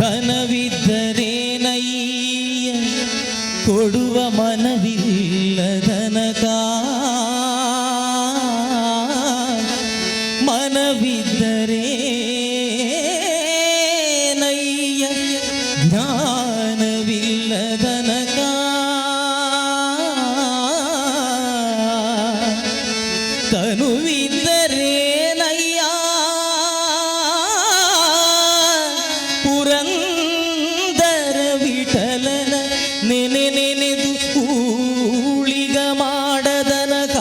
ಧನವಿದ್ದರೆ ನಯ್ಯ ಕೊಡುವ ಮನವಿಲ್ಲದನಕ ಮನವಿದ್ದರೆ ನಯ್ಯ ಜ್ಞಾನವಿಲ್ಲದನಕ ತನುವಿದ್ದರೆ ನಯ್ಯ ಪುರಂದರ ವಿಠಲನ ನೆನೆ ನೆನೆದು ಊಳಿಗ ಮಾಡದನಕ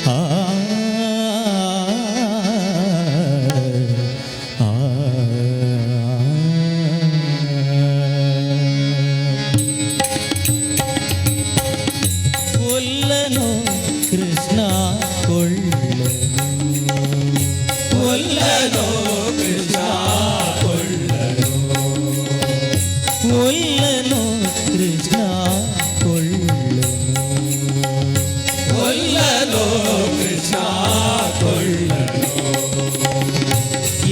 ಆ ಒಲ್ಲನು ಕೃಷ್ಣ ಕೊಳ್ಳನು ಒಲ್ಲನು ಕೃಷ್ಣ ಕೊಳ್ಳನು ಒಲ್ಲನು ಕೃಷ್ಣ ಕೊಳ್ಳನು ಒಲ್ಲನು ಕೃಷ್ಣ ಕೊಳ್ಳನು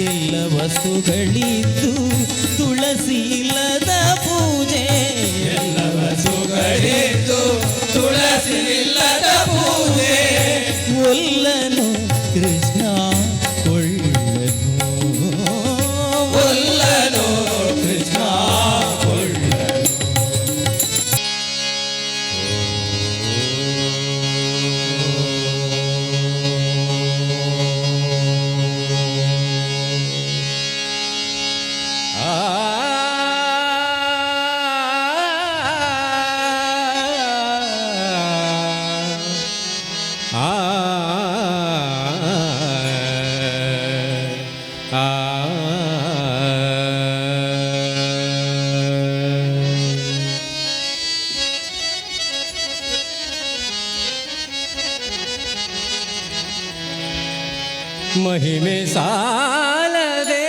ಎಲ್ಲ ವಸ್ತುಗಳಿದ್ದು ತುಳಸಿ ಇಲ್ಲದ ಪೂಜೆ ಎಲ್ಲ ವಸ್ತುಗಳಿದ್ದು ತುಳಸಿ ಇಲ್ಲದ ಪೂಜೆ ಒಲ್ಲನು ಕೃಷ್ಣ ಕೊಳ್ಳನು ಒಲ್ಲನು ಕೃಷ್ಣ ಕೊಳ್ಳನು ಆ ಮಹಿಮೆ ಸಾಲದೆ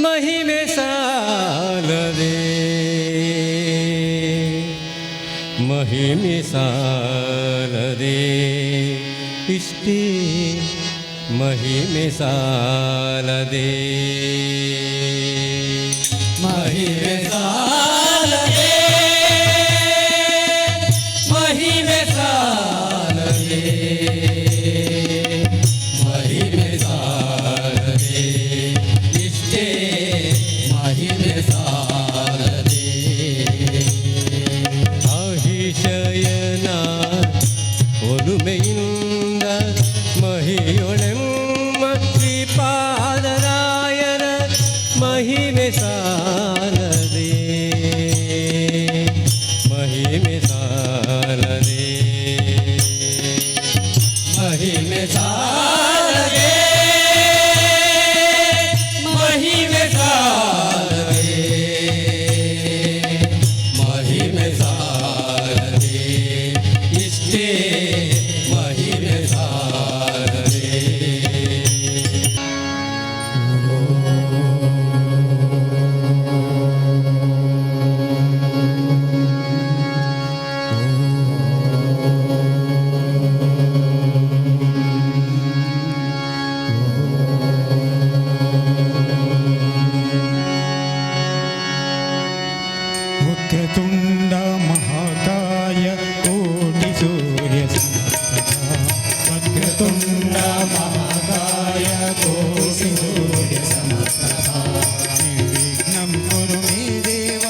ಮಹಿಮೆ ಸಾಲದೆ ಮಹಿಮೆ ಸಾಲದೆ ಇಷ್ಟೇ ಮಹಿಮೆ ಸಾಲದೆ ಮಹಿಮೆ ಸಾಲದೆ ಮಹಿಮೆ ಸಾಲದೆ ಮಹಿಮೆ ಸಾಲದೆ ಇಷ್ಟೇ ಮಹಿಮೆ ಸಾಲದೆ ಅಹಿಶಯನ ಒಲುಮೆಯಿಂದ ಮಹಿಯೊಳೆಮ್ಮ ಶ್ರೀಪಾದರಾಯನ ಮಹಿಮೆ ಸಾಲದೆ ಮಹಿಮೆ ಸಾಲದೆ ಮಹಿಮೆ ಸಾಲದೆ ಮಹಿಮೆ ಸಾಲದೆ ಮಹಿಮೆ ಸಾಲದೆ ಇಷ್ಟೇ ಮಹಿಮೆ ಸಾಲದೆ ವಕ್ರತುಂಡ ಮಹಾಕಾಯ ಕೋಟಿ ಸೂರ್ಯ ಸಮಪ್ರಭ ವಕ್ರತುಂಡ ಮಹಾಕಾಯ ಕೋಟಿ ಸೂರ್ಯ ಸಮಪ್ರಭ ನಿರ್ವಿಘ್ನಂ ಕುರು ಮೇ ದೇವ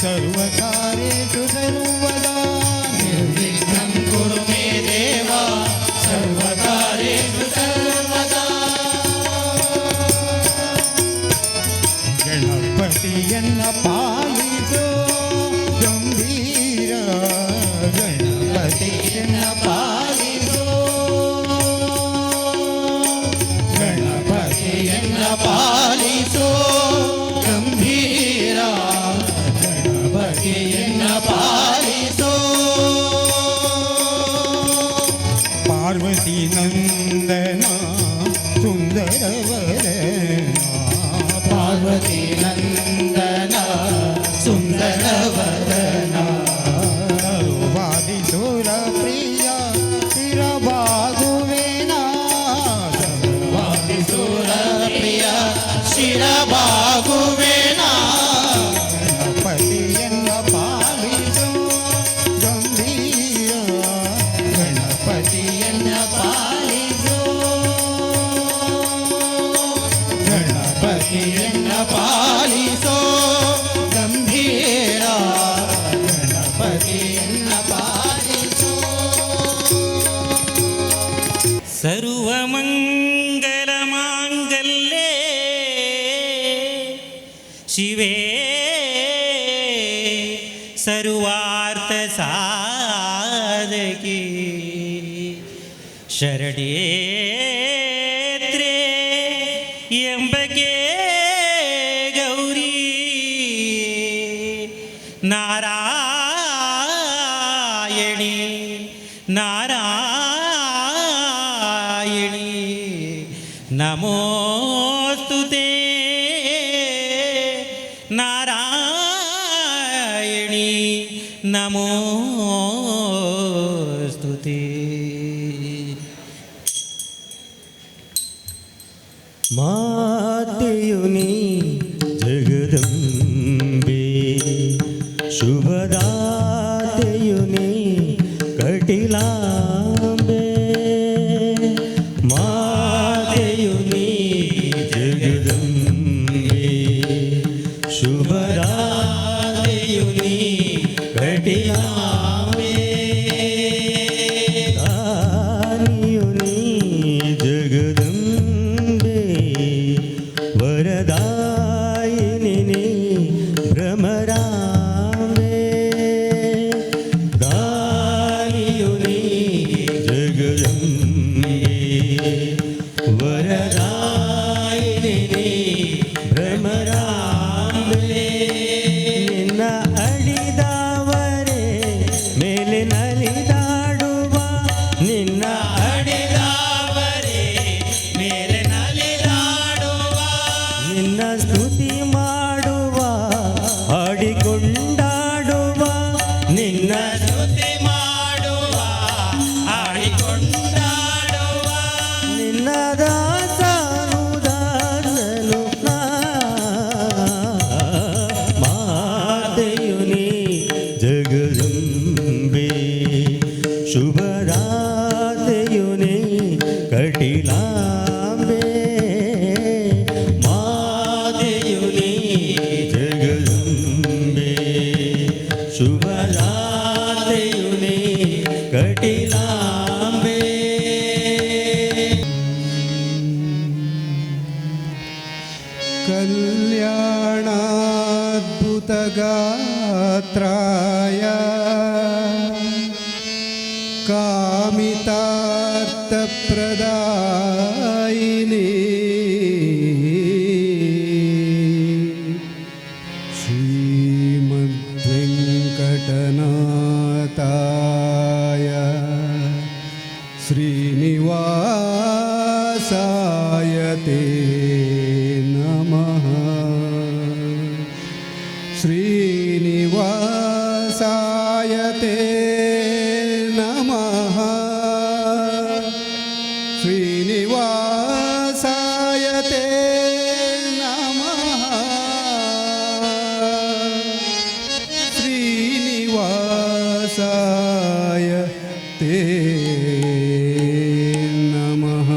ಸರ್ವಕಾರ್ಯೇಷು ಸರ್ವದಾ ನಿರ್ವಿಘ್ನಂ ಕುರು ಮೇ ದೇವ ಸರ್ವಕಾರ್ಯೇಷು ಸರ್ವದಾ ಗಣಪತಿಯನ್ನ ಪಾಲಿಸೋ ಗಂಭೀರ ಗಣಪತಿಯನ್ನ ಪಾಲಿಸೋ ಗಣಪತಿಯನ್ನ ಪಾಲಿಸೋ ಗಂಭೀರ ಗಣಪತಿಯನ್ನ ಪಾಲಿಸೋ ಪಾರ್ವತಿ ನಂದನ ಸುಂದರವರ ಪಾರ್ವತಿ ನಂದನ ಸುಂದರವದನ ವಾದಿಸುರ ಪ್ರಿಯ ಶಿರಬಾಗುವೇನ ವಾದಿಸುರ ಪ್ರಿಯ ಶಿರಬಾಗುವೇನ ಗಣಪತಿಯನ್ನ ಪಾಲಿಸು ಗಂಭೀರ ಗಣಪತಿಯನ್ನ ಪಾಲಿಸು ಗಣಪತಿಯನ್ನ ಪಾಲಿಸೋ ಗಂಭೀರ ಗಣಪತಿಯನ್ನ ಪಾಲಿಸೋ ಸರ್ವಮಂಗಲ ಮಾಂಗಲ್ಯೆ ಶಿವೇ ಸರ್ವಾರ್ಥ ಸಾಧಕಿ ಶರಣೇತ್ರೇ ಎಂಬಗೆ ಗೌರಿ ನಾರಾಯಣಿ ನಾರಾಯಣಿ ನಮೋಸ್ತುತೇ ನಾರಾಯಣಿ ನಮೋಸ್ತುತೇ ಮಾತೆಯು ನೀ ಜಗದಂಬೆ ಶುಭದಾತೆಯು ನೀ ಕಟಿಲಾಂಬೆ ಮಾತೆಯು ನೀ ಜಗದಂಬೆ ಶುಭದಾತೆಯು ನೀ ಕಟಿಲಾಂಬೆ ದಾನಿಯು ನೀ ಜಗದಂಬೆ ವರದಾಯಿನಿ ನೀ ಭ್ರಮರಾಂಬೆ ದಾನಿಯು ನೀ ಶುಭರಾತೆಯು ನೀ ಕಟಿಲಾಂಬೆ ಮಾತೆಯು ನೀ ಜಗದಂಬೆ ಶುಭರಾತೆಯು ನೀ ಕಟಿಲಾಂಬೆ कल्याणाद्भुतगात्राय कामितार्थप्रदायिने श्रीमद्वेङ्कटनाथाय श्रीनिवासाय ते नमः श्रीनिवासाय ते नमः श्रीनिवासाय ते नमः श्रीनिवासाय ते नमः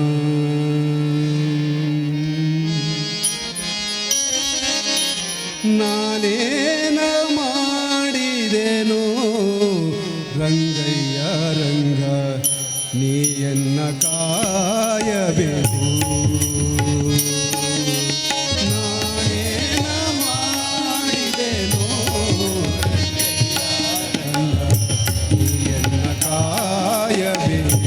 ನಾನೇನ ಮಾಡಿದೆನೋ ರಂಗಯ್ಯ ರಂಗ ನೀಯನ್ನ ಕಾಯಬೇಕು ನಾನೇನ ಮಾಡಿದೆನೋ ರಂಗ ನೀಯನ್ನ ಕಾಯಬೇಕು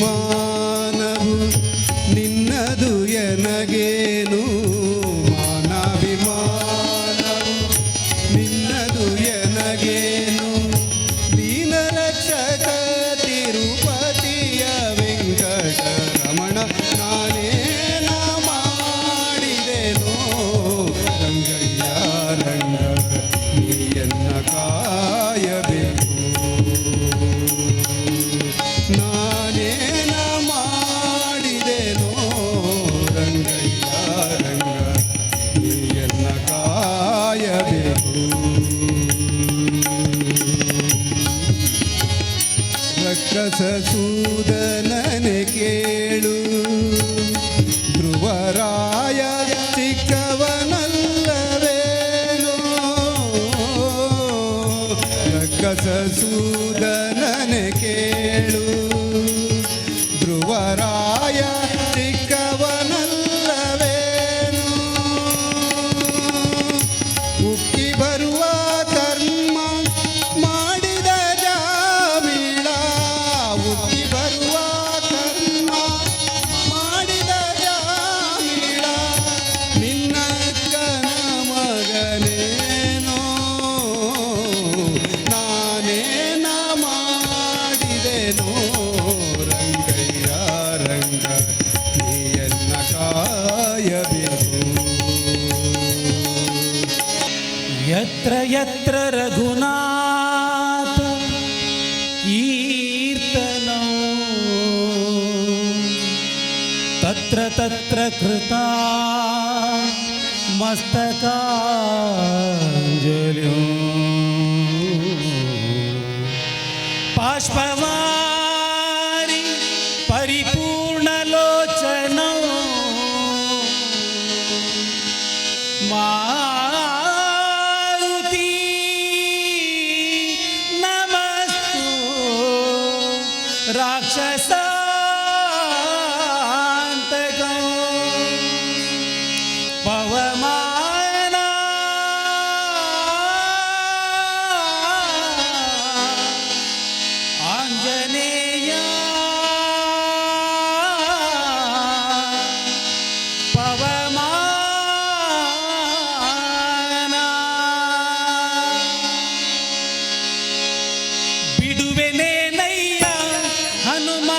ಮಾನಾಭಿಮಾನವು ನಿನ್ನದು ಎನಗೇನು ಮಾನಾಭಿಮಾನವು ನಿನ್ನದು ಎನಗೇನು ದೀನರಕ್ಷಕ ತಿರುಪತಿಯ ವೆಂಕಟರಮಣ ನಾನೇನ ಮಾಡಿದೆನೋ ರಂಗಯ್ಯ ರಂಗ ನೀಯನ್ನ ಕಾಯಬೇಕು ನಾನೇನ ಮಾಡಿದೆನೋ ರಂಗಯ್ಯ ರಂಗ ನೀಯನ್ನ ಕಾಯಬೇಕು ರಕ್ಕಸ ಸೂದನನೆ ಕೇಳು ಧ್ರುವರಾಯ ಚಿಕ್ಕವನಲ್ಲವೇನೋ ರಕ್ಕಸ ಸೂದನನೆ ಕೇಳು ಧ್ರುವರಾಯ ಚಿಕ್ಕವನಲ್ಲವೇನೋ ಉಕ್ಕಿ ಬರುವ ಕರ್ಮ ಮಾಡಿದ ಜಾಮೀಳ ಉಕ್ಕಿ ಬರುವ ಕರ್ಮ ಮಾಡಿದ ಜಾಮೀಳ ನಿನ್ನಕ್ಕನ ಮಗನೇನೋ ನಾನೇನ ಮಾಡಿದೆನೋ ರಂಗಯ್ಯ ರಂಗ ನೀಯನ್ನ ಕಾಯಬೇಕು ಯತ್ರ ಯತ್ರ ರಘುನಾಥ ಕೀರ್ತನೋ ತತ್ರ ತತ್ರ ಕೃತಾ ಮಸ್ತಕಾಂಜಲಿೋ ಬಾಷ್ಪವಾರಿ ಪರಿಪೂರ್ಣಲೋಚನೋ ಮಾರುತಿ ನಮಸ್ತು ರಾಕ್ಷಸಾಂತಕೋ ಪವಮಾನ ಆಂಜನೇಯ ಪವಮಾನ ಬಿಡುವೆನೇನಯ್ಯ ಹನುಮ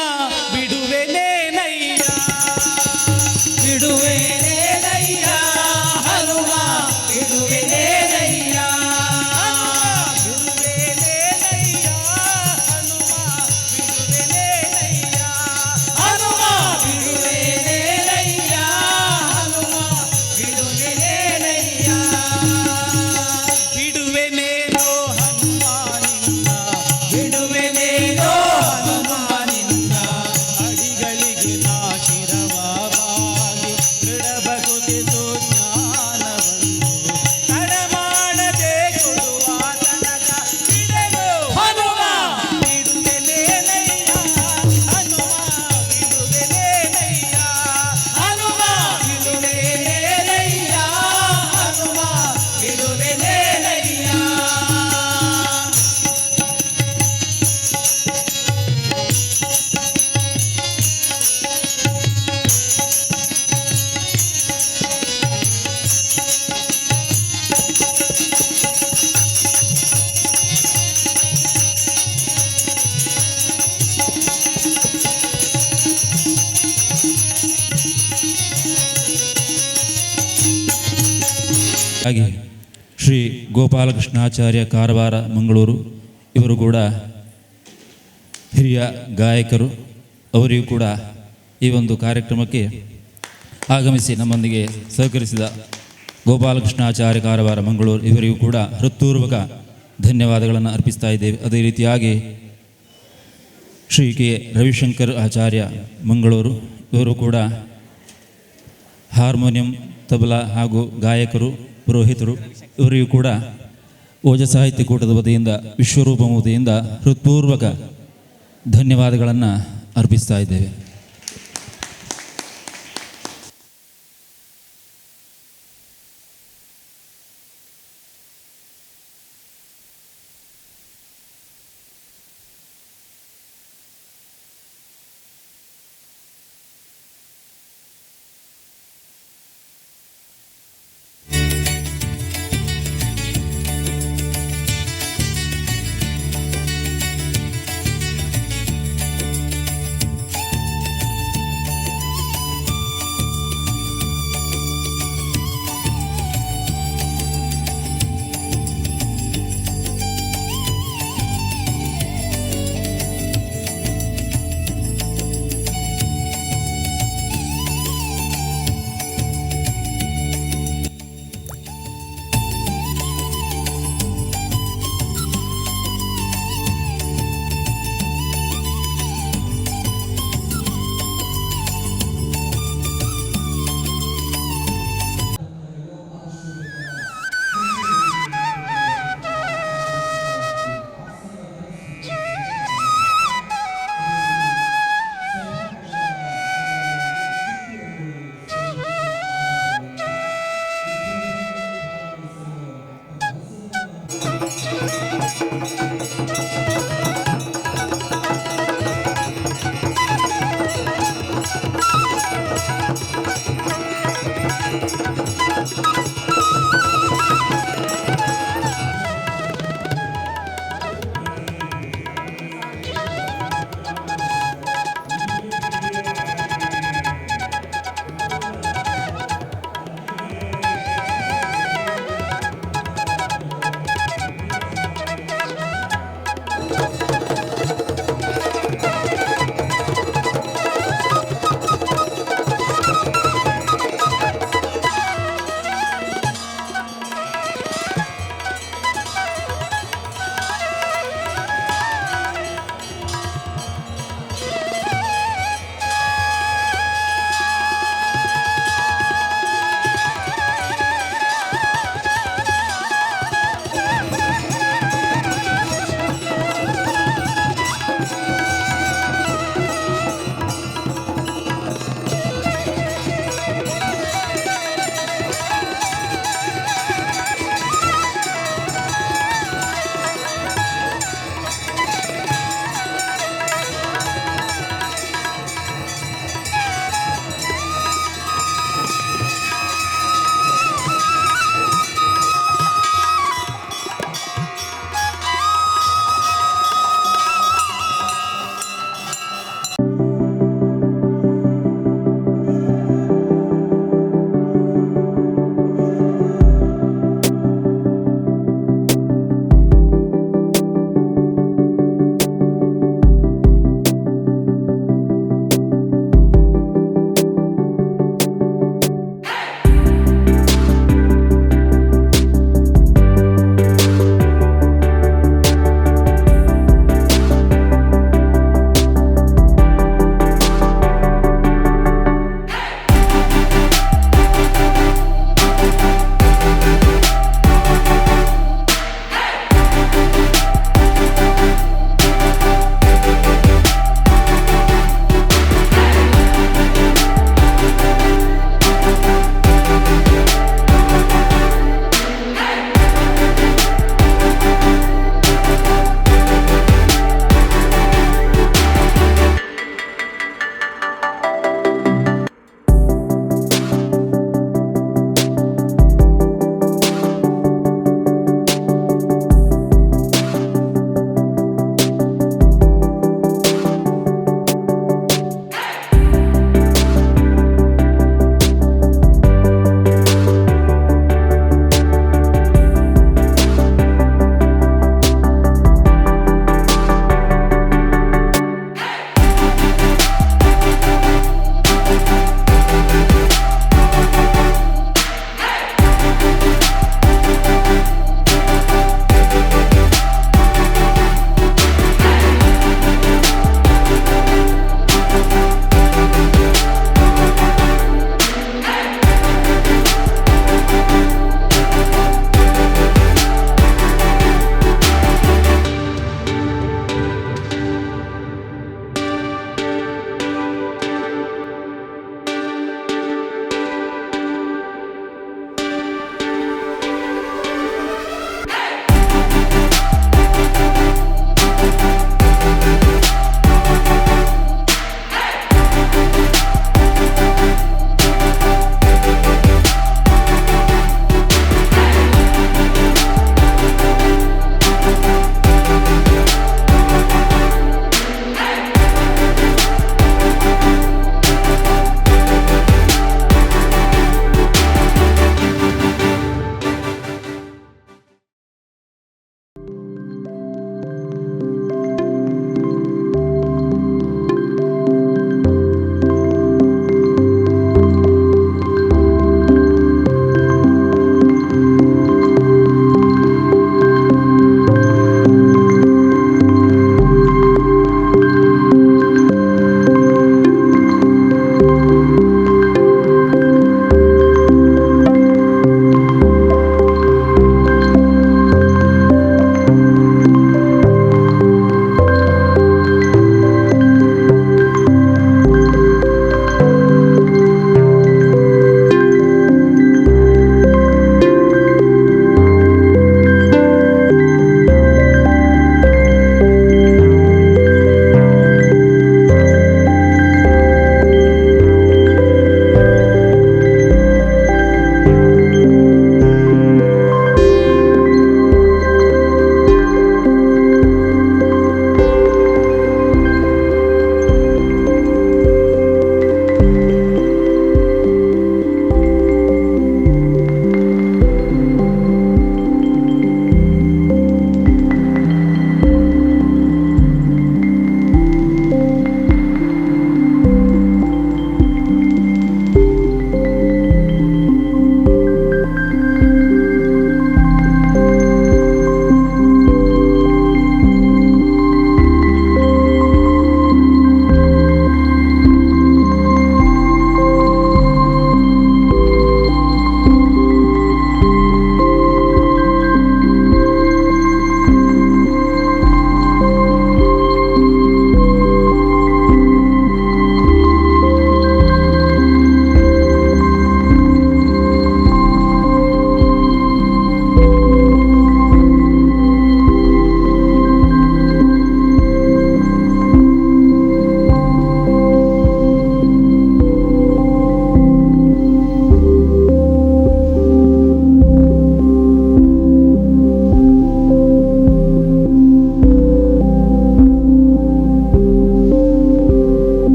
ಹಾಗೆ ಶ್ರೀ ಗೋಪಾಲಕೃಷ್ಣಾಚಾರ್ಯ ಕಾರವಾರ ಮಂಗಳೂರು ಇವರು ಕೂಡ ಹಿರಿಯ ಗಾಯಕರು. ಅವರಿಗೂ ಕೂಡ ಈ ಒಂದು ಕಾರ್ಯಕ್ರಮಕ್ಕೆ ಆಗಮಿಸಿ ನಮ್ಮೊಂದಿಗೆ ಸಹಕರಿಸಿದ ಗೋಪಾಲಕೃಷ್ಣಾಚಾರ್ಯ ಕಾರವಾರ ಮಂಗಳೂರು ಇವರಿಗೂ ಕೂಡ ಹೃತ್ಪೂರ್ವಕ ಧನ್ಯವಾದಗಳನ್ನು ಅರ್ಪಿಸ್ತಾ ಇದ್ದೇವೆ. ಅದೇ ರೀತಿಯಾಗಿ ಶ್ರೀ ಕೆ ರವಿಶಂಕರ್ ಆಚಾರ್ಯ ಮಂಗಳೂರು ಇವರು ಕೂಡ ಹಾರ್ಮೋನಿಯಂ, ತಬಲಾ ಹಾಗೂ ಗಾಯಕರು, ಪುರೋಹಿತರು. ಇವರಿಗೂ ಕೂಡ ಓಜ ಸಾಹಿತ್ಯ ಕೂಟದ ವತಿಯಿಂದ, ವಿಶ್ವರೂಪ ವತಿಯಿಂದ ಹೃತ್ಪೂರ್ವಕ ಧನ್ಯವಾದಗಳನ್ನು ಅರ್ಪಿಸ್ತಾ ಇದ್ದೇವೆ.